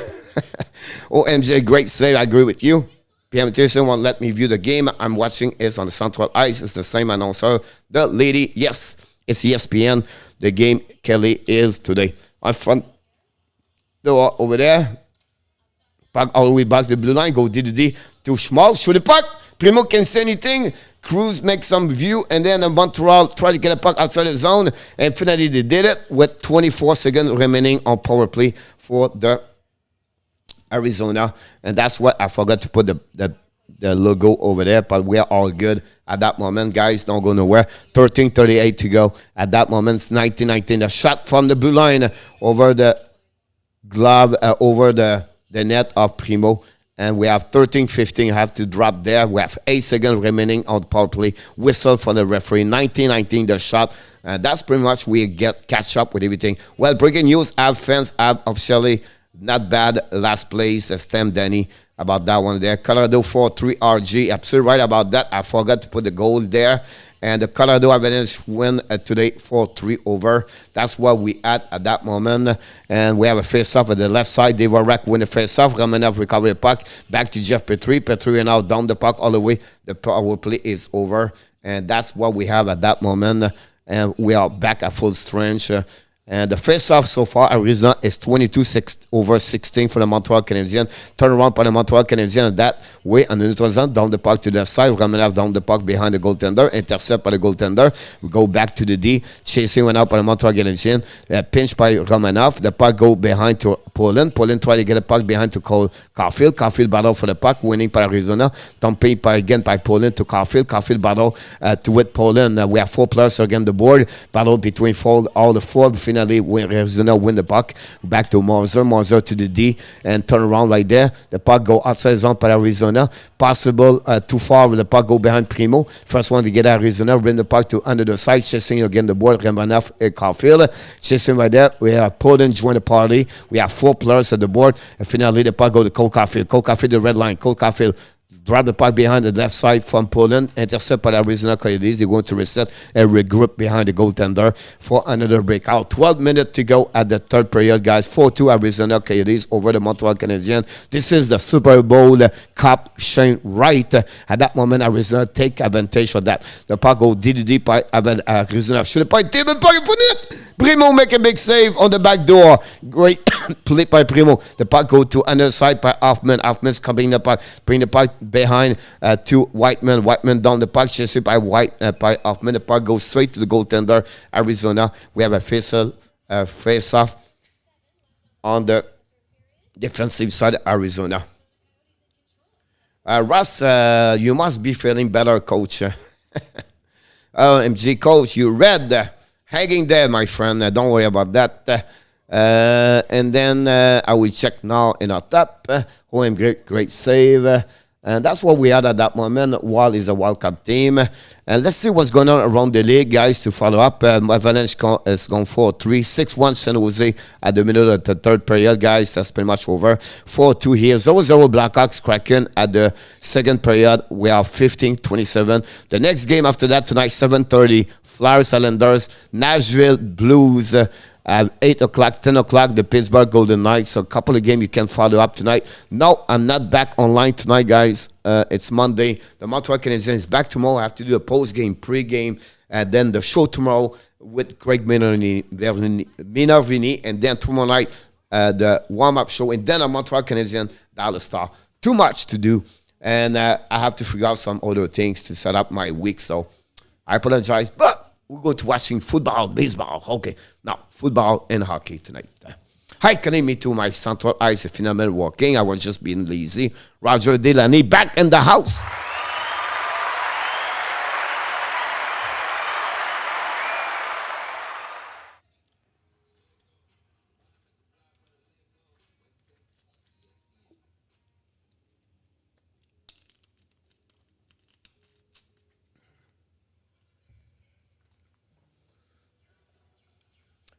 OMG, great save. I agree with you. PM Station won't let me view the game I'm watching is on the Central Ice. It's the same announcer. The lady, yes, it's ESPN. The game Kelly is today. On front door over there. Puck all the way back to the blue line. Go DDD to Schmaltz. Shoot the puck. Primeau can't say anything. Cruz makes some view. And then Montreal try to get a puck outside the zone. And finally they did it with 24 seconds remaining on power play for the Arizona. And that's what I forgot to put the logo over there. But we are all good at that moment. Guys, don't go nowhere. 13:38 to go. At that moment, it's 19-19. The shot from the blue line over the glove, over the net of Primeau. And we have 13-15 have to drop there. We have 8 seconds remaining on the power play. Whistle for the referee. 19-19 the shot. That's pretty much we catch up with everything. Well, breaking news. Fans have officially not bad last place. Stem Danny about that one there. Colorado 4-3 RG. Absolutely right about that. I forgot to put the goal there. And the Colorado Avalanche win today 4-3 over. That's what we at that moment. And we have a face-off at the left side. Dave Rack win the face-off. Romanov recover the puck. Back to Jeff Petrie. Petrie now down the puck all the way. The power play is over. And that's what we have at that moment. And we are back at full strength. And the face-off so far, Arizona is 22-16 for the Montreal Canadiens. Turnaround by the Montreal Canadiens that way on the neutral zone, down the puck to the left side. Romanov down the puck behind the goaltender. Intercept by the goaltender. We go back to the D. Chasing went out by the Montreal Canadiens. Pinch by Romanov. The puck go behind to Poland. Poland try to get a puck behind to Caulfield. Caulfield battle for the puck, winning by Arizona. Dumping again by Poland to Caulfield. Caulfield battle to with Poland. We have 4 players against the board. Battle between all the 4. Finally, Arizona win the puck. Back to Moser to the D and turn around right there. The puck go outside zone by Arizona. Possible too far with the puck go behind Primeau. First one to get Arizona. Bring the puck to under the side. Chasing again the board. Romanov and Caulfield. Chasing right there. We have Poland join the party. We have 4 players at the board. And finally the puck go to Cole Caulfield. Cole Caulfield the red line. Cole Caulfield drop the puck behind the left side from Poland. Intercept by the Arizona Coyotes. They're going to reset and regroup behind the goaltender for another breakout. 12 minutes to go at the third period, guys. 4-2 Arizona Coyotes over the Montreal Canadiens. This is the Super Bowl Cup Shane Wright. At that moment, Arizona take advantage of that. The puck go DDD by Arizona. Should have played table puck for it. Primeau make a big save on the back door. Great play by Primeau. The puck go to another side by Hoffman. Hoffman's coming the puck. Bring the puck behind to Whiteman. Whiteman down the puck. Chased by Hoffman. The puck goes straight to the goaltender. Arizona. We have a face-off on the defensive side of Arizona. Russ, you must be feeling better, coach. MG coach, you read hanging there, my friend. Don't worry about that. And then I will check now in our top. OM great save. And that's what we had at that moment. Wild is a World Cup team. And let's see what's going on around the league, guys, to follow up. Avalanche is going 4-3. 6-1 San Jose at the middle of the third period, guys. That's pretty much over. 4-2 here. 0-0 Blackhawks Kraken at the second period. We are 15-27. The next game after that tonight, 7:30. Flyers Islanders, Nashville Blues. At 8 o'clock, 10 o'clock, the Pittsburgh Golden Knights. So a couple of games you can follow up tonight. No, I'm not back online tonight, guys. It's Monday. The Montreal Canadiens is back tomorrow. I have to do a post-game, pre-game, and then the show tomorrow with Craig Minervini. And then tomorrow night, the warm-up show. And then a Montreal Canadiens Dallas Star. Too much to do. And I have to figure out some other things to set up my week. So I apologize, but we're going to watching football, baseball, okay. Now, football and hockey tonight. Hi, calling me to my central eyes, phenomenal walking. I was just being lazy. Roger Delaney back in the house.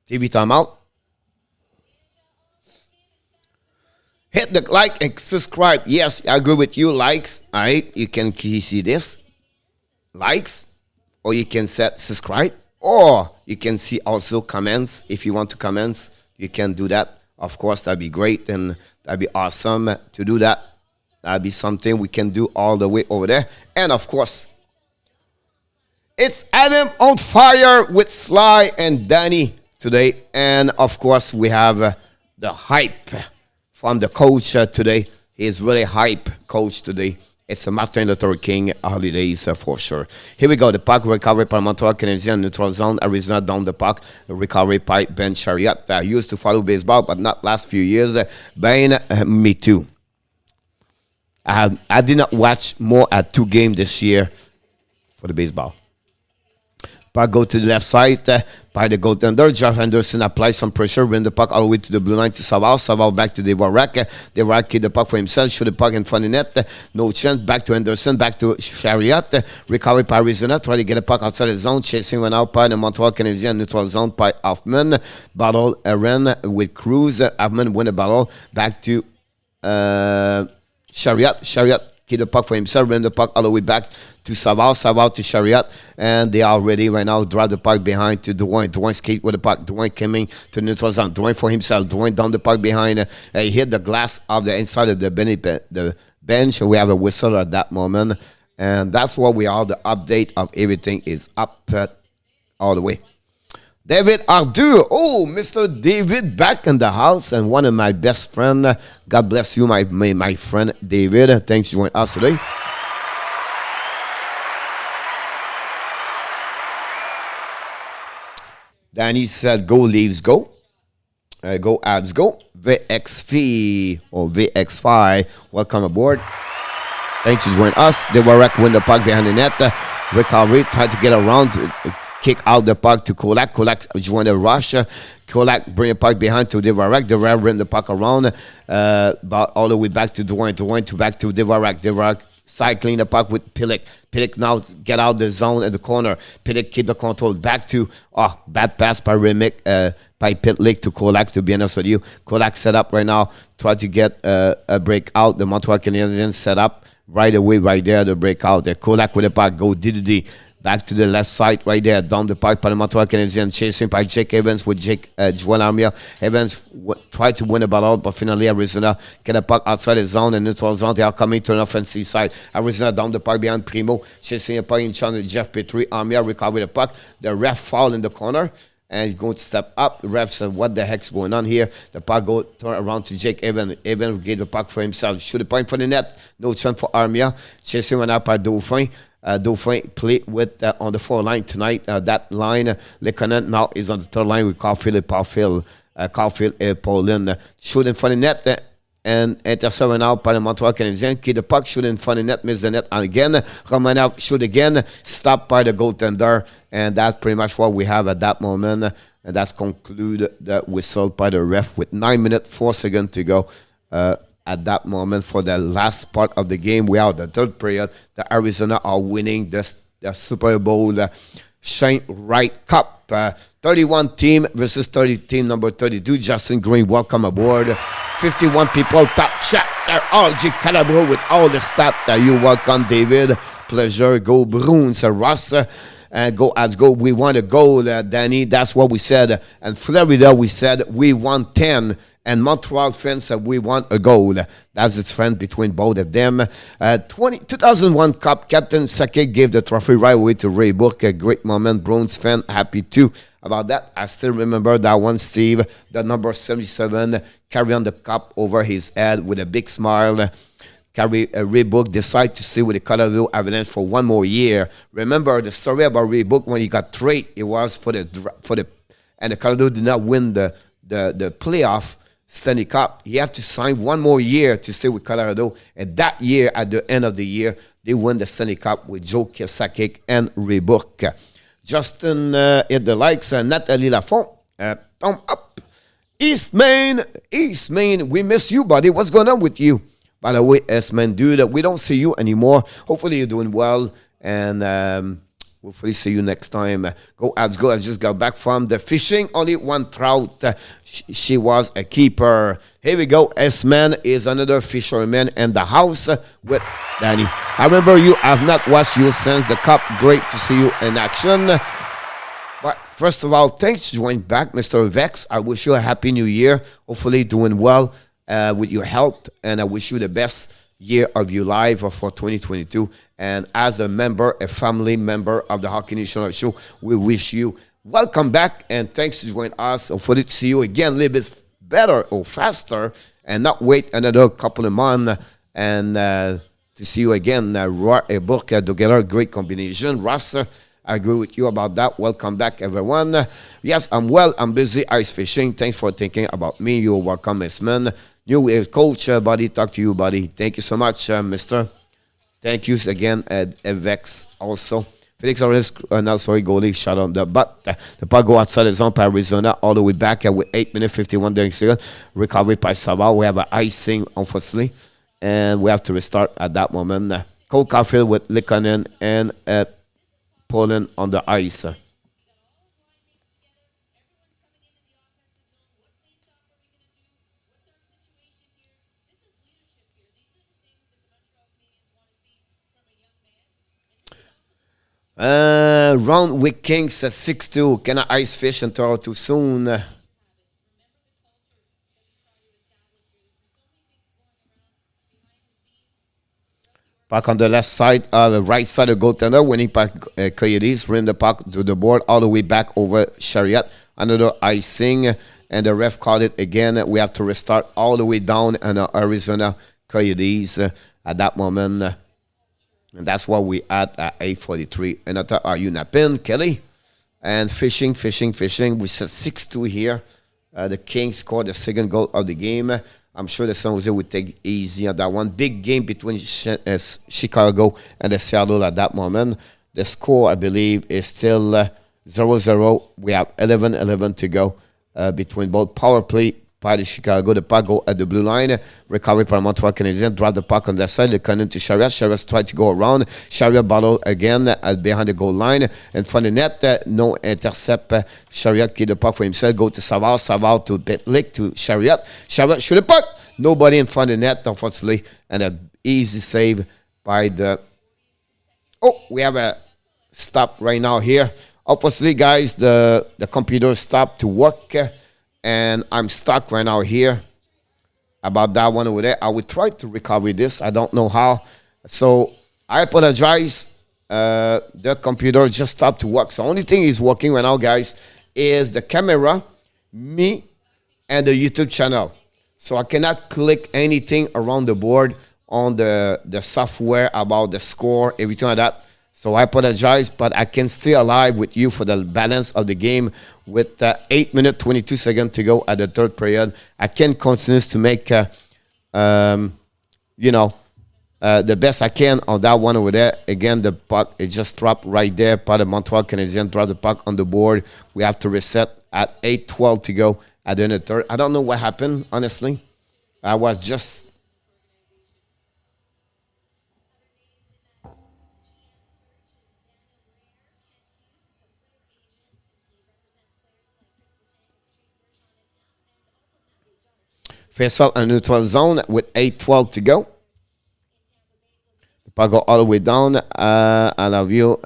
TV timeout. Hit the like and subscribe. Yes, I agree with you. Likes. All right. You can see this. Likes. Or you can set subscribe. Or you can see also comments. If you want to comments, you can do that. Of course, that'd be great. And that'd be awesome to do that. That'd be something we can do all the way over there. And of course, it's Adam on fire with Sly and Danny today. And of course, we have the hype from the coach today. He's really hype coach today. It's a Martin Luther King holidays for sure. Here we go. The puck recovery by Montreal Canadiens, neutral zone. Arizona down the puck. The recovery by Ben Chariot. I used to follow baseball, but not last few years. Ben, me too. I did not watch more at 2 games this year for the baseball. Puck go to the left side by the goaltender. Jeff Anderson applies some pressure, win the puck all the way to the blue line to Savard. Savard back to Devorak. Devorak keep the puck for himself, shoot the puck in front of the net. No chance. Back to Anderson, back to Chariot. Recovery by Arizona. Try to get the puck outside the zone. Chasing one out by the Montreal Canadiens. Neutral zone by Hoffman. Battle Aaron with Cruz. Hoffman win the battle. Back to Chariot. Chariot keep the puck for himself, win the puck all the way back to Savard. Savard to Chariot. And they are ready right now. Drive the puck behind to Dwayne. Dwayne skate with the puck. Dwayne coming to the neutral zone. Dwayne for himself. Dwayne down the puck behind. He hit the glass of the inside of the bench. We have a whistle at that moment. And that's what we are. The update of everything is up all the way. David Ardur. Oh, Mr. David back in the house. And one of my best friends. God bless you, my friend David. Thanks for joining us today. Danny said, go Leaves, go. Go Abs, go. VXV or VX5, welcome aboard. Thanks for joining us. Devorak win the puck behind the net. Recovery, try to get around, kick out the puck to Kolak. Kolak join the rush. Kolak bring the puck behind to Devorak. Devorak bring the puck around, but all the way back to Dwayne. Dwayne to back to Devorak. Devorak cycling the puck with Pitlick. Pitlick now get out the zone at the corner. Pitlick keep the control. Back to, bad pass by by Pitlick to Kolak, to be honest with you. Kolak set up right now. Try to get a breakout. The Montreal Canadiens set up right away, right there, the breakout. The Kolak with the puck, go DDD. Back to the left side right there, down the park by the Montreal Canadiens, chasing by Jake Evans with Johan Larsson. Evans tried to win the ball out, but finally Arizona get a puck outside the zone and neutral zone. They are coming to an offensive side. Arizona down the park behind Primeau, chasing a puck in front of Jeff Petrie. Armia recover the puck. The ref foul in the corner. And he's going to step up. The ref said, what the heck's going on here? The puck go turn around to Jake Evans. Evans gave the puck for himself. Shoot the point for the net. No chance for Armia. Chasing one up by Dauphin. Dauphin play with on the 4 line tonight. That line, Lekonen now is on the 3rd line with Caulfield and Paulin. Shooting for the net and intercepted out by the Montreal Canadiens. Keep the puck, shoot in front of the net, miss the net again. Romanov shoot again, stopped by the goaltender. And that's pretty much what we have at that moment. And that's concluded the whistle by the ref with 9 minutes, 4 seconds to go. At that moment for the last part of the game. We are the 3rd period. The Arizona are winning the Super Bowl Shane Wright Cup. 31 team versus 30 team number 32. Justin Green, welcome aboard. 51 people, top chat. RG Calabro with all the stats. You welcome, David. Pleasure. Go Bruins, Ross. And go Abs, go. We want a goal, Danny. That's what we said. And Florida, we said we want 10. And Montreal fans said we want a goal. That's the trend between both of them. 2001 Cup Captain Sakic gave the trophy right away to Ray Bourque. A great moment. Bruins fan happy too about that. I still remember that one, Steve. The number 77 carrying the cup over his head with a big smile. Reebok decide to stay with the Colorado Avalanche for one more year. Remember the story about Reebok when he got traded, it was for the and the Colorado did not win the playoff Stanley Cup. He had to sign one more year to stay with Colorado, and that year, at the end of the year, they won the Stanley Cup with Joe Sakic and Reebok. Justin hit the likes, Nathalie Lafont, thumb up. East Main, we miss you, buddy. What's going on with you? By the way, S-Man, dude, we don't see you anymore. Hopefully you're doing well, and hopefully see you next time. Go Abs, go. I just got back from the fishing. Only one trout. She was a keeper. Here we go. S-Man is another fisherman in the house with Danny. I remember you. I've not watched you since the Cup. Great to see you in action. But first of all, thanks for joining back, Mr. Vex. I wish you a happy new year. Hopefully doing well with your health. And I wish you the best year of your life for 2022. And as a member, a family member of the Hockey Nation Show, we wish you welcome back. And thanks for joining us. Hopefully to see you again a little bit better or faster. And not wait another couple of months. And to see you again. A book together, great combination. Ross, I agree with you about that. Welcome back, everyone. Yes, I'm well. I'm busy ice fishing. Thanks for thinking about me. You're welcome, Miss Man. New coach, buddy. Talk to you, buddy. Thank you so much, mister. Thank you again, Vex, also. Felix Torres, goalie, shot on the butt. The puck go outside the zone by Arizona, all the way back with 8 minutes, 51 during seconds. Recovery by Savard. We have an icing, unfortunately, and we have to restart at that moment. Cole Caulfield with Likonen and Poland on the ice. Round with Kings 6-2. Can I ice fish and throw too soon? Puck on the left side, the right side of goaltender, winning puck, Coyotes, rim the puck to the board all the way back over Chariot. Another icing, and the ref called it again. We have to restart all the way down on Arizona Coyotes at that moment. And that's what we at 8:43. Another are you napping, Kelly? And fishing. We said 6-2 here. The Kings scored the second goal of the game. I'm sure the San Jose would take easy on that one. Big game between Chicago and the Seattle at that moment. The score, I believe, is still 0-0. We have 11-11 to go between both power play by the Chicago. The puck go at the blue line. Recovery by Montreal Canadiens. Drop the puck on that side. The Canadiens to Chariot. Chariot tried to go around. Chariot battle again behind the goal line. And from the net, no intercept. Chariot keep the puck for himself. Go to Savard. Savard to Pitlick to Chariot. Chariot shoot the puck. Nobody in front of the net, unfortunately. And an easy save by the... Oh, we have a stop right now here. Obviously, guys, the computer stopped to work. And I'm stuck right now here about that one over there. I will try to recover this. I don't know how. So I apologize. The computer just stopped to work. So the only thing is working right now, guys, is the camera, me, and the YouTube channel. So I cannot click anything around the board on the software about the score, everything like that. So I apologize, but I can stay alive with you for the balance of the game with 8 minutes, 22 seconds to go at the third period. I can continue to make, the best I can on that one over there. Again, the puck, it just dropped right there. Part of Montreal Canadiens dropped the puck on the board. We have to reset at 8:12 to go at the end of the third. I don't know what happened, honestly. I was just... Face out a neutral zone with 8:12 to go. The puck go all the way down. I love you.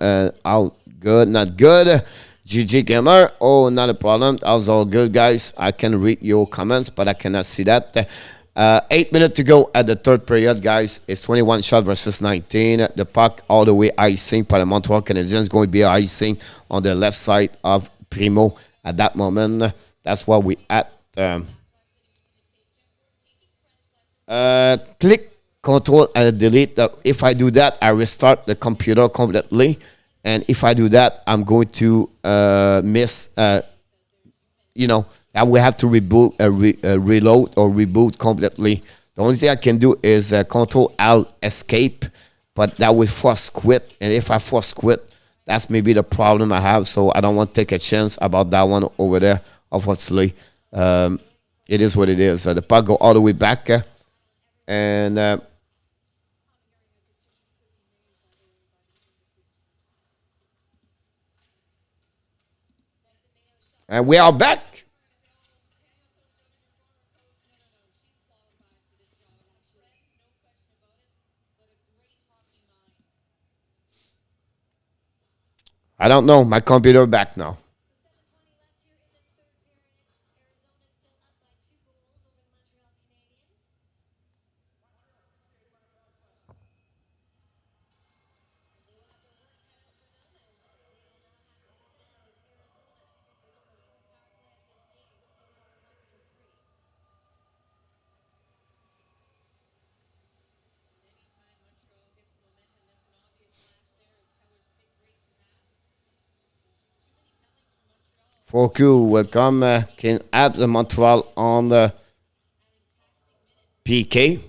Out good, not good. GG Gamer. Oh, not a problem. That was all good, guys. I can read your comments, but I cannot see that. 8 minutes to go at the third period, guys. It's 21 shot versus 19. The puck all the way icing by the Montreal Canadiens. Going to be icing on the left side of Primeau at that moment. That's what we at. Click Control and delete. If I do that, I restart the computer completely. And if I do that, I'm going to miss, I will have to reboot, reload or reboot completely. The only thing I can do is Control Alt Escape, but that will force quit. And if I force quit, that's maybe the problem I have. So I don't want to take a chance about that one over there. Obviously, it is what it is. The puck go all the way back, and we are back. I don't know. My computer back now. Foku will come. Can add the Montreal on the PK.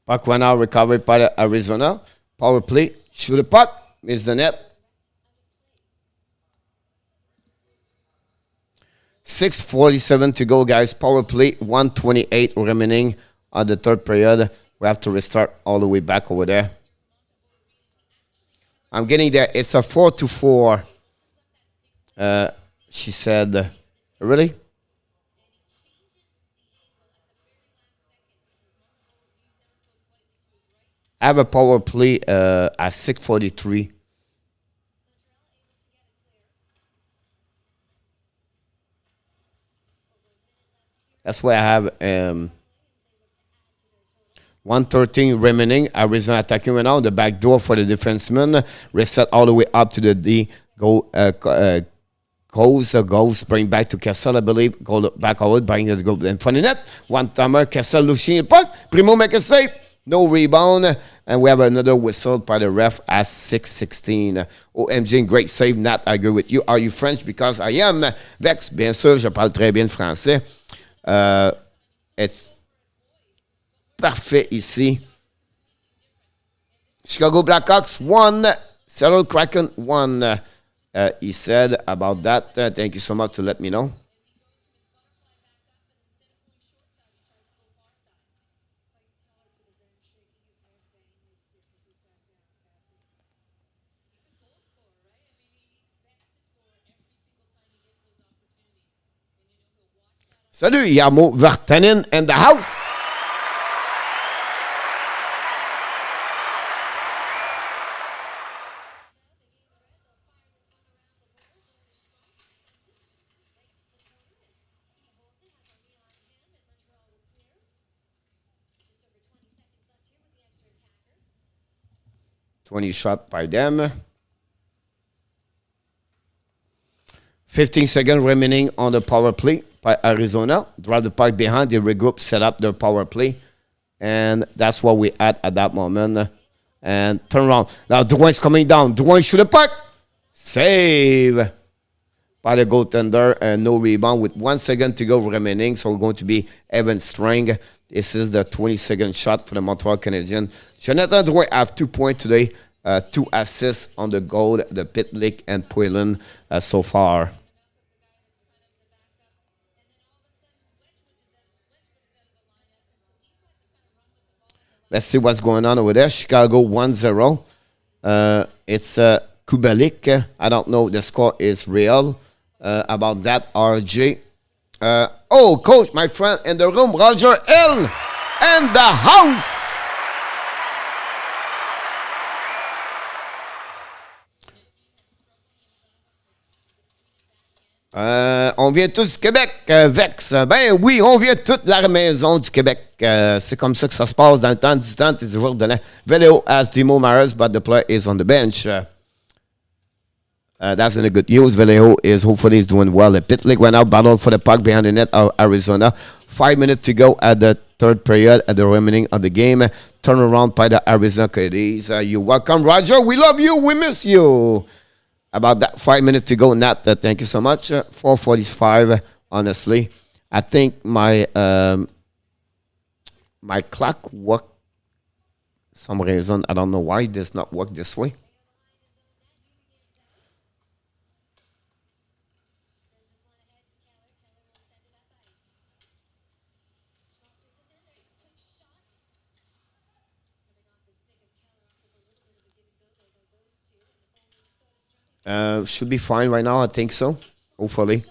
Puck went out, recovered by the Arizona. Power play. Shoot a puck. Miss the net. 6:47 to go, guys. Power play. 1:28 remaining on the third period. We have to restart all the way back over there. I'm getting there. It's a 4-4. She said, really? I have a power play at 6:43. That's why I have 1:13 remaining. Arizona attacking right now. The back door for the defenseman. Reset all the way up to the D. Goes, bring back to Kessel, I believe. Go back out, bring the goal in front of the net. One timer, Kessel losing the puck. Primeau make a save. No rebound. And we have another whistle by the ref at 6:16. OMG, great save. Nat, I agree with you. Are you French? Because I am. Vex, bien sûr, je parle très bien français. It's parfait ici. Chicago Blackhawks 1. Seattle Kraken 1. He said about that. Thank you so much to let me know. Salut, Yarmo Vartanen in the house. $20 shot by them. 15 seconds remaining on the power play by Arizona. Drive the puck behind. They regroup, set up their power play. And that's what we at that moment. And turn around. Now Dwayne's coming down. Dwayne shoot a puck. Save by the goaltender. And no rebound with 1 second to go remaining. So we're going to be even string. This is the 20-second shot for the Montreal Canadiens. Jonathan Drouin have 2 points today. 2 assists on the goal. The Pitlick and Poilin so far. Let's see what's going on over there. Chicago 1-0. It's Kubalik. I don't know if the score is real. About that, RJ. Coach, my friend in the room, Roger L. And the house. On vient tous du Québec, Vex. Ben oui, on vient toute la maison du Québec. C'est comme ça que ça se passe dans le temps du temps. Tu toujours de la Veleo as Timo Maras, but the player is on the bench. That's in the good news. Vallejo is hopefully is doing well. The Pitlick went out, battled for the puck behind the net of Arizona. 5 minutes to go at the third period at the remaining of the game. Turn around by the Arizona Coyotes. You're welcome, Roger. We love you. We miss you. About that 5 minutes to go, Nat. Thank you so much. 4:45. Honestly, I think my my clock worked. Some reason I don't know why it does not work this way. Should be fine right now. I think so. Hopefully.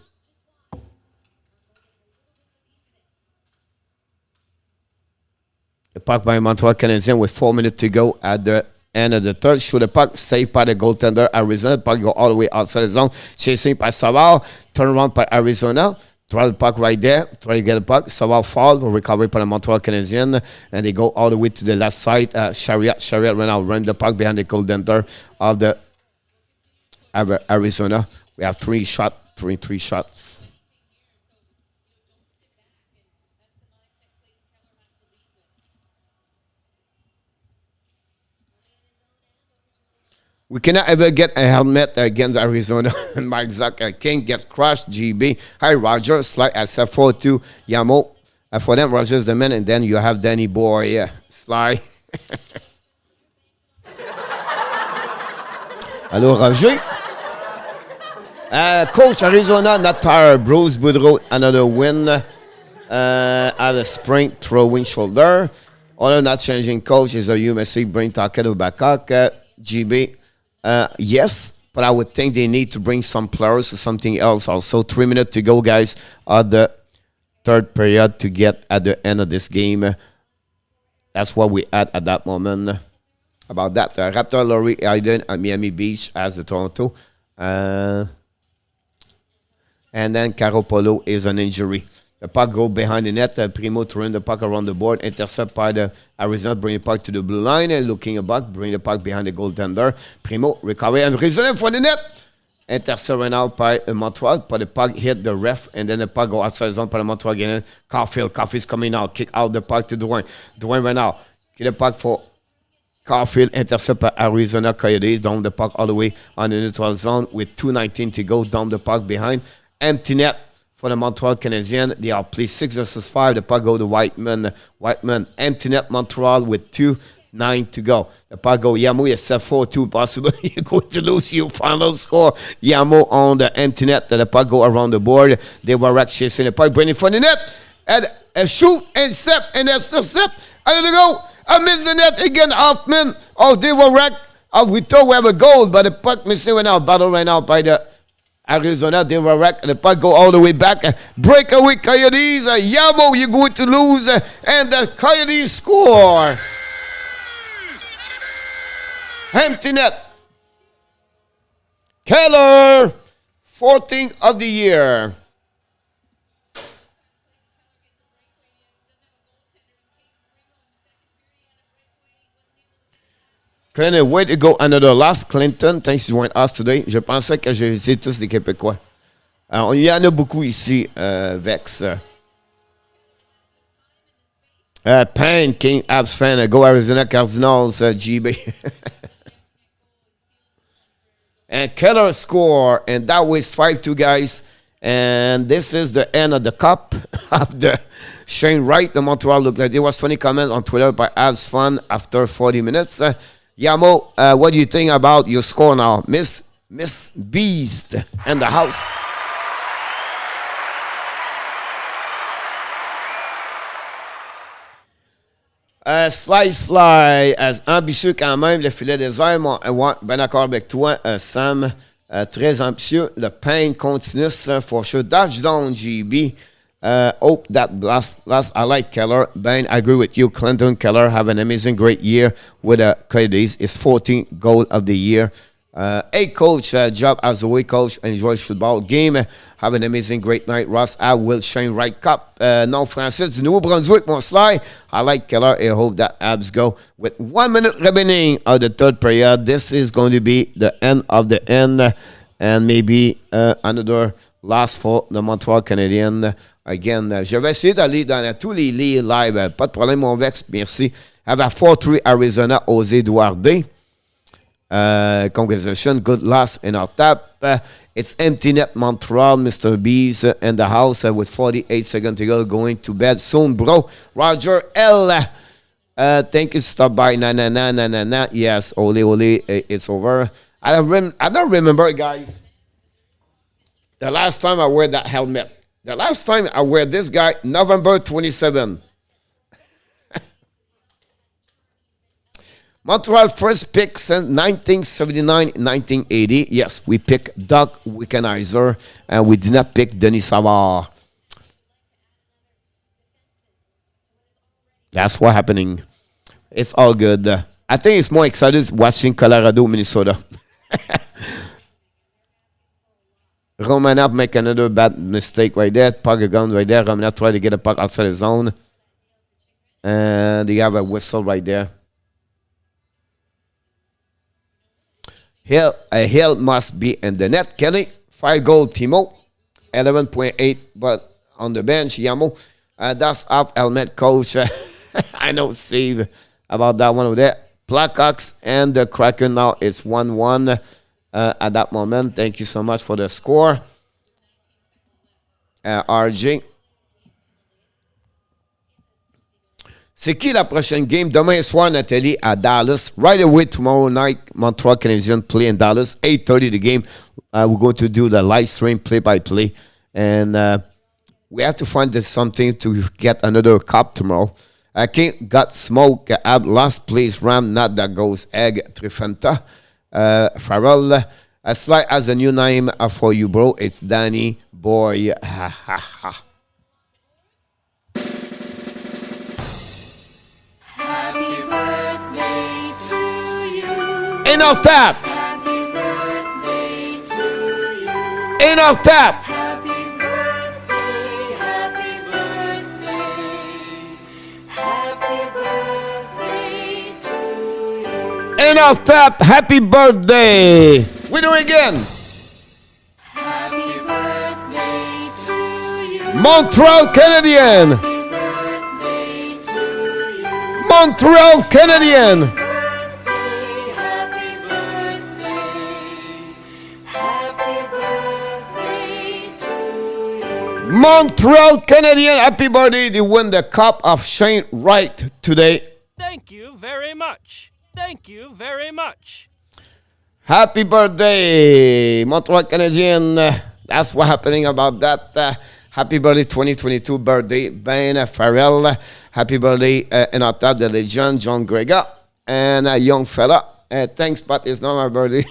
The puck by Montreal Canadiens with 4 minutes to go at the end of the third. Shoot the puck, saved by the goaltender Arizona. Puck go all the way outside the zone. Chasing by Savard. Turn around by Arizona. Throw the puck right there. Try to get the puck. Savard fall. Recovery by the Montreal Canadiens. And they go all the way to the left side. Chariot ran out. Run the puck behind the goaltender of the Arizona. We have three shots. We cannot ever get a helmet against Arizona. Mike Zuck King gets crushed. GB. Hi, Roger. Slide at 4-2. Yamo. For them, Roger's the man. And then you have Danny Boy. Yeah. Sly. Hello, Roger. Coach Arizona, not tired. Bruce Boudreau, another win. At a sprint, throwing shoulder. Other not changing coach is a UMSC bring Takedo Bakak. GB. Yes, but I would think they need to bring some players or something else also. 3 minutes to go, guys, at the third period to get at the end of this game. That's what we at that moment. About that, Raptor Laurie Aiden at Miami Beach as the Toronto. And then Caro Polo is an injury. The puck go behind the net. Primeau throwing the puck around the board. Intercept by the Arizona. Bring the puck to the blue line. Looking back. Bring the puck behind the goaltender. Primeau recovery and Arizona for the net. Intercept ran out by Montreal. But the puck hit the ref. And then the puck go outside the zone by the Montreal again. Caulfield's coming out. Kick out the puck to Dwayne. Dwayne ran out. Get the puck for Caulfield. Intercept by Arizona Coyotes. Down the puck all the way on the neutral zone with 2:19 to go. Down the puck behind. Empty net for the Montreal Canadiens. They are played 6 versus 5. The puck go to Whiteman. Empty net Montreal with 2:09 to go. The puck go Yamo. It's 4-2. Possible you're going to lose your final score. Yamo on the empty net. The puck go around the board. They were chasing the puck. Bringing for the net. And a shoot and step. And that's the step. And there go. I miss the net again. Hoffman. Oh, they were wrecked. We thought we have a goal. But the puck missing right now. Battle right now by the Arizona, they were wrecked. The puck go all the way back. Breakaway Coyotes. Yamo, you're going to lose. And the Coyotes score. Empty net. Keller, 14th of the year. Clinton, way to go another last. Clinton, thanks to join us today. Je pensais que j'ai visité tous des Québécois. Il y en a beaucoup ici, Vex. Payne, King, Abs fan, go Arizona Cardinals, GB. And Keller score, and that was 5-2, guys. And this is the end of the cup of the Shane Wright. The Montreal looked like there was funny comment on Twitter by Abs fan after 40 minutes. Yamo, what do you think about your score now? Miss Beast in the house. Sly, as ambitieux quand même, le filet des airs, ben d'accord avec toi, Sam, très ambitieux. Le pain continue, for sure. Dash down, GB. Hope that last I like Keller. Ben, I agree with you. Clinton Keller have an amazing, great year with the Coyotes. It's 14th goal of the year. Hey, coach, job as a way coach. Enjoy football game. Have an amazing, great night. Ross, I will shine right cup. Non, Francis du Nouveau-Brunswick, mon slide. I like Keller and hope that Abs go with 1 minute remaining of the third period. This is going to be the end of the end and maybe another last for the Montreal Canadiens. Again, je vais essayer d'aller dans tous les lits live. Pas de problème, mon Vex. Merci. Have a 4-3 Arizona Jose Duarte. Congratulations, good loss in our tap. It's empty net Montreal, Mr. B's in the house with 48 seconds to go, going to bed soon, bro. Roger L. Thank you, stop by. Na. Yes, ole, it's over. I don't remember, guys. The last time I wear that helmet. The last time I wear this guy, November 27. Montreal first pick since 1979-1980. Yes, we picked Doug Wickenheiser, and we did not pick Denis Savard. That's what's happening. It's all good. I think it's more excited watching Colorado, Minnesota. Romanov make another bad mistake right there. Puck a gun right there. Romanov try to get a puck outside the zone. And they have a whistle right there. Hill must be in the net. Kelly, 5-goal Timo, 11.8, but on the bench, Yamo. That's off helmet, coach. I know, save about that one over there. Blackhawks and the Kraken now, it's 1-1 at that moment. Thank you so much for the score. RJ. C'est qui la prochaine game? Demain soir, Nathalie, à Dallas. Right away, tomorrow night, Montreal Canadiens play in Dallas. 8:30 the game. We're going to do the live stream play-by-play. And we have to find something to get another cup tomorrow. King got smoke at last place. Ram, not that goes egg. Trifenta. Farrell. Sly has a new name for you, bro. It's Danny Boy. Ha, ha, ha. Enough tap. Happy birthday to you. Enough tap. Happy birthday, happy birthday. Happy birthday to you. Enough tap. Happy birthday. We do it again. Happy birthday to you. Montreal Canadiens. Happy birthday to you. Montreal Canadiens. Montreal Canadiens, happy birthday. They win the Cup of Shane Wright today. Thank you very much. Thank you very much. Happy birthday, Montreal Canadiens. That's what's happening about that. Happy birthday, 2022 birthday, Ben Farrell. Happy birthday, in our top, the legend, John Gregor. And a young fella. Thanks, but it's not my birthday.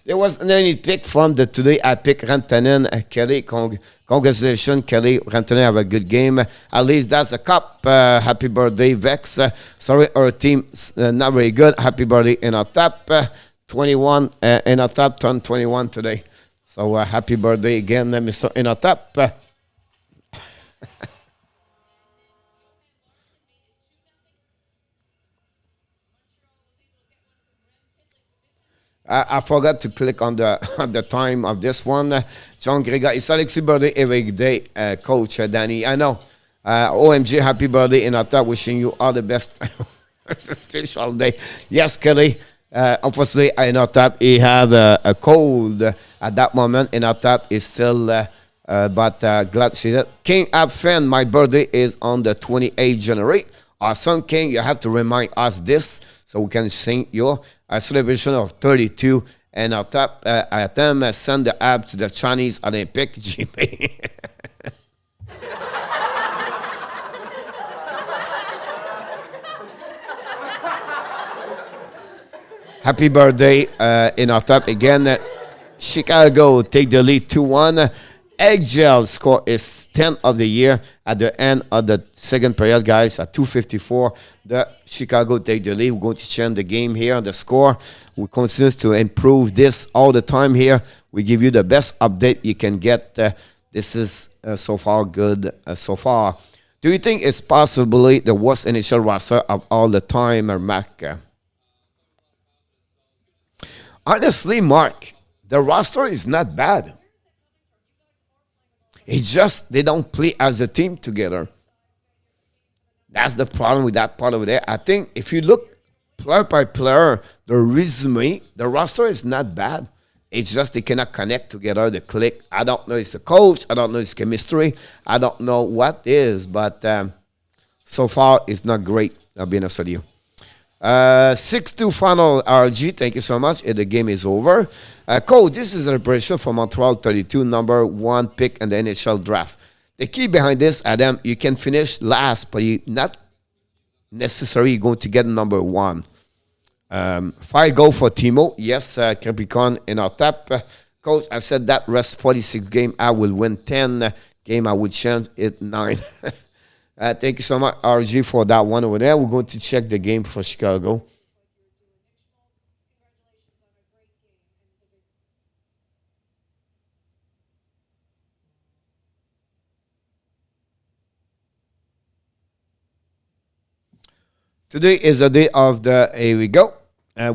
There wasn't any pick from the today. I picked Rantanen. Kelly, congratulations, Kelly. Rantanen have a good game. At least that's a cup. Happy birthday, Vex. Sorry, our team not very good. Happy birthday in our top. 21 in our top, turned 21 today. So happy birthday again, Mr. In our top. I forgot to click on the time of this one. John Gregor, it's Alexis' birthday every day, Coach Danny. I know. OMG, happy birthday in our top. Wishing you all the best. Special day. Yes, Kelly. Unfortunately, in our top, he had a cold at that moment. In our top, is still, but glad to see that. King Abfen, my birthday is on the 28th January. Our son King, you have to remind us this so we can sing your celebration of 32. And our top at them send the app to the Chinese Olympic GP. Happy birthday in our top again. Chicago take the lead 2-1. Egg Gel score is 10 of the year at the end of the second period, guys, at 2:54. The Chicago take the lead. We're going to change the game here on the score. We continue to improve this all the time here. We give you the best update you can get. This is so far good so far. Do you think it's possibly the worst initial roster of all the time, Mac? Honestly, Mark, the roster is not bad. It's just they don't play as a team together. That's the problem with that part over there. I think if you look player by player, the resume, the roster is not bad. It's just they cannot connect together, the click. I don't know if it's the coach. I don't know if it's chemistry. I don't know what is, but so far it's not great, I'll be honest with you. 6-2 final RG. Thank you so much. The game is over. Coach, this is a preparation for Montreal 32, number 1 pick in the NHL draft. The key behind this, Adam, you can finish last, but you're not necessarily going to get number 1. 5 goal for Timo. Yes, Capricorn in our tap. Coach, I said that rest 46 game, I will win 10 game. I would change it 9. Thank you so much, RG, for that one over there. We're going to check the game for Chicago. Today is the day of the, here we go.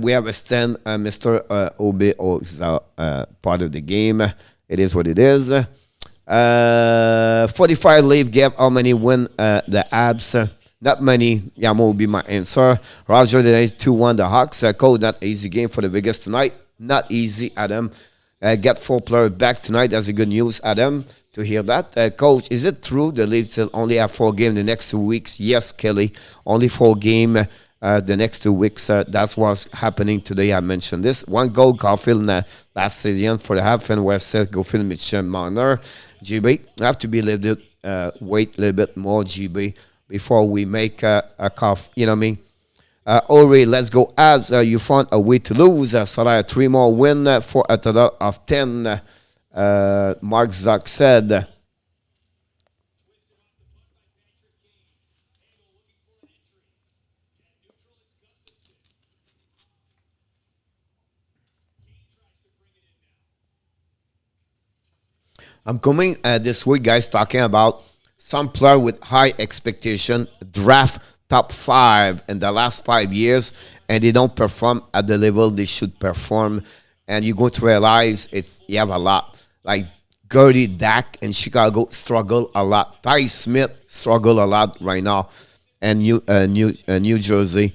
We have a stand, Mr. Obe is part of the game. It is what it is. 45 leave gap. How many win the Abs? Not many. Yamo will be my answer. Roger, the 2-1 the Hawks. Code, not easy game for the Vegas tonight. Not easy, Adam. Get 4 players back tonight. That's a good news, Adam, to hear that. Coach, is it true the Leafs will only have 4 games the next 2 weeks? Yes, Kelly. Only 4 games the next 2 weeks. That's what's happening today. I mentioned this. 1 goal, Caulfield last season for the half, and West said Caulfield, Mitchell, Marner. GB, have to be a little bit, wait a little bit more, GB, before we make a cough. You know what I mean? Ori, let's go Abs. You found a way to lose. Soraya, 3 more win for a total of 10. Mark Zuck said. I'm coming this week, guys, talking about some player with high expectation, draft top 5 in the last 5 years, and they don't perform at the level they should perform. And you're going to realize you have a lot. Like Gertie Dak in Chicago struggle a lot. Ty Smith struggle a lot right now. And New Jersey.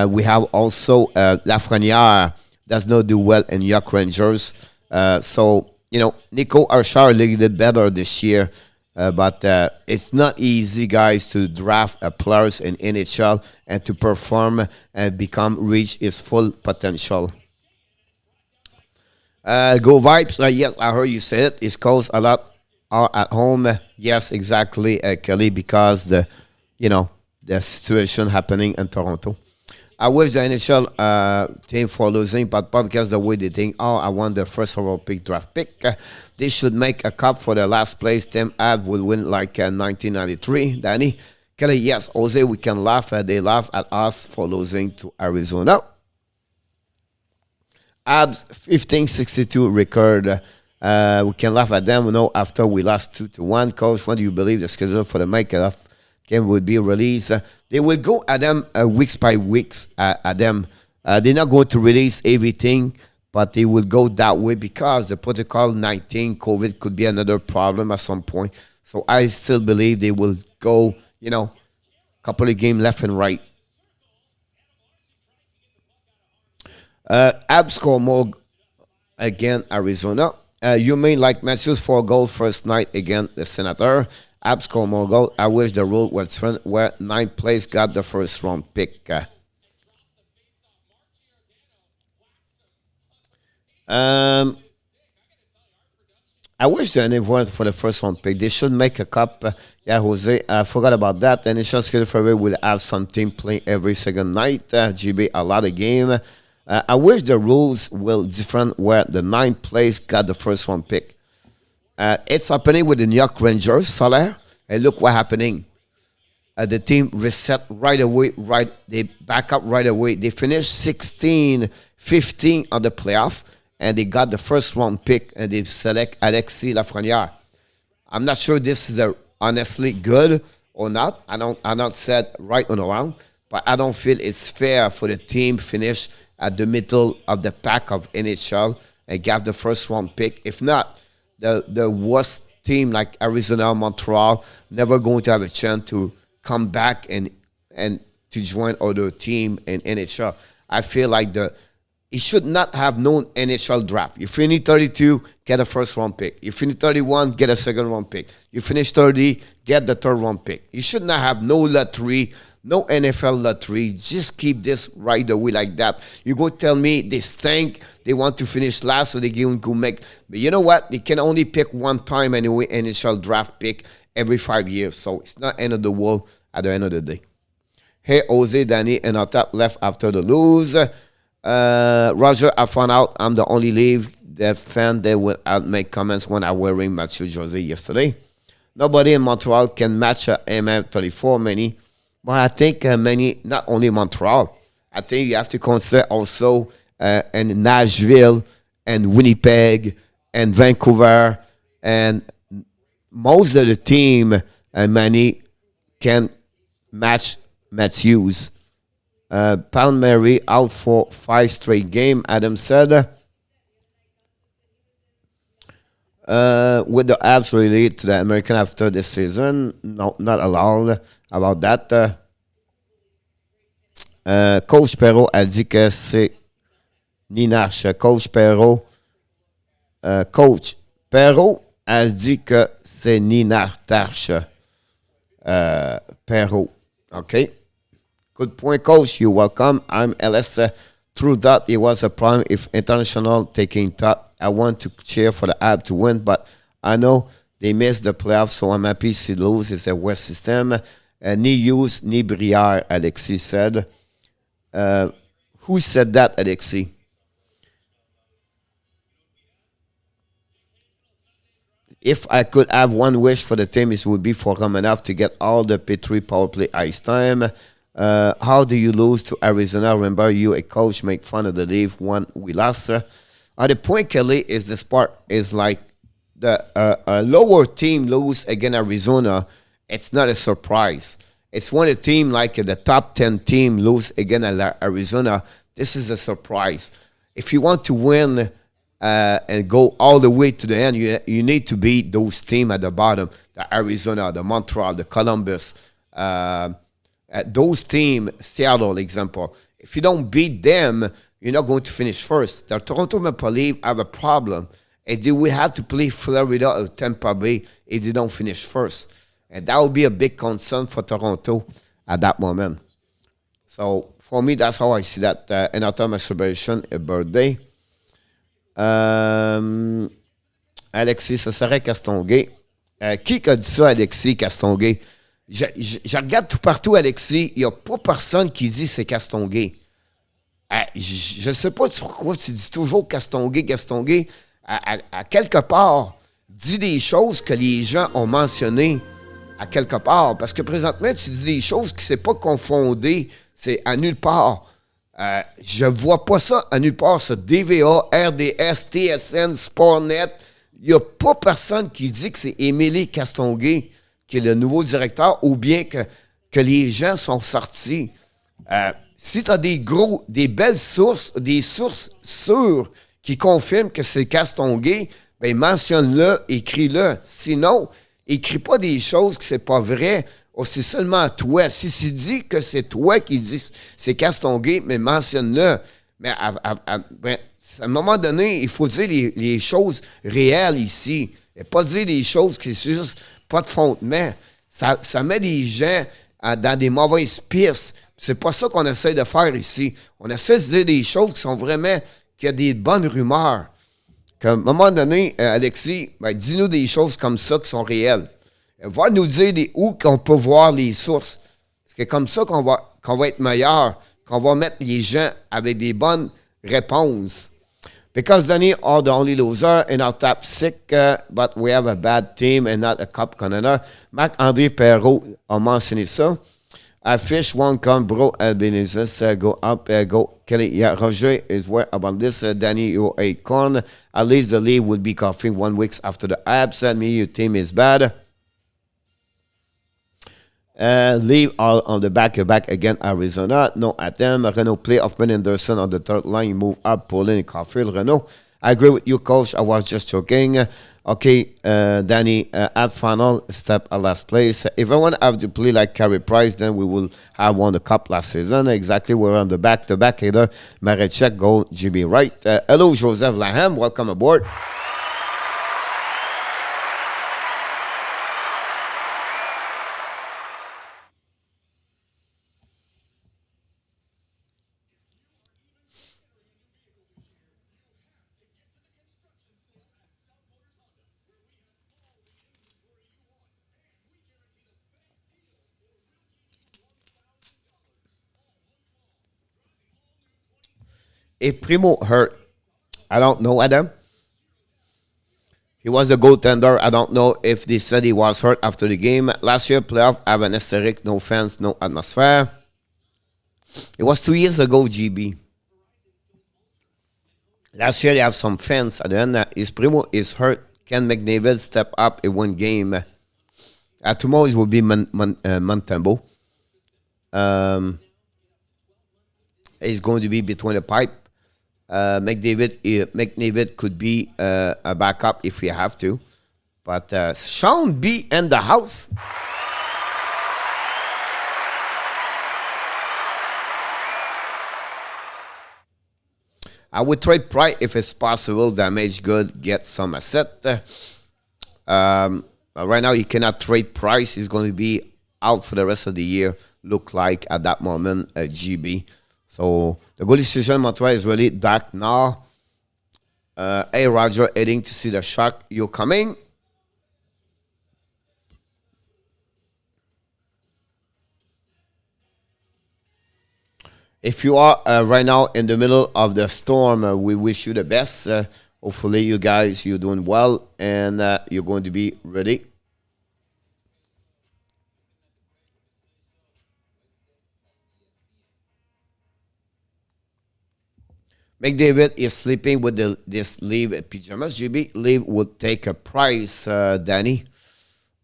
We have also Lafreniere does not do well in York Rangers. So, you know, Nico Archar a little bit better this year. But it's not easy, guys, to draft players in NHL and to perform and reach its full potential. Go Vibes. Yes, I heard you say it. It's caused a lot are at home. Yes, exactly, Kelly, because the situation happening in Toronto. I wish the NHL team for losing, but because the way they think, I won the first overall draft pick. They should make a cup for the last place. Team Ab will win like 1993. Danny Kelly, yes, Jose, we can laugh. They laugh at us for losing to Arizona. Abs 1562 record. We can laugh at them. After we lost 2-1. Coach, when do you believe the schedule for the make-up game will be released? They will go at them weeks by weeks at them. They're not going to release everything, but they will go that way because the protocol 19 COVID could be another problem at some point. So I still believe they will go, couple of games left and right. Abs score more again, Arizona. You mean like Matthews 4 goals first night against the Senator. Abs score more goal. I wish the rule was different where 9th place got the first round pick. I wish they went for the first round pick. They should make a cup. Jose, I forgot about that. And it's just February will have some team playing every second night. GB, a lot of game. I wish the rules will different where the 9th place got the first round pick. It's happening with the New York Rangers, Soler. And look what's happening. The team reset right away. They back up right away. They finished 16-15 on the playoff, and they got the first round pick, and they select Alexis Lafrenière. I'm not sure this is honestly good or not. I'm not said right or wrong, but I don't feel it's fair for the team finish at the middle of the pack of NHL and get the first round pick. If not, the worst team like Arizona, Montreal, never going to have a chance to come back and to join other team in NHL. I feel like it should not have no NHL draft. You finish 32, get a first round pick. You finish 31, get a second round pick. You finish 30, get the third round pick. You should not have no lottery, no NFL lottery. Just keep this right away like that. You go tell me they stink, they want to finish last, so they can go make. But you know what? They can only pick one time anyway, NHL draft pick every 5 years. So it's not end of the world at the end of the day. Hey, Jose, Danny, and on top left after the lose. Roger, I found out I'm the only leave the fan that would make comments when I wearing Mathieu José yesterday. Nobody in Montreal can match a MM34 many. But I think many, not only Montreal, I think you have to consider also in Nashville and Winnipeg and Vancouver, and most of the team, many can match Matthews. Palmieri out for 5 straight games, Adam said. With the abs related to the American after this season, no, not allowed about that. Coach Perrault a dit que c'est Ninache. Coach Perrault a dit que c'est Ninartache. Perrault. Okay. Good point, Coach. You're welcome. I'm LS. True that it was a problem if international taking thought. I want to cheer for the Ab to win, but I know they missed the playoffs, so I'm happy to lose. It's a West system. Ni Hughes, ni Brière, Alexis said. Who said that, Alexis? If I could have one wish for the team, it would be for Romanov to get all the P3 power play ice time. How do you lose to Arizona? Remember, you, a coach, make fun of the league one we lost. The point, Kelly, is this part is like the lower team lose against Arizona. It's not a surprise. It's when a team like the top 10 team lose against Arizona. This is a surprise. If you want to win and go all the way to the end, you need to beat those teams at the bottom, the Arizona, the Montreal, the Columbus, those teams, Seattle, example. If you don't beat them, you're not going to finish first. The Toronto Maple Leafs have a problem, and they will have to play Florida or Tampa Bay if they don't finish first. And that would be a big concern for Toronto at that moment. So, for me, that's how I see that. Another my celebration, a birthday. Alexis, ce serait Castonguay. Qui a dit ça, Alexis Castonguay? Je regarde tout partout, Alexis. Il n'y a pas personne qui dit c'est Castonguay. Je ne sais pas pourquoi tu dis toujours Castonguay. À quelque part, dis des choses que les gens ont mentionnées à quelque part. Parce que présentement, tu dis des choses qui ne sont pas confondées. C'est à nulle part. Je ne vois pas ça à nulle part. Ça, DVA, RDS, TSN, Sportnet. Il n'y a pas personne qui dit que c'est Émilie Castonguay qui est le nouveau directeur, ou bien que les gens sont sortis. Si tu as des belles sources, des sources sûres qui confirment que c'est Castonguay, ben mentionne-le, écris-le. Sinon, écris pas des choses que c'est pas vrai, ou c'est seulement toi. Si tu dis que c'est toi qui dis c'est Castonguay, mais mentionne-le. Mais à un moment donné, il faut dire les choses réelles ici. Et pas dire des choses qui sont juste pas de fondement. Ça met des gens dans des mauvaises pistes. C'est pas ça qu'on essaie de faire ici. On essaie de dire des choses qui sont vraiment, qu'il y a des bonnes rumeurs. Qu'à un moment donné, Alexis, ben, dis-nous des choses comme ça qui sont réelles. Va nous dire où qu'on peut voir les sources. C'est comme ça qu'on va être meilleur, qu'on va mettre les gens avec des bonnes réponses. Because Danny are the only loser in our top six, but we have a bad team and not a cup contender. Marc-André Perrault a mentionné ça. Fish won't come, bro. Ebenezer, go up, go Kelly. Yeah, Roger is where about this. Danny, you ate corn. At least the league would be coughing 1 week after the abs. Me, your team is bad. Leave all on the back again, Arizona. No at them. Renault play Hoffman Anderson on the third line. Move up, Pauline Caulfield. Renault. I agree with you, coach. I was just joking. Okay, Danny, at final, step at last place. If I want to have to play like Carey Price, then we will have won the cup last season. Exactly, we're on the back-to-back header. Marechek, goal, GB Wright. Hello, Joseph Laham. Welcome aboard. If Primo hurt, I don't know, Adam. He was the goaltender. I don't know if they said he was hurt after the game. Last year, playoff have an asterisk, no fans, no atmosphere. It was 2 years ago, GB. Last year, they have some fans. At the end, his Primo is hurt. Can McDavid step up in one game? Tomorrow it will be Montembeault. It's going to be between the pipe. McDavid could be a backup if we have to. But Sean B in the house. I would trade Price if it's possible. Damage good, get some asset. Right now, you cannot trade Price. He's going to be out for the rest of the year. Look like at that moment, GB. So the goal decision, Montreal is really dark now. Hey, Roger, heading to see the Shark. You coming? If you are right now in the middle of the storm, we wish you the best. Hopefully, you guys, you're doing well and you're going to be ready. McDavid is sleeping with this leave pajamas. GB leave would take a price, Danny.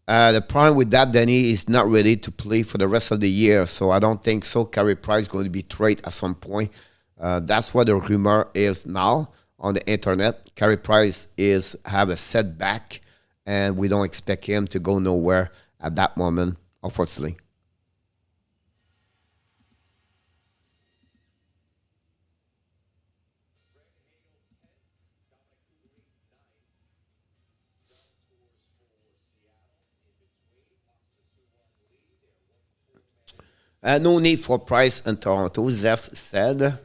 The problem with that, Danny, is not ready to play for the rest of the year. So I don't think so. Carey Price is going to be traded at some point. That's what the rumor is now on the internet. Carey Price have a setback, and we don't expect him to go nowhere at that moment, unfortunately. No need for Price in Toronto, Zeph said.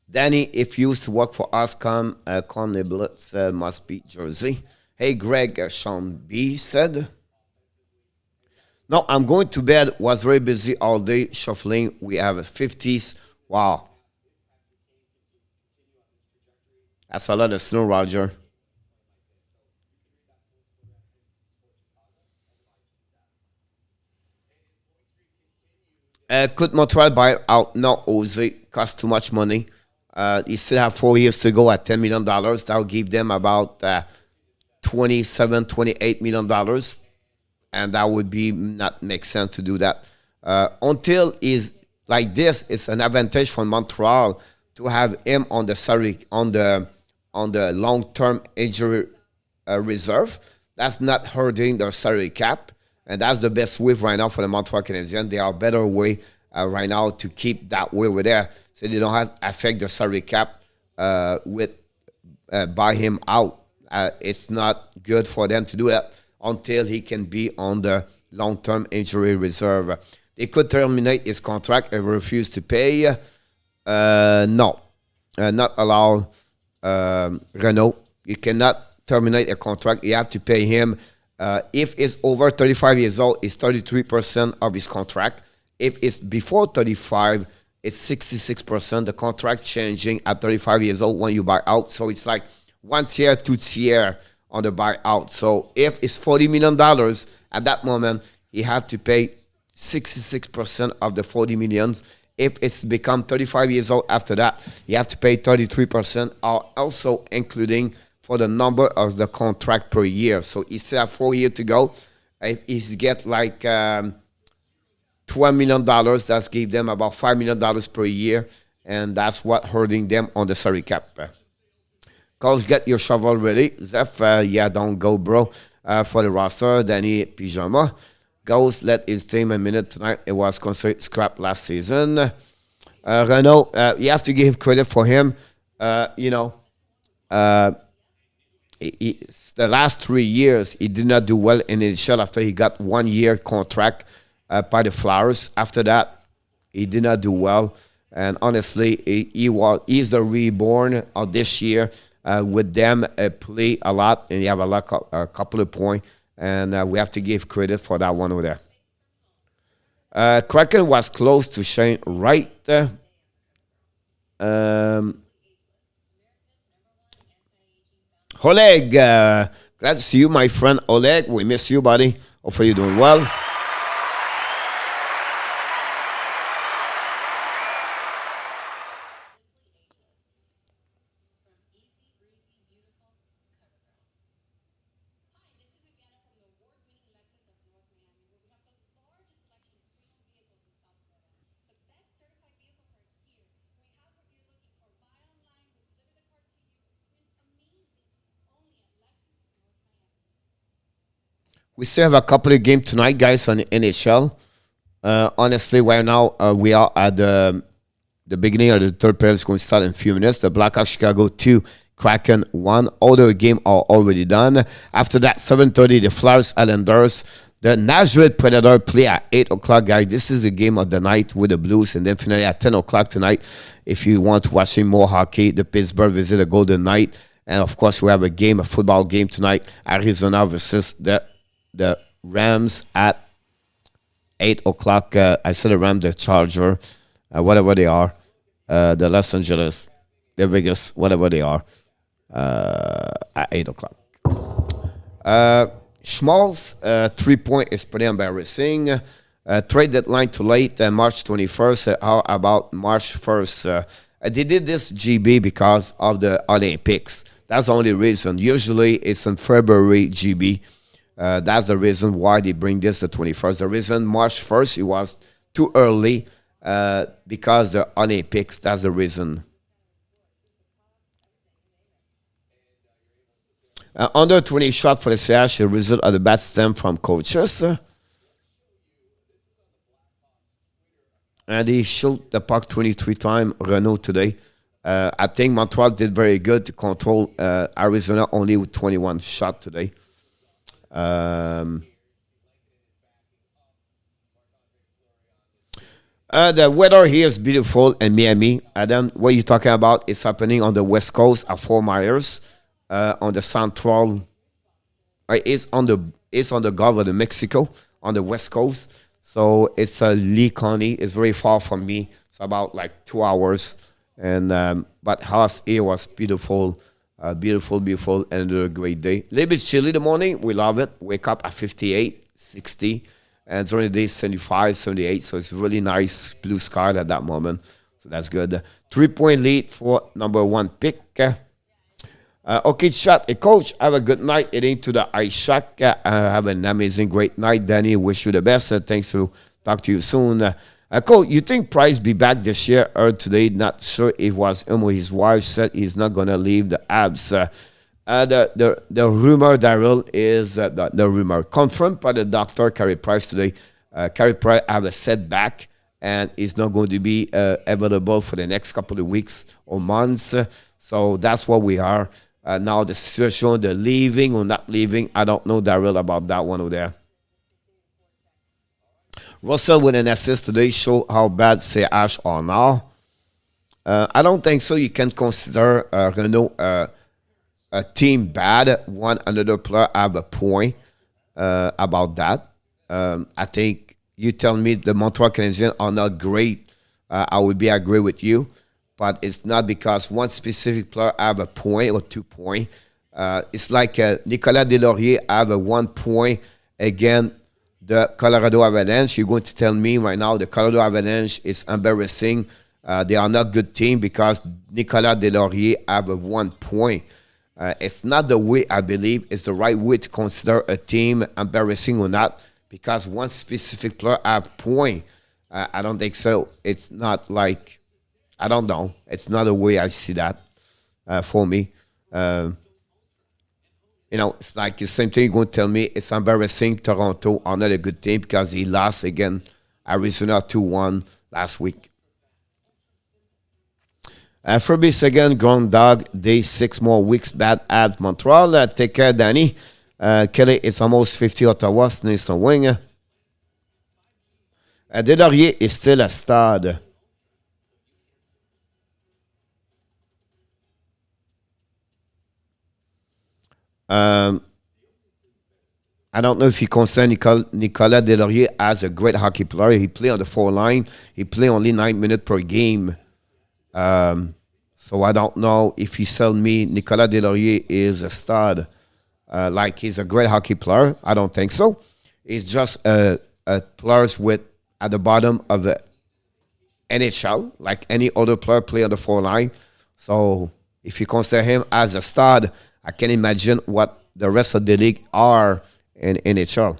Danny, if you used to work for us, come Blitz must be Jersey. Hey, Greg, Sean B said. No, I'm going to bed. Was very busy all day shuffling. We have a 50s. Wow. That's a lot of snow, Roger. Could Montreal buy it out? No, Jose. Cost too much money. You still have 4 years to go at $10 million. That will give them about $27, $28 million. And that would be not make sense to do that. Until is like this, it's an advantage for Montreal to have him on the salary, on the long-term injury reserve. That's not hurting their salary cap. And that's the best way right now for the Montreal Canadiens. There are better way right now to keep that way over there, so they don't have affect the salary cap with buy him out. It's not good for them to do that until he can be on the long-term injury reserve. They could terminate his contract and refuse to pay. No, not allow Renault. You cannot terminate a contract. You have to pay him. If it's over 35 years old, it's 33% of his contract. If it's before 35, it's 66%. The contract changing at 35 years old when you buy out. So it's like 1 tier, 2 tier on the buyout. So if it's $40 million at that moment, he had to pay 66% of the 40 millions. If it's become 35 years old after that, you have to pay 33%, also including for the number of the contract per year. So he still have 4 years to go. If he's get like $12 million, that's give them about $5 million per year, and that's what hurting them on the salary cap. Coach, get your shovel ready. Zeph, yeah, don't go, bro. For the roster, Danny Pyjama goes, let his team a minute tonight. It was considered scrap last season. Renault, you have to give credit for him. The last 3 years, he did not do well in the NHL after he got 1 year contract by the Flyers. After that, he did not do well. And honestly, he's the reborn of this year. With them, play a lot, and you have a couple of points. And we have to give credit for that one over there. Kraken was close to Shane Wright. Oleg, glad to see you, my friend Oleg. We miss you, buddy. Hopefully you're doing well. We still have a couple of games tonight, guys, on the NHL. Honestly, right now, we are at the beginning of the third period. It's going to start in a few minutes. The Blackhawks Chicago 2, Kraken 1. All the games are already done. After that, 7:30, the Flyers Islanders. The Nashville Predator play at 8 o'clock, guys. This is the game of the night with the Blues. And then finally at 10 o'clock tonight, if you want to watch more hockey, the Pittsburgh visit the Golden Knight. And, of course, we have a football game tonight, Arizona versus the Rams at 8 o'clock. I said the Rams, the Charger, whatever they are, the Los Angeles, the Vegas, whatever they are, at 8 o'clock. Schmaltz, 3-point is pretty embarrassing. Trade deadline too late, March 21st. How about March 1st? They did this GB because of the Olympics. That's the only reason. Usually it's in February GB. That's the reason why they bring this the 21st. The reason March 1st, it was too early because the Olympics. That's the reason. Under 20 shot for the CH, the result of the bat stem from coaches. And he shot the puck 23 times, Renault, today. I think Montreal did very good to control Arizona only with 21 shots today. The weather here is beautiful in Miami. Adam, what you're talking about is happening on the West Coast at Fort Myers, on the Central. It's on the Gulf of Mexico on the West Coast. So it's Lee County. It's very far from me. It's about like 2 hours. And but house here was beautiful. Beautiful, and a great day. A little bit chilly in the morning. We love it. Wake up at 58, 60, and during the day, 75, 78. So it's really nice blue sky at that moment. So that's good. 3-point lead for number 1 pick. Okay, chat. Hey, coach, have a good night. Heading to the ice shack. Have an amazing, great night, Danny. Wish you the best. Thanks to talk to you soon. Coach, you think Price be back this year or today? Not sure if it was him or his wife said he's not going to leave the Abs. The rumor, Daryl, is the rumor confirmed by the doctor, Carey Price, today. Carey Price have a setback and is not going to be available for the next couple of weeks or months. So that's what we are. Now the situation, the leaving or not leaving, I don't know, Daryl, about that one over there. Russell with an assist today show how bad CH are now. I don't think so. You can consider Renault a team bad. One another player have a point about that. I think you tell me the Montreal Canadiens are not great I would be agree with you. But it's not because one specific player have a point or 2 point. It's like Nicolas Deslauriers have a 1 point against the Colorado Avalanche. You're going to tell me right now the Colorado Avalanche is embarrassing. They are not a good team because Nicolas Deslauriers have a 1 point. It's not the way I believe it's the right way to consider a team embarrassing or not because one specific player have a point. I don't think so. It's not like, I don't know. It's not the way I see that for me. It's like the same thing you're going to tell me it's embarrassing. Toronto are not a good team because he lost again Arizona 2-1 last week. Furby second, Grand Dog, day 6 more weeks bad at Montreal. Take care, Danny. Kelly, it's almost 50 Ottawa, sneeze on wing. Deslauriers is still a stud. I don't know if you consider Nicolas Deslauriers as a great hockey player. He played on the 4 line. He played only 9 minutes per game. So I don't know if you tell me Nicolas Deslauriers is a stud. Like he's a great hockey player. I don't think so. He's just a player with at the bottom of the NHL, like any other player play on the 4 line. So if you consider him as a stud, I can imagine what the rest of the league are in NHL.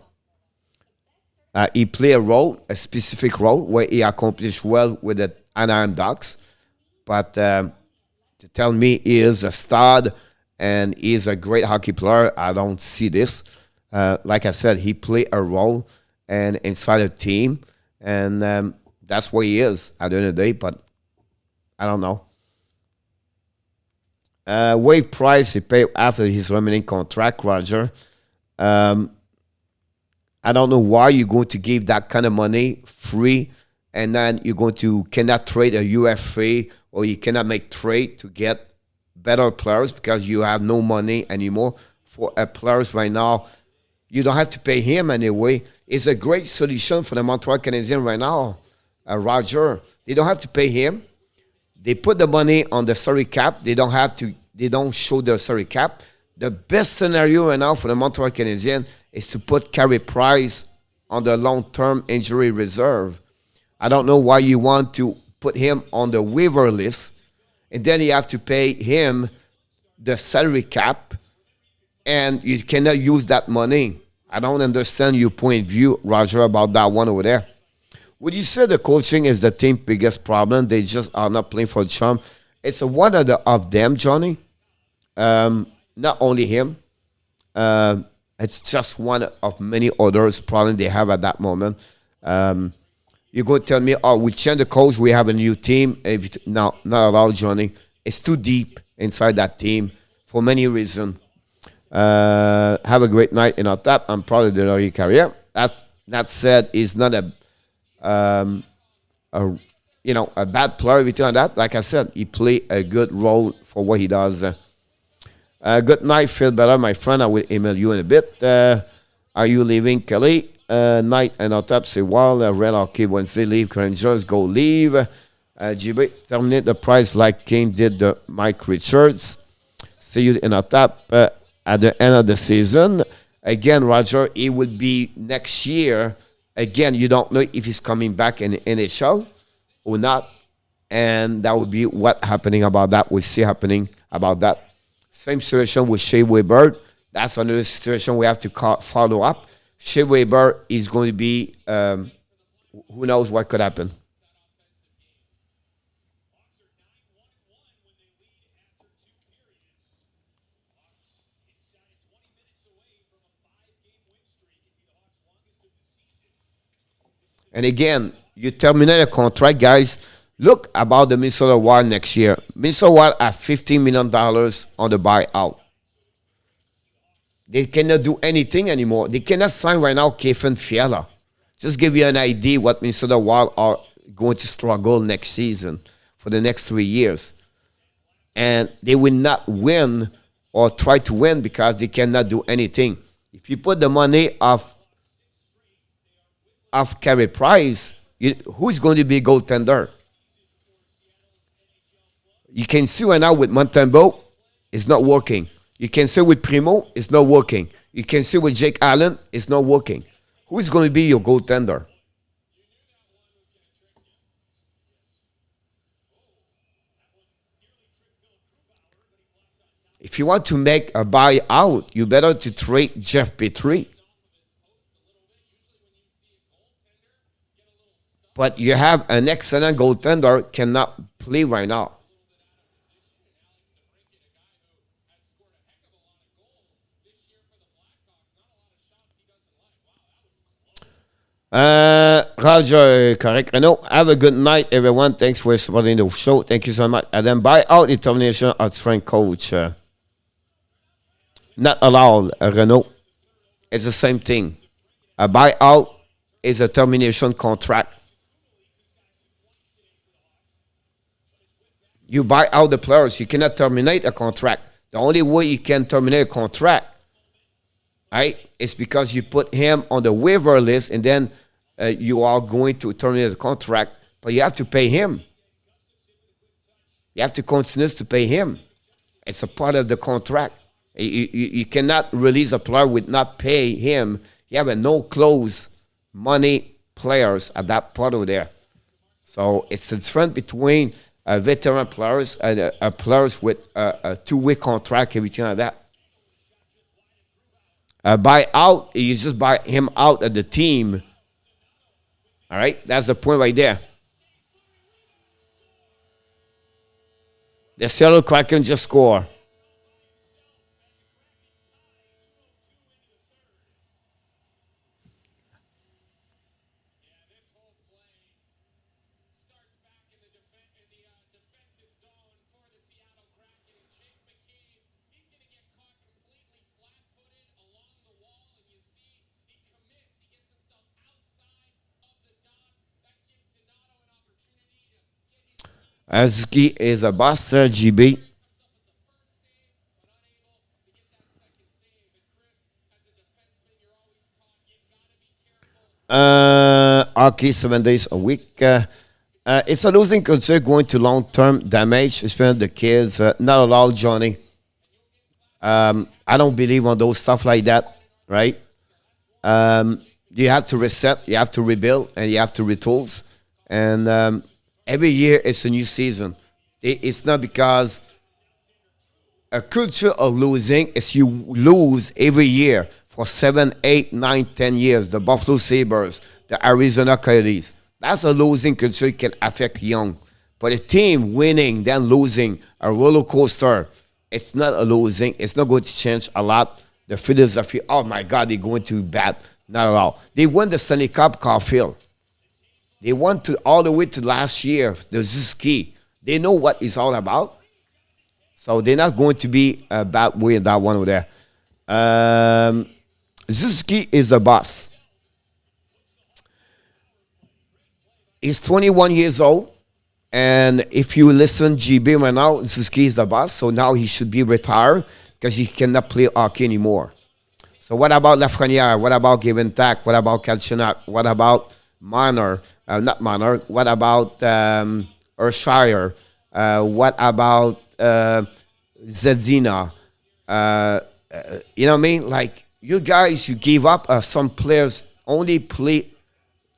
He played a specific role where he accomplished well with the Anaheim Ducks. But to tell me he is a stud and he's a great hockey player, I don't see this. Like I said, he played a role and inside a team, and that's where he is at the end of the day. But I don't know. Wave price he paid after his remaining contract, Roger. I don't know why you're going to give that kind of money free, and then you're going to cannot trade a UFA or you cannot make trade to get better players because you have no money anymore for players right now. You don't have to pay him anyway. It's a great solution for the Montreal Canadiens right now, Roger. They don't have to pay him. They put the money on the salary cap. They don't have to. They don't show the salary cap. The best scenario right now for the Montreal Canadiens is to put Carey Price on the long-term injury reserve. I don't know why you want to put him on the waiver list, and then you have to pay him the salary cap, and you cannot use that money. I don't understand your point of view, Roger, about that one over there. Would you say the coaching is the team's biggest problem? They just are not playing for the charm. It's one of them, Johnny. Not only him. It's just one of many others problems they have at that moment. You're going to tell me, oh, we change the coach, we have a new team. No, not at all, Johnny. It's too deep inside that team for many reasons. Have a great night in our tap. I'm proud of the career. That said, he's not a bad player, everything like that. Like I said, he played a good role for what he does. Good night, feel better, my friend. I will email you in a bit. Are you leaving, Kelly? Night and our tap say, well, Red Hockey Wednesday leave. Rangers go leave. GB, terminate the price like Kane did the Mike Richards. See you in our tap at the end of the season. Again, Roger, it will be next year. Again, you don't know if he's coming back in the NHL or not. And that would be what happening about that. We'll see happening about that. Same situation with Shea Weber. That's another situation we have to follow up. Shea Weber is going to be, who knows what could happen. And again, you terminate a contract, guys. Look about the Minnesota Wild next year. Minnesota Wild have $15 million on the buyout. They cannot do anything anymore. They cannot sign right now Kevin Fiala. Just give you an idea what Minnesota Wild are going to struggle next season for the next 3 years. And they will not win or try to win because they cannot do anything. If you put the money of Carey Price, who's going to be goaltender? You can see right now with Montembeault, it's not working. You can see with Primeau, it's not working. You can see with Jake Allen, it's not working. Who is going to be your goaltender? If you want to make a buyout, you better to trade Jeff Petrie. But you have an excellent goaltender, cannot play right now. Roger, correct. I know. Have a good night, everyone. Thanks for supporting the show. Thank you so much. And then buyout determination of strength coach. Not allowed, Renault. It's the same thing. A buyout is a termination contract. You buy out the players. You cannot terminate a contract. The only way you can terminate a contract, right, is because you put him on the waiver list and then you are going to terminate the contract, but you have to pay him. You have to continue to pay him. It's a part of the contract. You cannot release a player with not pay him. You have a no-close money players at that part over there. So it's the difference between veteran players and players with a two-way contract, everything like that. Buy out, you just buy him out of the team. All right, that's the point right there. The Seattle Kraken just score. Suzuki is a boss, GB. Hockey 7 days a week. It's a losing culture going to long-term damage, especially the kids. Not allowed, Johnny. I don't believe on those stuff like that, right? You have to reset, you have to rebuild, and you have to retools. And every year it's a new season. It's not because a culture of losing is you lose every year for 7, 8, 9, 10 years. The Buffalo Sabres, the Arizona Coyotes. That's a losing culture. It can affect young. But a team winning, then losing, a roller coaster, it's not a losing. It's not going to change a lot. The philosophy, oh my God, they're going to be bad. Not at all. They won the Stanley Cup, Caulfield. They went to all the way to last year, the Suzuki. They know what it's all about. So they're not going to be a bad way in that one over there. Suzuki is a boss. He's 21 years old. And if you listen, GB right now, Suzuki is the boss. So now he should be retired because he cannot play hockey anymore. So what about Lafreniere? What about Give Tak? What about Kalchenak? What about Marner? Not Marner. What about Urshire? What about Zedzina? You know what I mean? Like, you guys, you gave up some players only play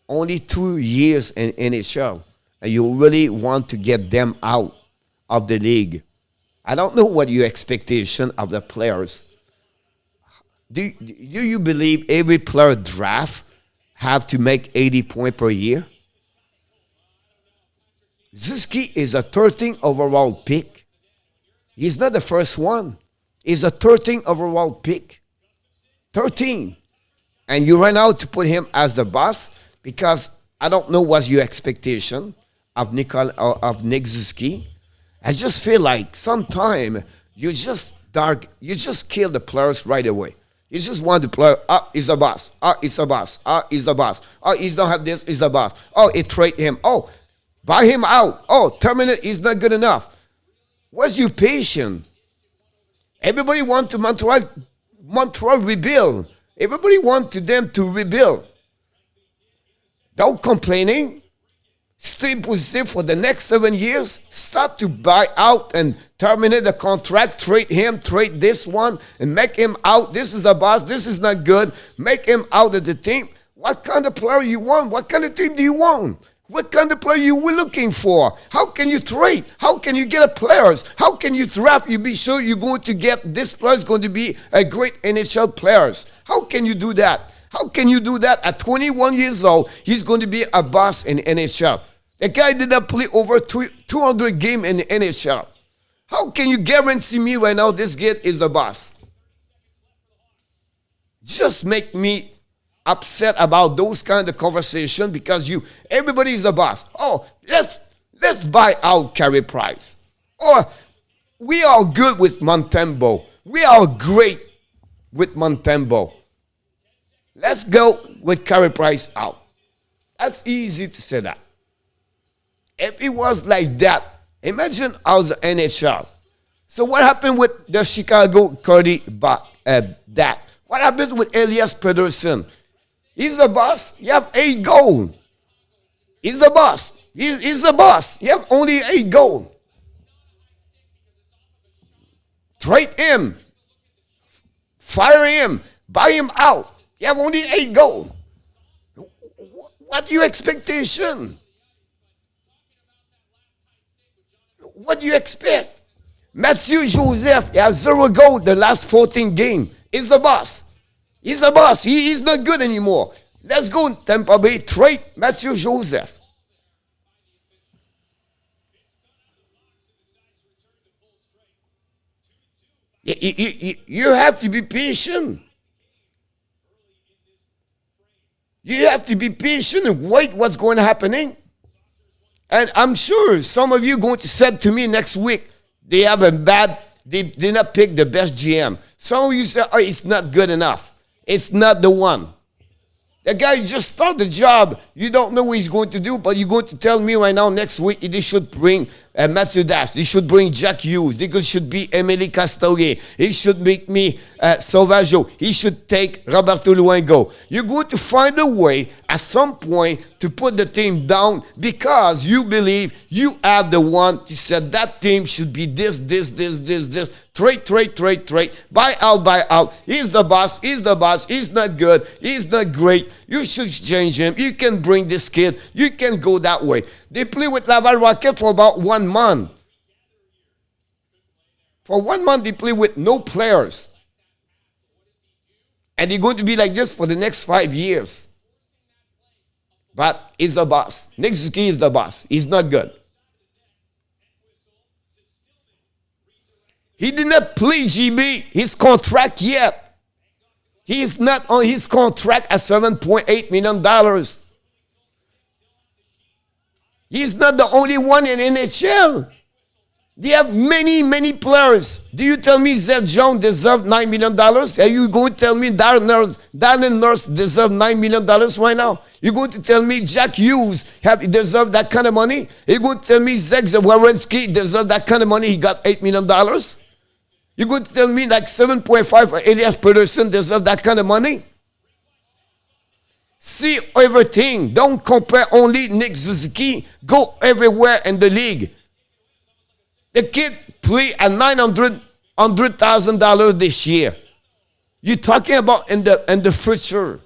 only 2 years in NHL. And you really want to get them out of the league. I don't know what your expectation of the players. Do you believe every player draft have to make 80 points per year? Suzuki is a 13th overall pick. He's not the first one. He's a 13th overall pick. 13. And you ran out to put him as the boss because I don't know what's your expectation of Nick Suzuki. I just feel like sometime you just kill the players right away. You just want the player, he's a boss. He's a boss. He's a boss. He's don't have this, he's a boss. It trade him. Buy him out. Terminate, he's not good enough. What's your patience? Everybody want to Montreal rebuild. Everybody want them to rebuild. Don't complaining. stay positive for the next 7 years, start to buy out and terminate the contract, trade him, trade this one, and make him out. This is the boss. This is not good. Make him out of the team. What kind of player you want? What kind of team do you want? What kind of player you were looking for? How can you trade? How can you get a players? How can you draft? You be sure you're going to get this player is going to be a great NHL players. How can you do that? How can you do that? At 21 years old, he's going to be a boss in NHL. The guy did not play over 200 games in the NHL. How can you guarantee me right now this kid is the boss? Just make me upset about those kind of conversation because everybody is the boss. Oh, let's buy out Carey Price. Or we are good with Montembeault. We are great with Montembeault. Let's go with Carey Price out. That's easy to say that. If it was like that, imagine how's the NHL. So what happened with the Chicago Cody that? What happened with Elias Pettersson? He's the boss. You have 8 goals. He's the boss. He's the boss. You have only 8 goals. Trade him. Fire him. Buy him out. You have only 8 goals. What your expectation? What do you expect? Mathieu Joseph has 0 goals the last 14 games. He's the boss. He's the boss. He is not good anymore. Let's go Tampa Bay. Trade Mathieu Joseph. You have to be patient. You have to be patient and wait what's going to happen. And I'm sure some of you are going to say to me next week, they did not pick the best GM. Some of you say, oh, it's not good enough. It's not the one. The guy just started the job. You don't know what he's going to do, but you're going to tell me right now next week they should bring Matthew Dash. They should bring Jack Hughes. They should be Emily Castorier. He should make me Sauvageau. He should take Roberto Luengo. You're going to find a way at some point to put the team down because you believe you have the one to say that team should be this. Trade. Buy out. He's the boss. He's not good. He's not great. You should change him. You can bring this kid. You can go that way. They play with Laval Rocket for about 1 month. For 1 month, they play with no players. And they're going to be like this for the next 5 years. But he's the boss. Nick Suzuki is the boss. He's not good. He did not play GB his contract yet. He is not on his contract at $7.8 million. He's not the only one in NHL. They have many players. Do you tell me Zed Jones deserves $9 million? Are you going to tell me Darren Nurse deserves $9 million right now? You're going to tell me Jack Hughes deserves that kind of money? Are you going to tell me Zach Werenski deserves that kind of money? He got $8 million. You're going to tell me like 7.5 for Elias Pettersson deserves that kind of money? See everything. Don't compare only Nick Suzuki. Go everywhere in the league. The kid played at $900,000 this year. You're talking about in the future.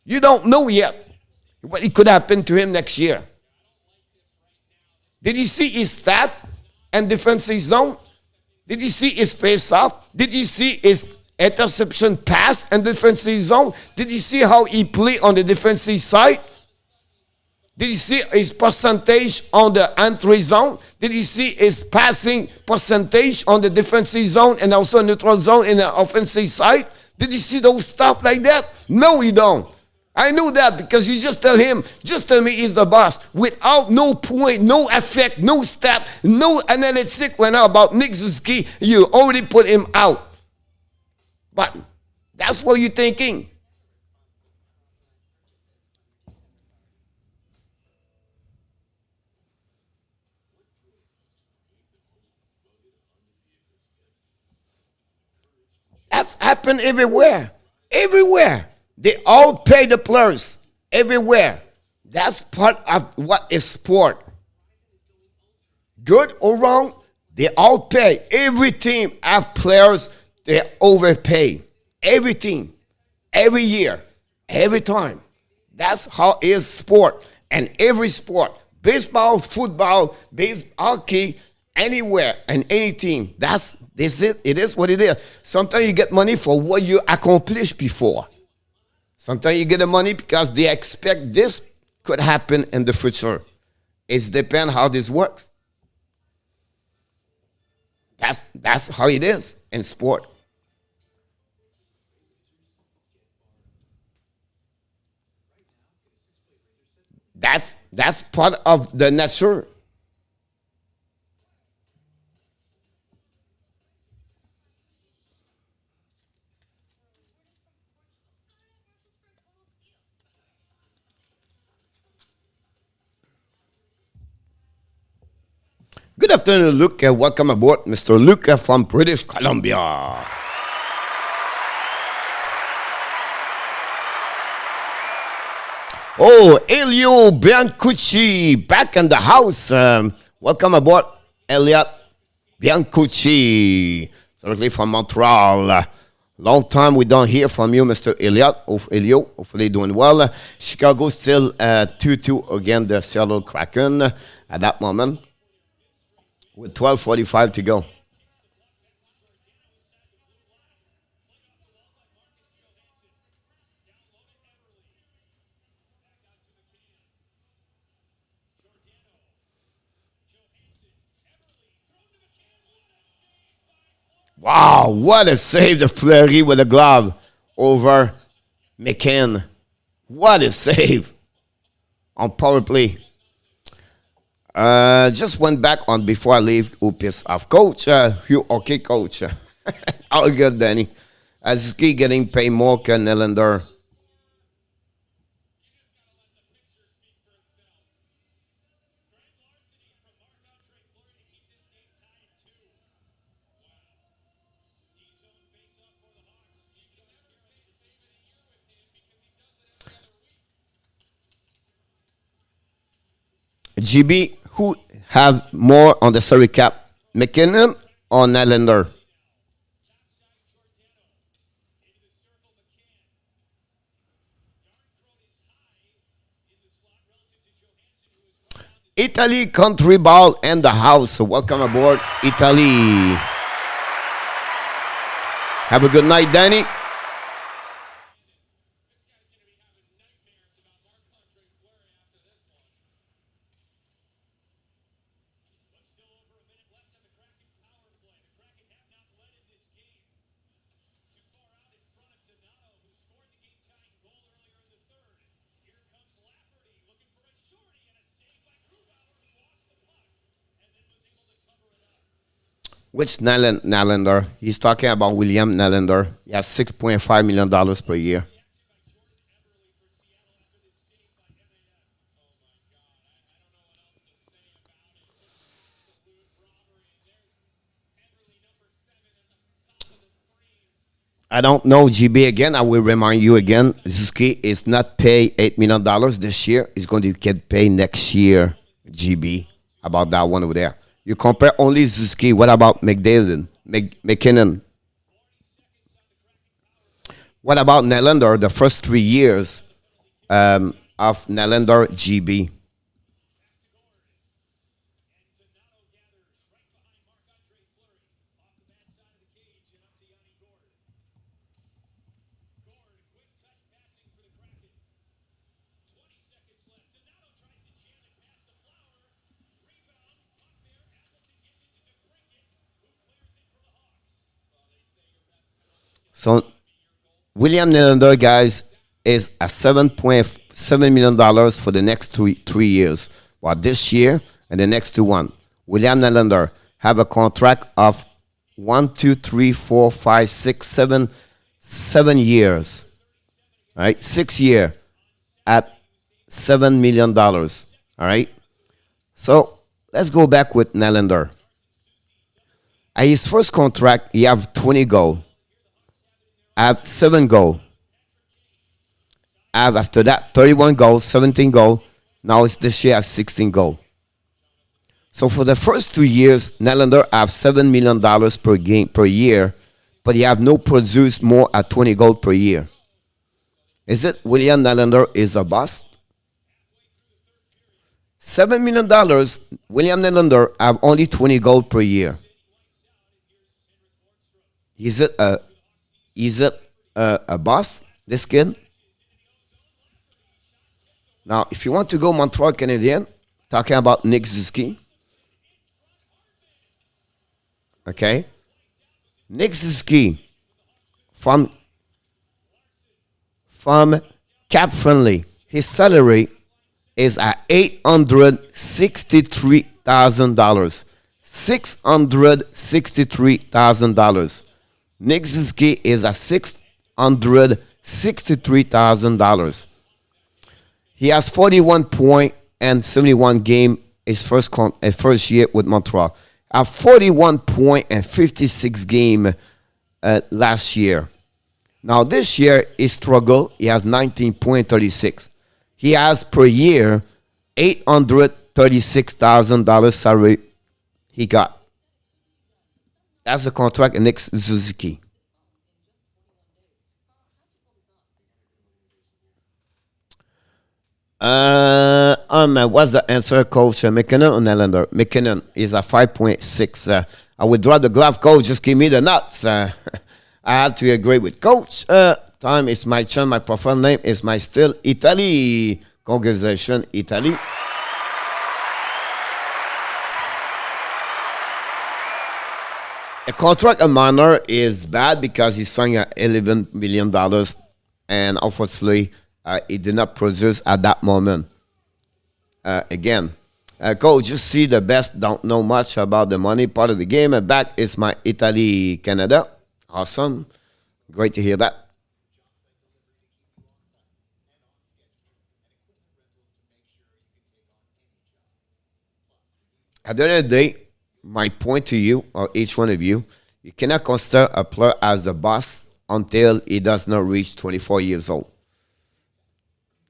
You don't know yet what it could happen to him next year. Did you see his stat and defensive zone? Did you see his face-off? Did you see his interception pass and defensive zone? Did you see how he played on the defensive side? Did you see his percentage on the entry zone? Did you see his passing percentage on the defensive zone and also neutral zone in the offensive side? Did you see those stuff like that? No, you don't. I know that because you just tell him, just tell me he's the boss. Without no point, no effect, no stat, no analytic right now about Nick Suzuki, you already put him out. But that's what you're thinking. That's happened everywhere. Everywhere. They all pay the players. Everywhere. That's part of what is sport. Good or wrong, they all pay. Every team have players they overpay. Every team, every year, every time. That's how it is sport. And every sport, baseball, football, hockey, anywhere and any team. This it. It is what it is. Sometimes you get money for what you accomplished before. Sometimes you get the money because they expect this could happen in the future. It depends how this works. That's how it is in sport. That's part of the nature. Good afternoon, Luke. Welcome aboard, Mr. Luke from British Columbia. Oh, Elio Biancucci back in the house. Welcome aboard, Elliot Biancucci, directly from Montreal. Long time we don't hear from you, Mr. Elio. Hopefully doing well. Chicago still 2-2 against the Seattle Kraken at that moment with 12:45 to go. Wow, what a save, the Fleury with a glove over McCann. What a save on power play. Just went back on before I leave. Who pissed off? Coach, okay, coach. All good, Danny. Suzuki getting paid more than Nylander. GB, who have more on the salary cap? McKinnon or Nylander? Italy country ball and the house. So welcome aboard, Italy. Have a good night, Danny. Which Nylander? He's talking about William Nylander. He has $6.5 million per year. I don't know, GB. Again, I will remind you again, Suzuki is not paid $8 million this year. He's going to get paid next year, GB, about that one over there. You compare only Suzuki. What about McKinnon? What about Nylander, the first 3 years of Nylander, GB? So William Nylander, guys, is a $7.7 million for the next three years. Well, this year and the next one. William Nylander have a contract of 7 years. All right, 6 year at $7 million. All right. So let's go back with Nylander. At his first contract, he have 20 goals. I have 7 goals. I have after that 31 goals, 17 goals, Now it's this year at 16 goals. So for the first 2 years, Nylander have $7 million per game per year, but he have no produced more at 20 goals per year. Is it William Nylander is a bust? $7 million. William Nylander have only 20 goals per year. Is it a bust? This kid. Now, if you want to go Montreal Canadiens, talking about Nick Suzuki. Okay. Nick Suzuki from cap-friendly. His salary is at $863,000. $663,000. Nick Suzuki is at $663,000. He has 41 points and 71 games his first year with Montreal. At 41 points and 56 games last year. Now this year he struggled. He has 19.36. He has per year $836,000 salary he got. That's the contract of Nick Suzuki. What's the answer, Coach? McKinnon or Nylander? McKinnon is a 5.6. I withdraw the glove, Coach. Just give me the nuts. I have to agree with Coach. Time is my turn. My profile name is my still Italy. Congratulations, Italy. A contract of Marner is bad because he signed at $11 million, and unfortunately, he did not produce at that moment. Coach, just see the best, don't know much about the money part of the game. And back is my Italy, Canada. Awesome. Great to hear that. At the end of the day, my point to you, or each one of you, you cannot consider a player as the boss until he does not reach 24 years old.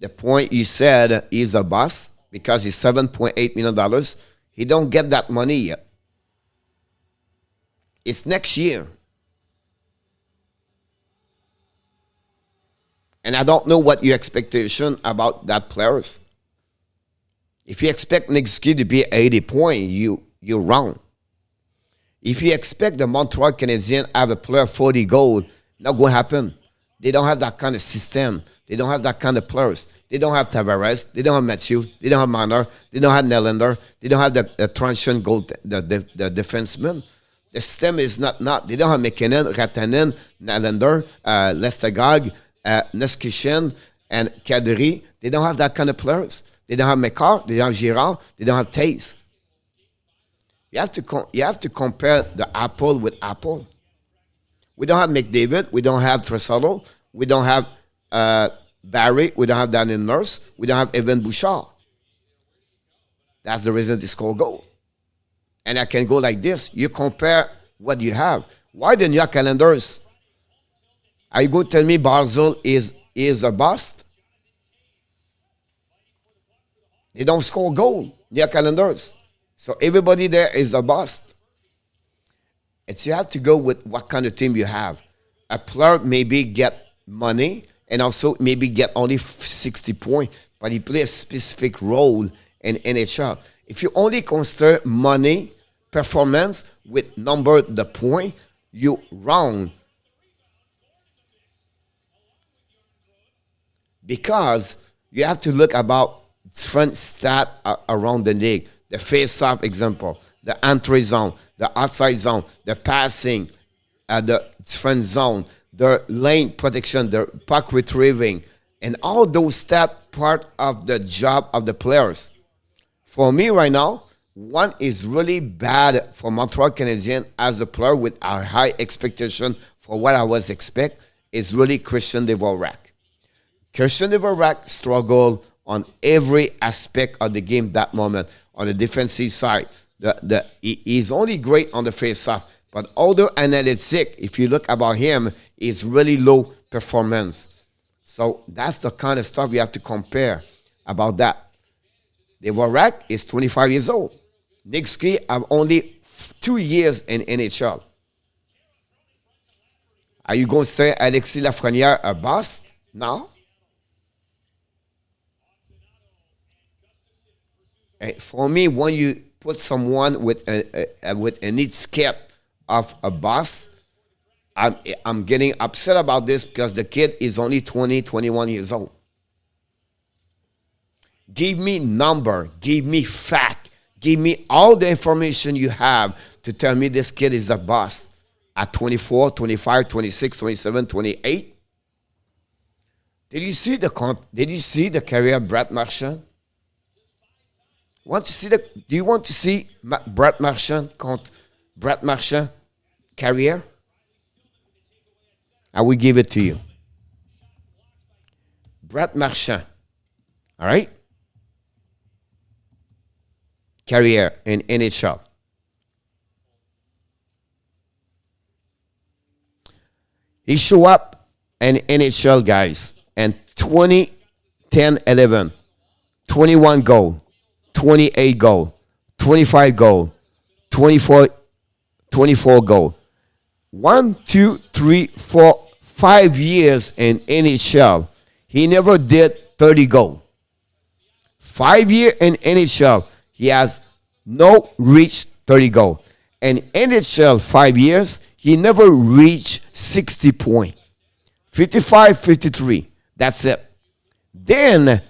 The point you said he's a boss because he's $7.8 million. He don't get that money yet. It's next year. And I don't know what your expectation about that players. If you expect Nick Suzuki to be 80 points, you're wrong. If you expect the Montreal Canadiens have a player 40 goals, not going to happen. They don't have that kind of system. They don't have that kind of players. They don't have Tavares. They don't have Matthews. They don't have Marner. They don't have Nylander. They don't have the transition goal, the defenseman. The system is not. They don't have McKinnon, Ratanen, Nylander, Lestegag, Neskishin, and Kadri. They don't have that kind of players. They don't have McCarr. They don't have Girard. They don't have Taze. You have to compare the apple with apple. We don't have McDavid. We don't have Tresolo. We don't have Barry. We don't have Daniel Nurse. We don't have Evan Bouchard. That's the reason they score goal. And I can go like this. You compare what you have. Why the New York Islanders? Are you going to tell me Barzil is a bust? They don't score goal. New York Islanders. So everybody there is a bust. It's you have to go with what kind of team you have. A player maybe get money and also maybe get only 60 points, but he plays a specific role in NHL. If you only consider money, performance with number the point, you're wrong. Because you have to look about different stat around the league. The face-off example, the entry zone, the outside zone, the passing, the different zone, the lane protection, the puck retrieving, and all those stats part of the job of the players. For me right now, one is really bad for Montreal Canadiens as a player with a high expectation for what I was expect is really Christian Dvorak. Christian Dvorak struggled on every aspect of the game that moment. On the defensive side, he's only great on the face-off, but all the analytics, if you look about him, is really low performance. So that's the kind of stuff you have to compare about that. Dvorak is 25 years old. Nixky have only 2 years in NHL. Are you going to say Alexis Lafrenière a bust? No. For me, when you put someone with a neat skip of a bust, I'm getting upset about this because the kid is only 20, 21 years old. Give me number, give me fact, give me all the information you have to tell me this kid is a bust at 24, 25, 26, 27, 28. Did you see the career of Brett Marchand? Do you want to see Brett Marchand career? I will give it to you. Brett Marchand. All right? Career in NHL. He showed up in NHL, guys, and 20, 10, 11, 21 goal, 28 goal, 25 goal, 24 goal. 1, 2, 3, 4, 5 years in NHL. He never did 30 goal. 5 years in NHL. He has no reached 30 goal. In NHL 5 years, he never reached 60 points. 55, 53. That's it. Then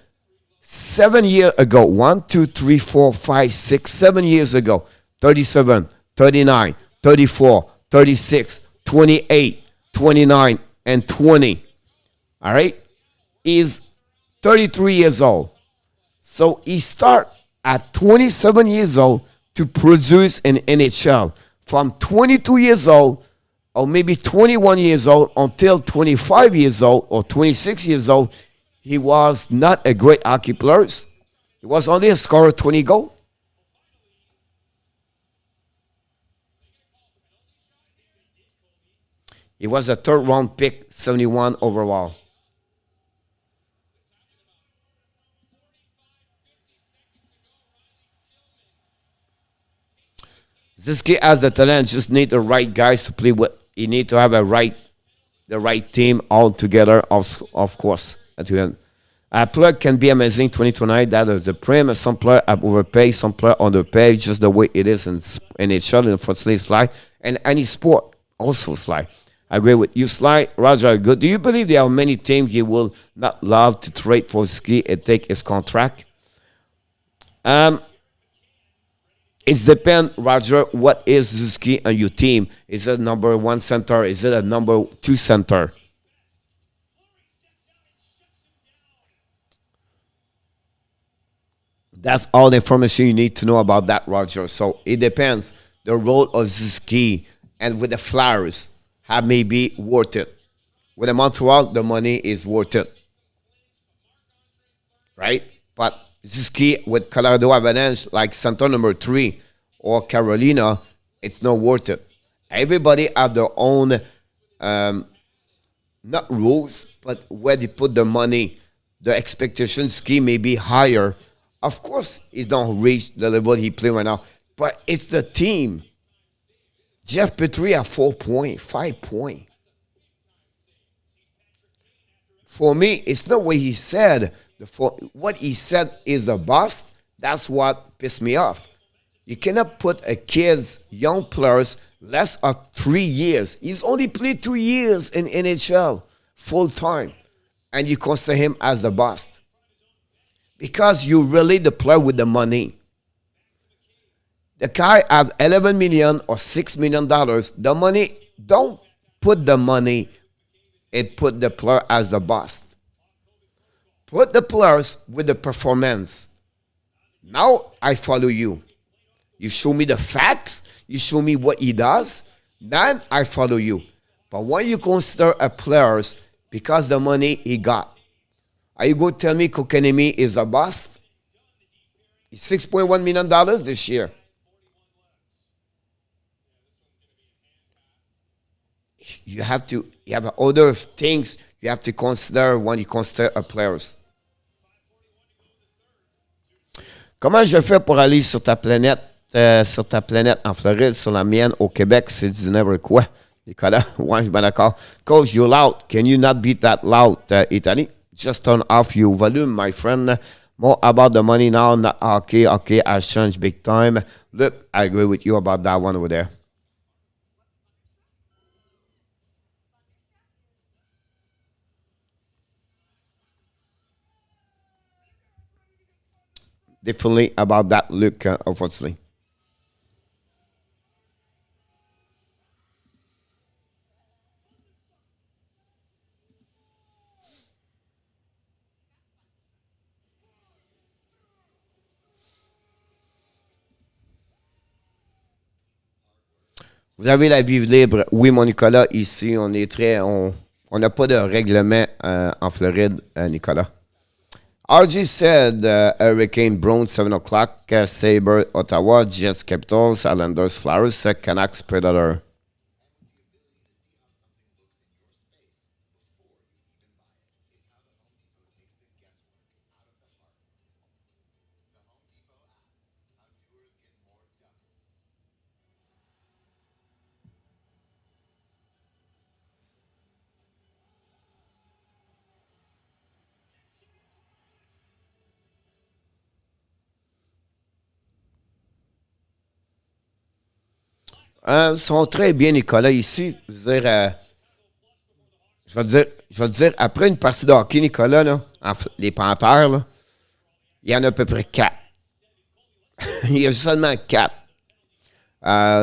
7 years ago, 1, 2, 3, 4, 5, 6, 7 years ago, 37, 39, 34, 36, 28, 29, and 20. All right? He's 33 years old. So he started at 27 years old to produce in NHL. From 22 years old, or maybe 21 years old, until 25 years old or 26 years old, he was not a great hockey player. He was only a scorer of 20 goals. He was a third round pick, 71 overall. This kid has the talent, just need the right guys to play with. You need to have the right team all together, of course. A player can be amazing 2029. That is the prim. Some player have overpaid, some player underpaid, just the way it is in NHL, unfortunately, Sly. And any sport also, Sly. I agree with you, Sly. Roger, good. Do you believe there are many teams you will not love to trade for Ski and take his contract? It depends, Roger, what is Zuski on your team? Is it a number 1 center? Is it a number 2 center? That's all the information you need to know about that, Roger. So it depends. The role of Zuski and with the Flyers have maybe worth it. With the Montreal, the money is worth it. Right? But Zuski with Colorado Avalanche, like center number 3 or Carolina, it's not worth it. Everybody have their own, not rules, but where they put the money, the expectation scheme may be higher. Of course, he don't reach the level he play right now, but it's the team. Jeff Petrie at 4 points, 5 points. For me, it's not what he said. What he said is a bust. That's what pissed me off. You cannot put a kid's young players less of 3 years. He's only played 2 years in NHL full time, and you consider him as a bust because you really the player with the money. The guy have $11 million or $6 million. The money, don't put the money. It put the player as the bust. Put the players with the performance. Now I follow you. You show me the facts. You show me what he does. Then I follow you. But when you consider a players because the money he got, are you going to tell me Kokanemi is a bust? He's $6.1 million this year. You have other things you have to consider when you consider a players. Comment je fais pour aller sur ta planète en Floride, sur la mienne au Québec? C'est du n'importe quoi. Nicolas, ouais, je suis bien d'accord. Coach, you're loud. Can you not be that loud, Italy? Just turn off your volume, my friend. More about the money now, not hockey. Okay, has changed big time. Look, I agree with you about that one over there. Definitely about that look, unfortunately. Vous avez la vie libre. Oui, mon Nicolas, ici, on est très. On n'a pas de règlement en Floride, Nicolas. RG said Hurricane Browns, 7 o'clock, Sabre, Ottawa, Jets, Capitals, Islanders, Flyers, Canucks, Predator. Ils sont très bien, Nicolas, ici. Je vais te dire, après une partie de hockey, Nicolas, là, les Panthères, là, il y en a à peu près 4. Il y a seulement 4.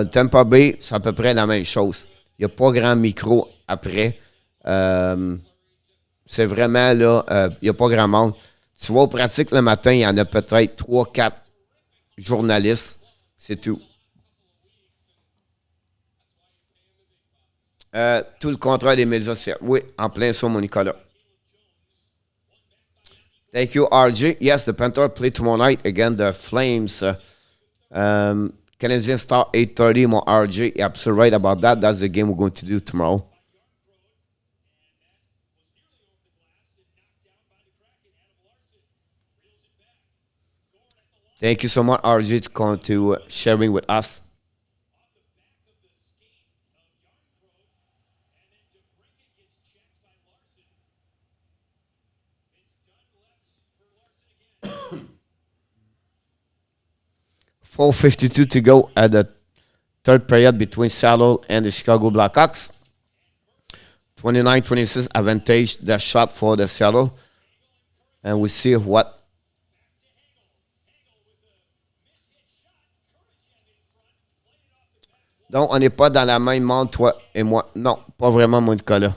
Tampa Bay, c'est à peu près la même chose. Il n'y a pas grand micro après. C'est vraiment là, il n'y a pas grand monde. Tu vois, aux pratiques le matin, il y en a peut-être 3, 4 journalistes. C'est tout. Tout le contraire des médias sociaux. Oui, en plein ça, mon Nicolas. Thank you, RJ. Yes, the Panthers play tomorrow night against the Flames. Canadiens start 8:30, mon RJ. You're absolutely right about that. That's the game we're going to do tomorrow. Thank you so much, RJ, to come to sharing with us. .452 to go at the third period between Seattle and the Chicago Blackhawks. 29-26 advantage the shot for the Seattle. And we see what. Donc, on n'est pas dans la même monde, toi et moi. Non, pas vraiment, mon Nicolas.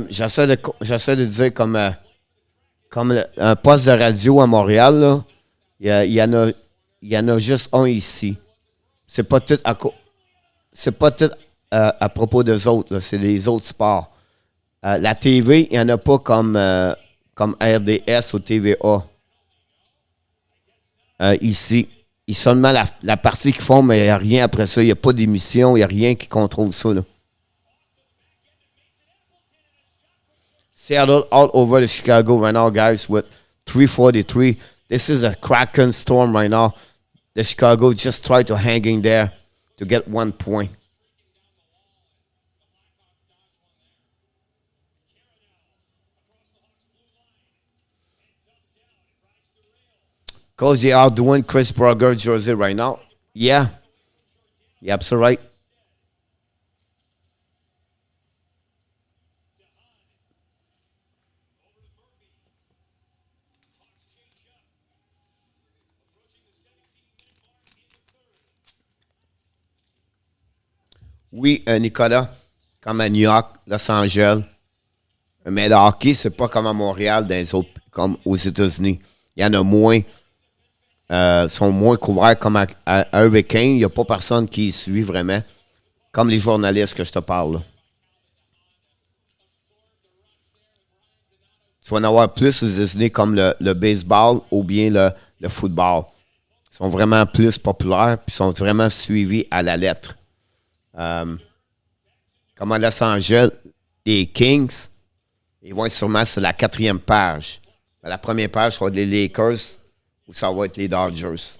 J'essaie de dire comme un poste de radio à Montréal, là, il y en a juste un ici. C'est pas tout c'est pas tout à propos des autres, là, c'est les autres sports. La TV, il n'y en a pas comme RDS ou TVA ici. Ils seulement la partie qu'ils font, mais il n'y a rien après ça. Il n'y a pas d'émission, il n'y a rien qui contrôle ça. Là. Seattle all over the Chicago right now, guys, with 343. This is a Kraken storm right now. The Chicago just tried to hang in there to get 1 point. Because they are doing Chris Berger jersey right now. Yeah. You're absolutely right. Oui, Nicolas, comme à New York, Los Angeles. Mais le hockey, c'est pas comme à Montréal, comme aux États-Unis. Il y en a moins. Sont moins couverts comme à Hurricane. Il n'y a pas personne qui suit vraiment. Comme les journalistes que je te parle. Là. Tu vas en avoir plus aux États-Unis comme le baseball ou bien le football. sont vraiment plus populaires, puis sont vraiment suivis à la lettre. Comme à Los Angeles, les Kings, ils vont être sûrement sur la 4e page. La première page, ça va être les Lakers ou ça va être les Dodgers.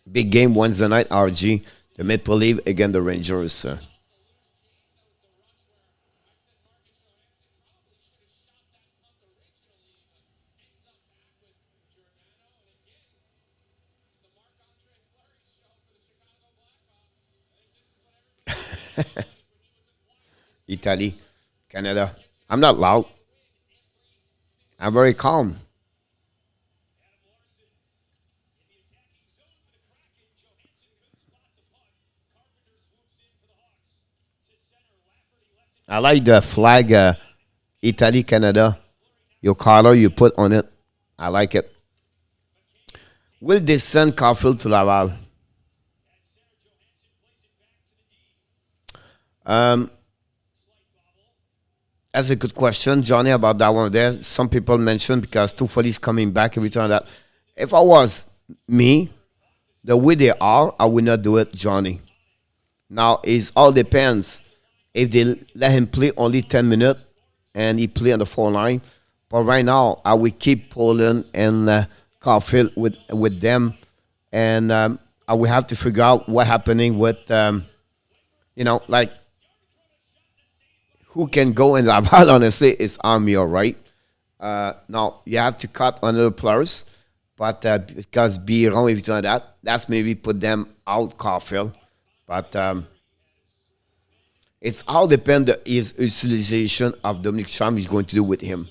Big game Wednesday night, RG. The Maple Leaf against the Rangers. Italy, Canada. I'm not loud. I'm very calm. I like the flag, Italy, Canada. Your color you put on it. I like it. Will they send Caulfield to Laval? That's a good question, Johnny, about that one there. Some people mentioned because Toffoli's coming back every time that. If I was me, the way they are, I would not do it, Johnny. Now, it all depends. If they let him play only 10 minutes and he play on the 4 line. But right now, I will keep Poland and Caulfield with them. And I will have to figure out what's happening with, like, who can go in Laval, honestly, it's Army, all right. Now, you have to cut another players. But because Biron, if you do that, that's maybe put them out Caulfield. But it's all depends on his utilization of Dominic Cham is going to do with him.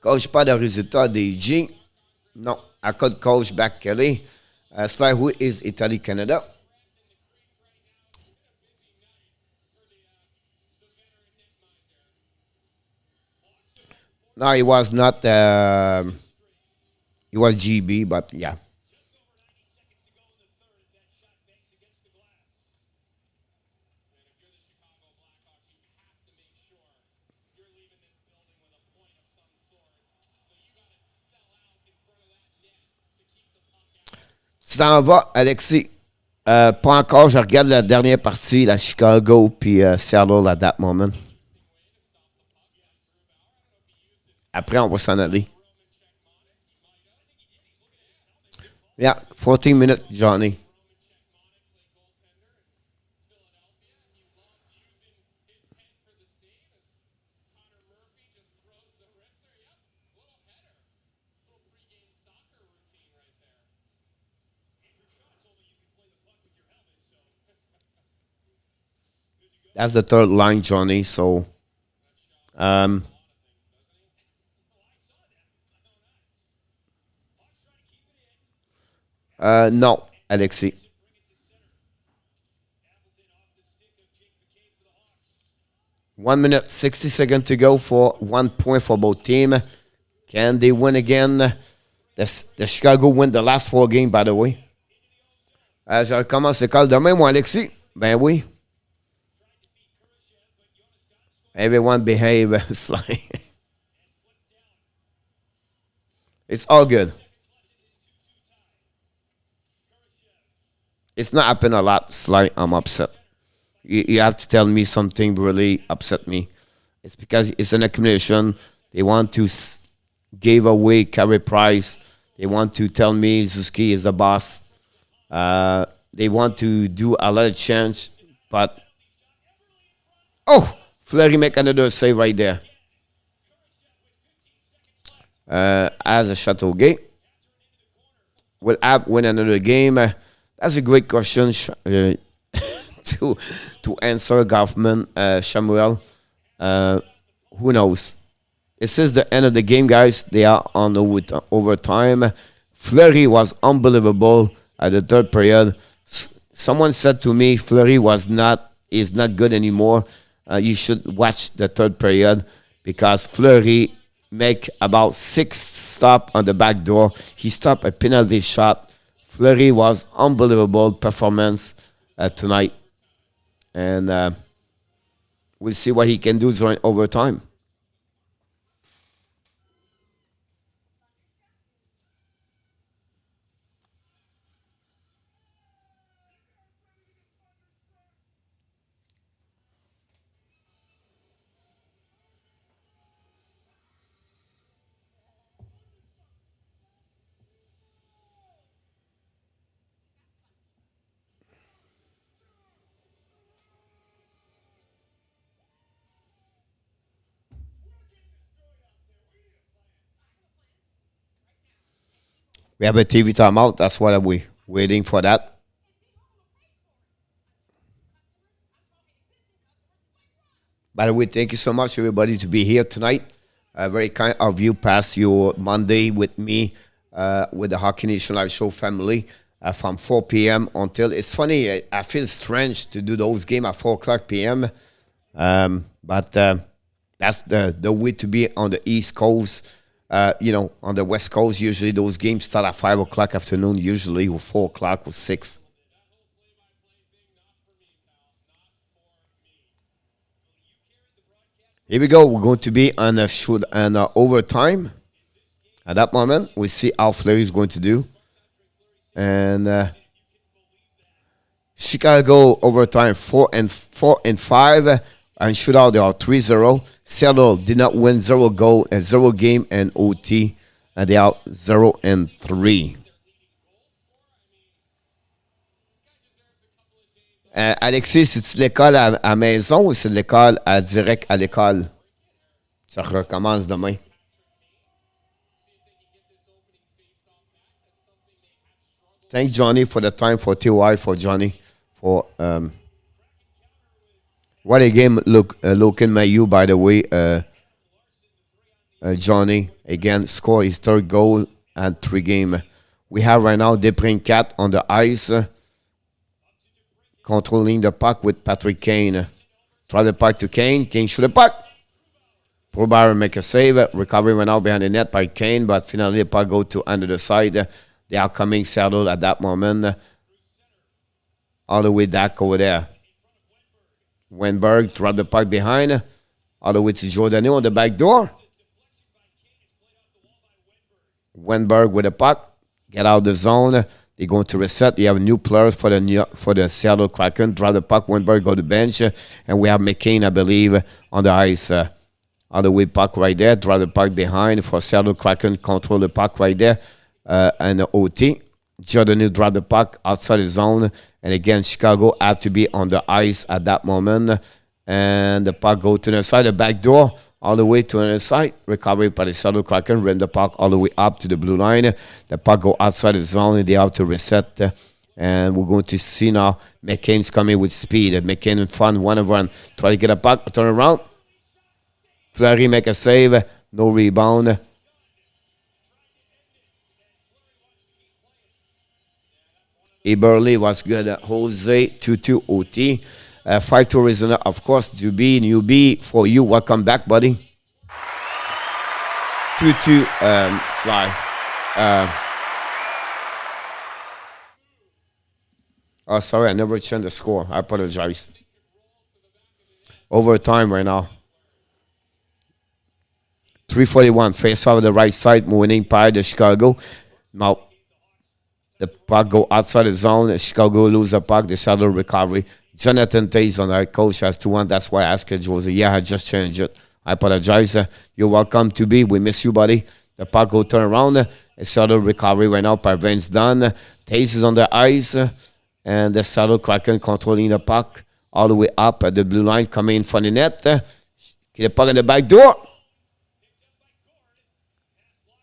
Coach pas de résultat des G. Non, I could coach back Kelly. Sly, who is Italy, Canada. No, he was not. He was GB, but yeah. Ça en va, Alexis. Pas encore. Je regarde la dernière partie, la Chicago puis Seattle at that moment. Après, on va s'en aller. Yeah, 14 minutes, Johnny. That's the third line, Johnny. So, no, Alexis. 1 minute, 60 seconds to go for 1 point for both teams. Can they win again? The Chicago win the last 4 games, by the way. Je recommence l'école demain, moi, Alexis. Ben oui. Everyone behave. Sly. It's all good. It's not happened a lot, Sly. I'm upset. You have to tell me something really upset me. It's because it's an accumulation. They want to give away Carey Price. They want to tell me Zuski is the boss. They want to do a lot of change, but Fleury make another save right there. As a Chateau Gate will App win another game? That's a great question to answer, Goffman, Samuel. Who knows? This is the end of the game, guys. They are on overtime. Fleury was unbelievable at the third period. Someone said to me, Fleury is not good anymore. You should watch the third period because Fleury make about 6 stops on the back door. He stopped a penalty shot. Fleury was unbelievable performance. tonight. And we'll see what he can do during overtime. We have a TV timeout. That's why we're waiting for that. By the way, thank you so much, everybody, to be here tonight. Very kind of you pass your Monday with me, with the Hockey Nation Live Show family from 4 p.m. until, it's funny, I feel strange to do those games at 4 o'clock p.m. But that's the way to be on the East Coast. On the West Coast, usually those games start at 5 o'clock afternoon, usually, or 4 o'clock or 6. Here we go. We're going to be on overtime. At that moment, we see how Fleury is going to do. And Chicago overtime 4-5. And shootout, they are 3-0. Seattle did not win 0 game and OT. And they are 0-3. Alexis, c'est-tu l'école à maison ou c'est l'école direct à l'école? Ça recommence demain. Thanks, Johnny, for the time for TY, for Johnny, for what a game, Logan Mayu, by the way, Johnny, again, score his third goal and 3 games. We have right now Debrincat on the ice, controlling the puck with Patrick Kane. Try the puck to Kane. Kane shoot the puck. Probar make a save. Recovery right now behind the net by Kane, but finally the puck go to under the side. The outcoming Seattle at that moment. All the way back over there. Wenberg drop the puck behind. All the way to Giordano on the back door. Wenberg with the puck. Get out of the zone. They're going to reset. They have new players for the Seattle Kraken. Drop the puck. Wenberg go to the bench. And we have McCain, I believe, on the ice. All the way puck right there. Drop the puck behind for Seattle Kraken. Control the puck right there. And the OT. Giordano drop the puck outside the zone. And again, Chicago had to be on the ice at that moment. And the puck go to the side, the back door, all the way to the side. Recovery by the Seattle Kraken. Run the puck all the way up to the blue line. The puck go outside the zone. And they have to reset. And we're going to see now McCain's coming with speed. And McCain in front, one of one. Try to get a puck, turn around. Fleury make a save. No rebound. Eberle was good. Jose 2-2 OT. 5-2 Arizona, of course. Duby, newbie for you. Welcome back, buddy. 2-2 Sly. Sorry, I never changed the score. I apologize. Overtime right now. 3:41. Face off the right side. Winning by the Chicago. Now, the puck go outside the zone. Chicago lose the puck. The Seattle recovery. Jonathan Tays on our coach has 2-1. That's why I asked Jose. Yeah, I just changed it. I apologize. You're welcome to be. We miss you, buddy. The puck go turn around. Seattle recovery right now. Parvin's done. Tays is on the ice. And the Seattle Kraken controlling the puck all the way up at the blue line. Coming in front of the net. Get the puck in the back door.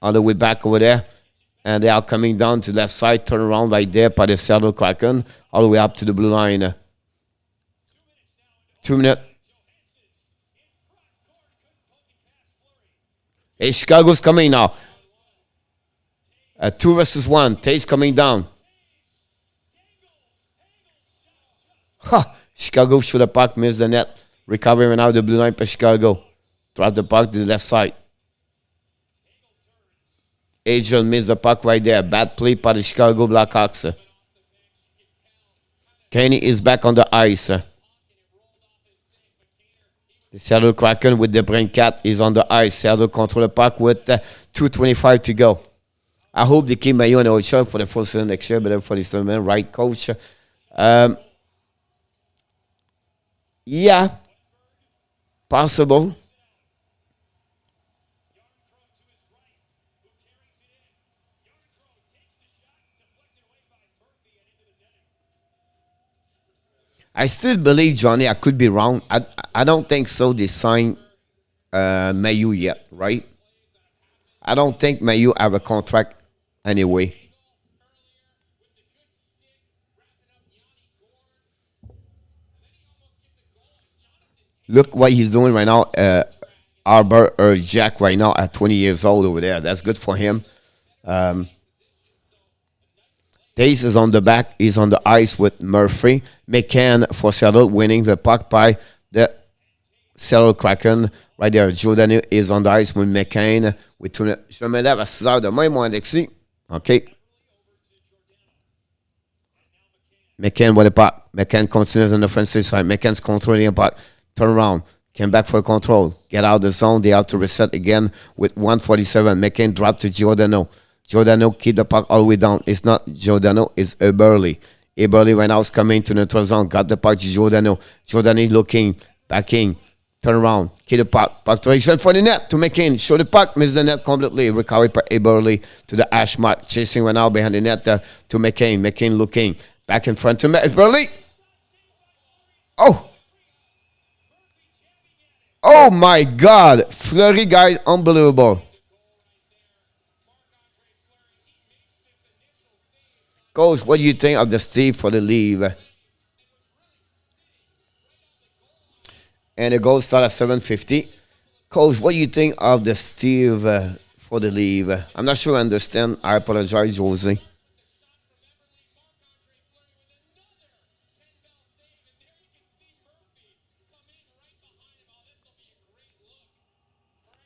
All the way back over there. And they are coming down to the left side, turn around right there by the Seattle Kraken, all the way up to the blue line. 2 minutes. Hey, Chicago's coming now. 2 versus 1. Tays coming down. Chicago shoot the puck, miss the net. Recovering now the blue line by Chicago. Drop the puck to the left side. Angel missed the puck right there. Bad play by the Chicago Blackhawks. Kenny is back on the ice. The Seattle Kraken with the brain cat is on the ice. Seattle control the puck with 2:25 to go. I hope they keep Mayo and Ochoa for the full season next year, but for this tournament, right, coach? Yeah, possible. I still believe, Johnny, I could be wrong. I don't think so. They signed Mayu yet, right? I don't think Mayu have a contract anyway. Look what he's doing right now. Arbor or Jack right now at 20 years old over there. That's good for him. Taze is on the back. He's on the ice with Murphy. McCann for Seattle winning the puck by the Seattle Kraken. Right there, Jordan is on the ice with McCann. Je me lève à 6 heures demain, moi, Alexis. OK. McCann with the puck. McCann continues on the offensive side. McCann's controlling the puck. Turn around. Came back for control. Get out of the zone. They have to reset again with 1:47. McCann dropped to Giordano. Giordano keep the puck all the way down. It's not Giordano, it's Eberle. Eberle right now is coming to neutral zone. Got the puck to Giordano. Giordano looking, backing, turn around, keep the puck. Puck to shot for the net to McCain. Show the puck, miss the net completely. Recovered by Eberle to the ash mark. Chasing right now behind the net to McCain. McCain looking back in front to Eberle. Oh my God. Fleury, guys, unbelievable. Coach, what do you think of the Steve for the leave? And the goal start at 7:50. Coach, what do you think of the Steve for the leave? I'm not sure I understand. I apologize, Jose.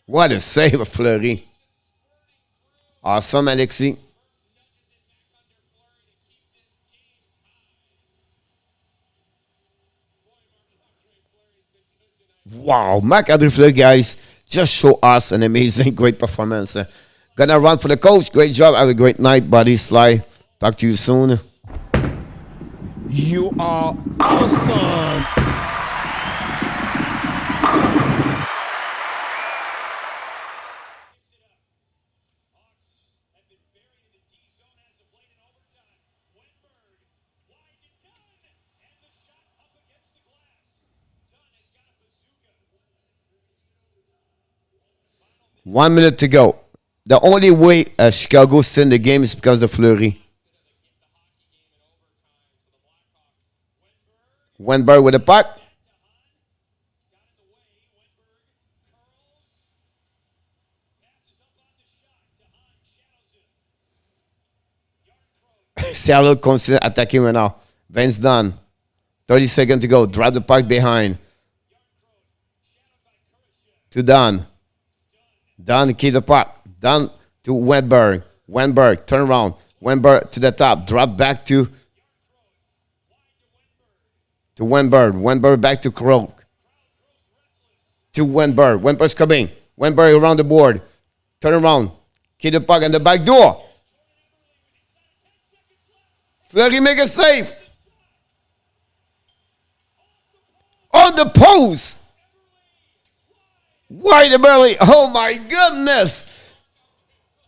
What a save, Fleury. Awesome, Alexis. Wow, Marc-André Fleury, guys, just show us an amazing, great performance. Gonna run for the coach. Great job. Have a great night, buddy. Sly. Talk to you soon. You are awesome. One minute to go. The only way Chicago still in the game is because of Fleury. Wenberg with the puck. Seattle consider attacking right now. Vince done. 30 seconds to go. Drop the puck behind. To Dunn. Dunn, keep the puck. Dunn to Wenberg. Wenberg, turn around. Wenberg to the top. Drop back to Wenberg. Wenberg back to Krog. To Wenberg. Wenberg's coming. Wenberg around the board. Turn around. Keep the puck in the back door. Fleury make a save. On the post. Wide Eberle. Oh my goodness.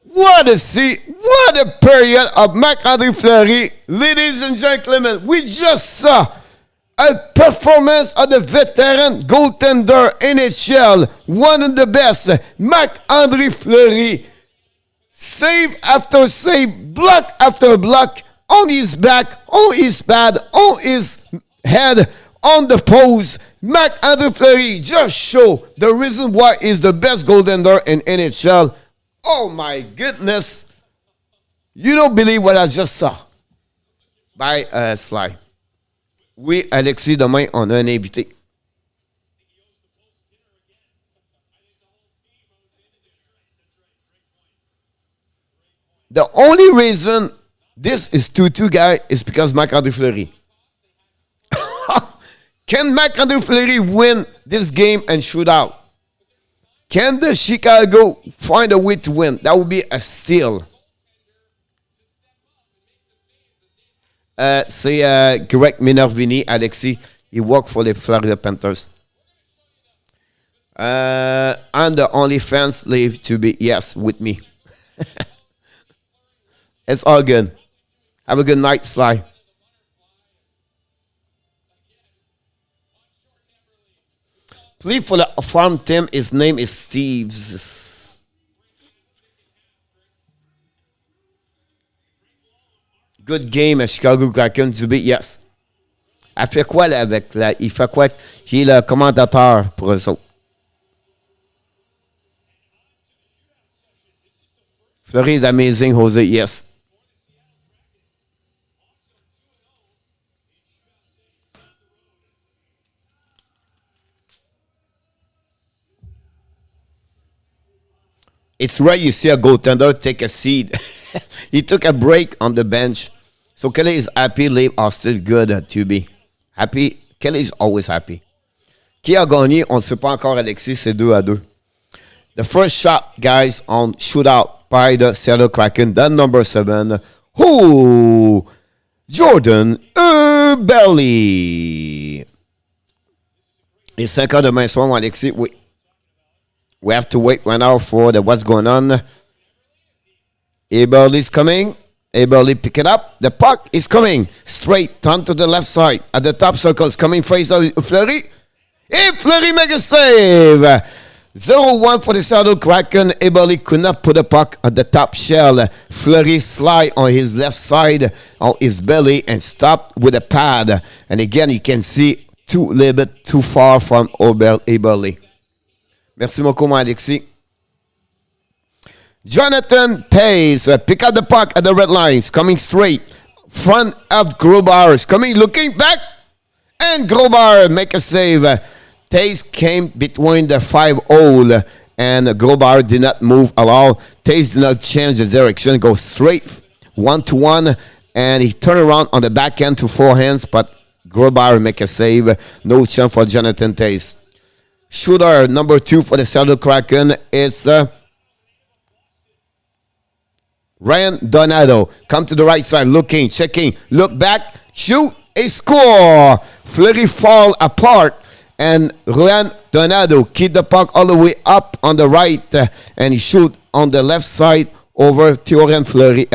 What a period of Marc-André Fleury. Ladies and gentlemen, we just saw a performance of the veteran goaltender NHL. One of the best. Marc-André Fleury. Save after save, block after block, on his back, on his pad, on his head, on the post. Marc-André Fleury just show the reason why he's the best goaltender in NHL. Oh my goodness. You don't believe what I just saw. By Sly. Oui, Alexis, demain, on a un invité. The only reason this is 2-2, guy, is because Marc-André Fleury. Can Marc-Andre Fleury win this game and shoot out? Can the Chicago find a way to win? That would be a steal. C'est Greg Minervini, Alexis. He worked for the Florida Panthers. And the only fans live to be, yes, with me. It's all good. Have a good night, Sly. Play for the farm team. His name is Steves. Good game à Chicago Kraken to beat, yes. Elle fait quoi là avec la. Il fait quoi? Il est le commentateur pour eux autres. Fleury is amazing, Jose, yes. It's rare you see a goaltender take a seat. He took a break on the bench. So Kelly is happy. Leave are still good to be happy. Kelly is always happy. Qui a gagné? On ne sait pas encore, Alexis. C'est 2-2. The first shot, guys, on shootout by the Seattle Kraken. The number 7. Who? Jordan Eberle. Et 5 heures demain soir, Alexis. We have to wait right now for what's going on. Eberle's coming. Eberle pick it up. The puck is coming straight down to the left side. At the top circle, it's coming face of Fleury. And Fleury make a save. 0-1 for the Seattle Kraken. Eberle could not put the puck at the top shell. Fleury slide on his left side on his belly and stop with a pad. And again, you can see a little bit too far from Eberle. Merci beaucoup, mon Alexis. Jonathan Toews pick up the puck at the red lines, coming straight. Front of Grobauer, coming, looking back. And Grobauer make a save. Toews came between the 5-hole and Grobauer did not move at all. Toews did not change the direction, go straight 1-1. And he turned around on the back end to forehands, but Grobauer make a save. No chance for Jonathan Toews. Shooter number 2 for the Seattle Kraken is Ryan Donato. Come to the right side, looking, checking, look back, shoot, a score. Fleury fall apart, and Ryan Donato keep the puck all the way up on the right, and he shoot on the left side over Théorème Fleury.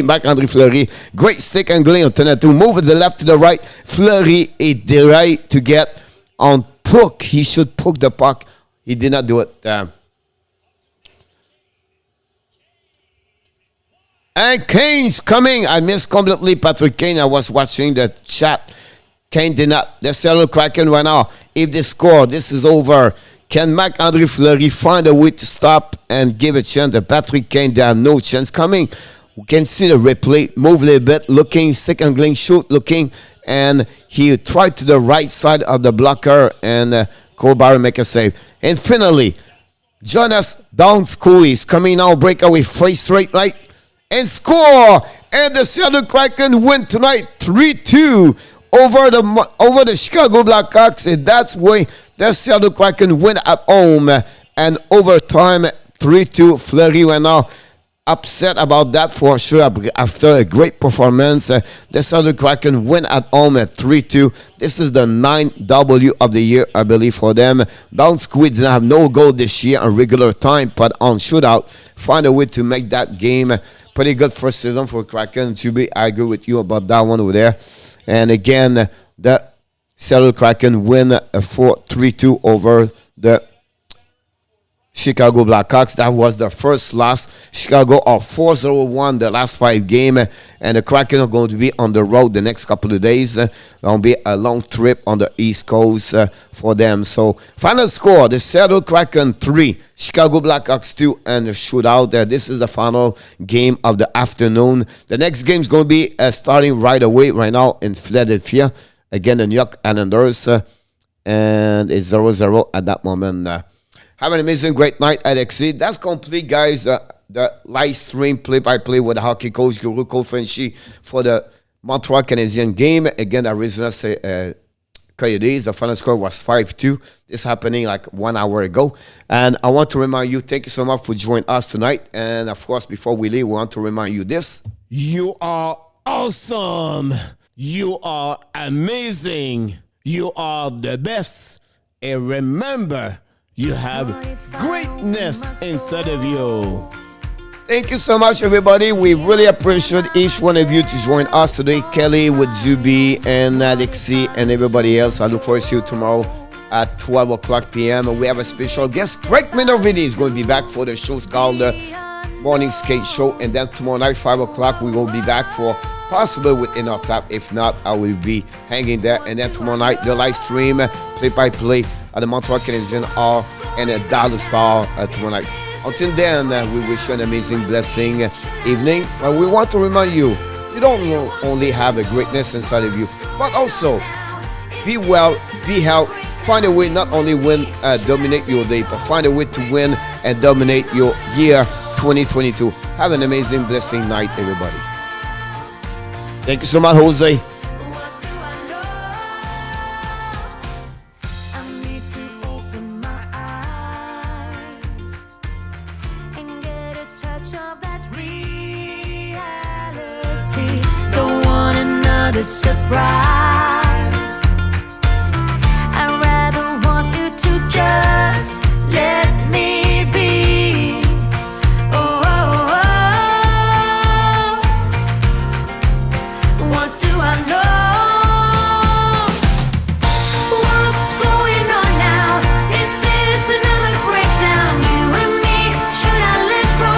Marc-Andre Fleury. Great stick and glare on Donato. Move the left to the right. Fleury is the right to get on puck. He should puck the puck. He did not do it. And Kane's coming. I missed completely Patrick Kane. I was watching the chat. Kane did not. The Seattle Kraken right now. If they score, this is over. Can Marc-Andre Fleury find a way to stop and give a chance to Patrick Kane? They have no chance coming. We can see the replay. Move a little bit. Looking. Second glance shoot. Looking. And he tried to the right side of the blocker, and Grobauer make a save. And finally, Jonas Donskoy is coming now, breakaway, face straight right, and score. And the Seattle Kraken win tonight 3-2 over the Chicago Blackhawks. And that's why the Seattle Kraken win at home. And overtime 3-2. Fleury went now. Upset about that for sure after a great performance. The Seattle Kraken win at home at 3-2. This is the 9th W of the year, I believe, for them. Donskoy didn't have no goal this year on regular time, but on shootout, find a way to make that game. Pretty good first season for Kraken. To be, I agree with you about that one over there. And again, the Seattle Kraken win 3-2 over the Chicago Blackhawks. That was the first loss. Chicago are 4-0-1 the last 5 games, and the Kraken are going to be on the road the next couple of days. It'll be a long trip on the East Coast for them. So, final score, the Seattle Kraken 3, Chicago Blackhawks 2, and the shootout. This is the final game of the afternoon. The next game is going to be starting right away, right now in Philadelphia. Again, the New York Islanders, and it's 0-0 at that moment. Have an amazing, great night, Alexis. That's complete, guys. The live stream play-by-play with the hockey coach, Guru Cole Frenchy, for the Montreal Canadiens game. Again, Arizona Coyotes. The final score was 5-2. This happening like 1 hour ago. And I want to remind you, thank you so much for joining us tonight. And of course, before we leave, we want to remind you this. You are awesome. You are amazing. You are the best. And remember, you have greatness inside of you. Thank you so much, everybody. We really appreciate each one of you to join us today. Kelly with Zuby and Alexi and everybody else. I look forward to you tomorrow at 12 o'clock p.m. And we have a special guest. Greg Minervini is going to be back for the show called the Morning Skate Show. And then tomorrow night, 5 o'clock, we will be back for possibly with enough tap. If not, I will be hanging there. And then tomorrow night, the live stream, play-by-play at the Montreal Canadiens are and a Dallas Star tomorrow night. Until then, we wish you an amazing, blessing evening. We want to remind you, you don't only have a greatness inside of you, but also be well, be healthy, find a way not only win, dominate your day, but find a way to win and dominate your year 2022. Have an amazing, blessing night, everybody. Thank you so much, Jose. Surprise. I'd rather want you to just let me be. Oh, oh, oh. What do I know? What's going on now? Is this another breakdown? You and me, should I let go?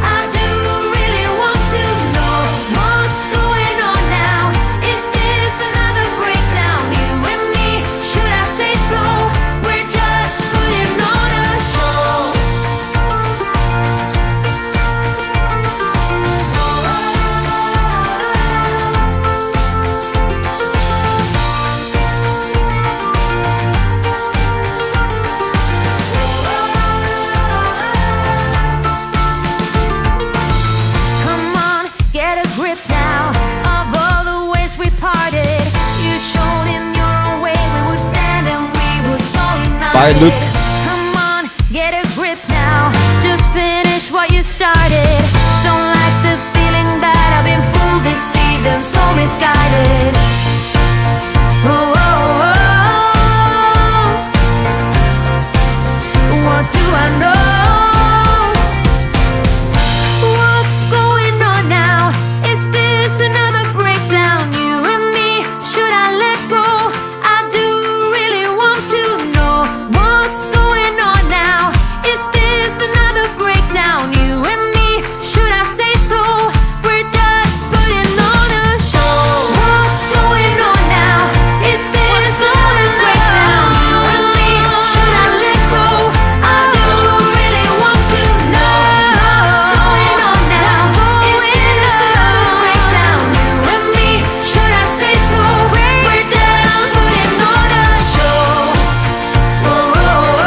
I do really want to know what's going on now. Another breakdown, you and me, should I say so? We're just putting on a show. Come on, get a grip now of all the ways we parted. You showed in your own way we would stand and we would fall united. Bye, Luke. Come on, get a grip now. Just finish what you started. Don't like the feeling that I've been fooled, deceived, and so misguided.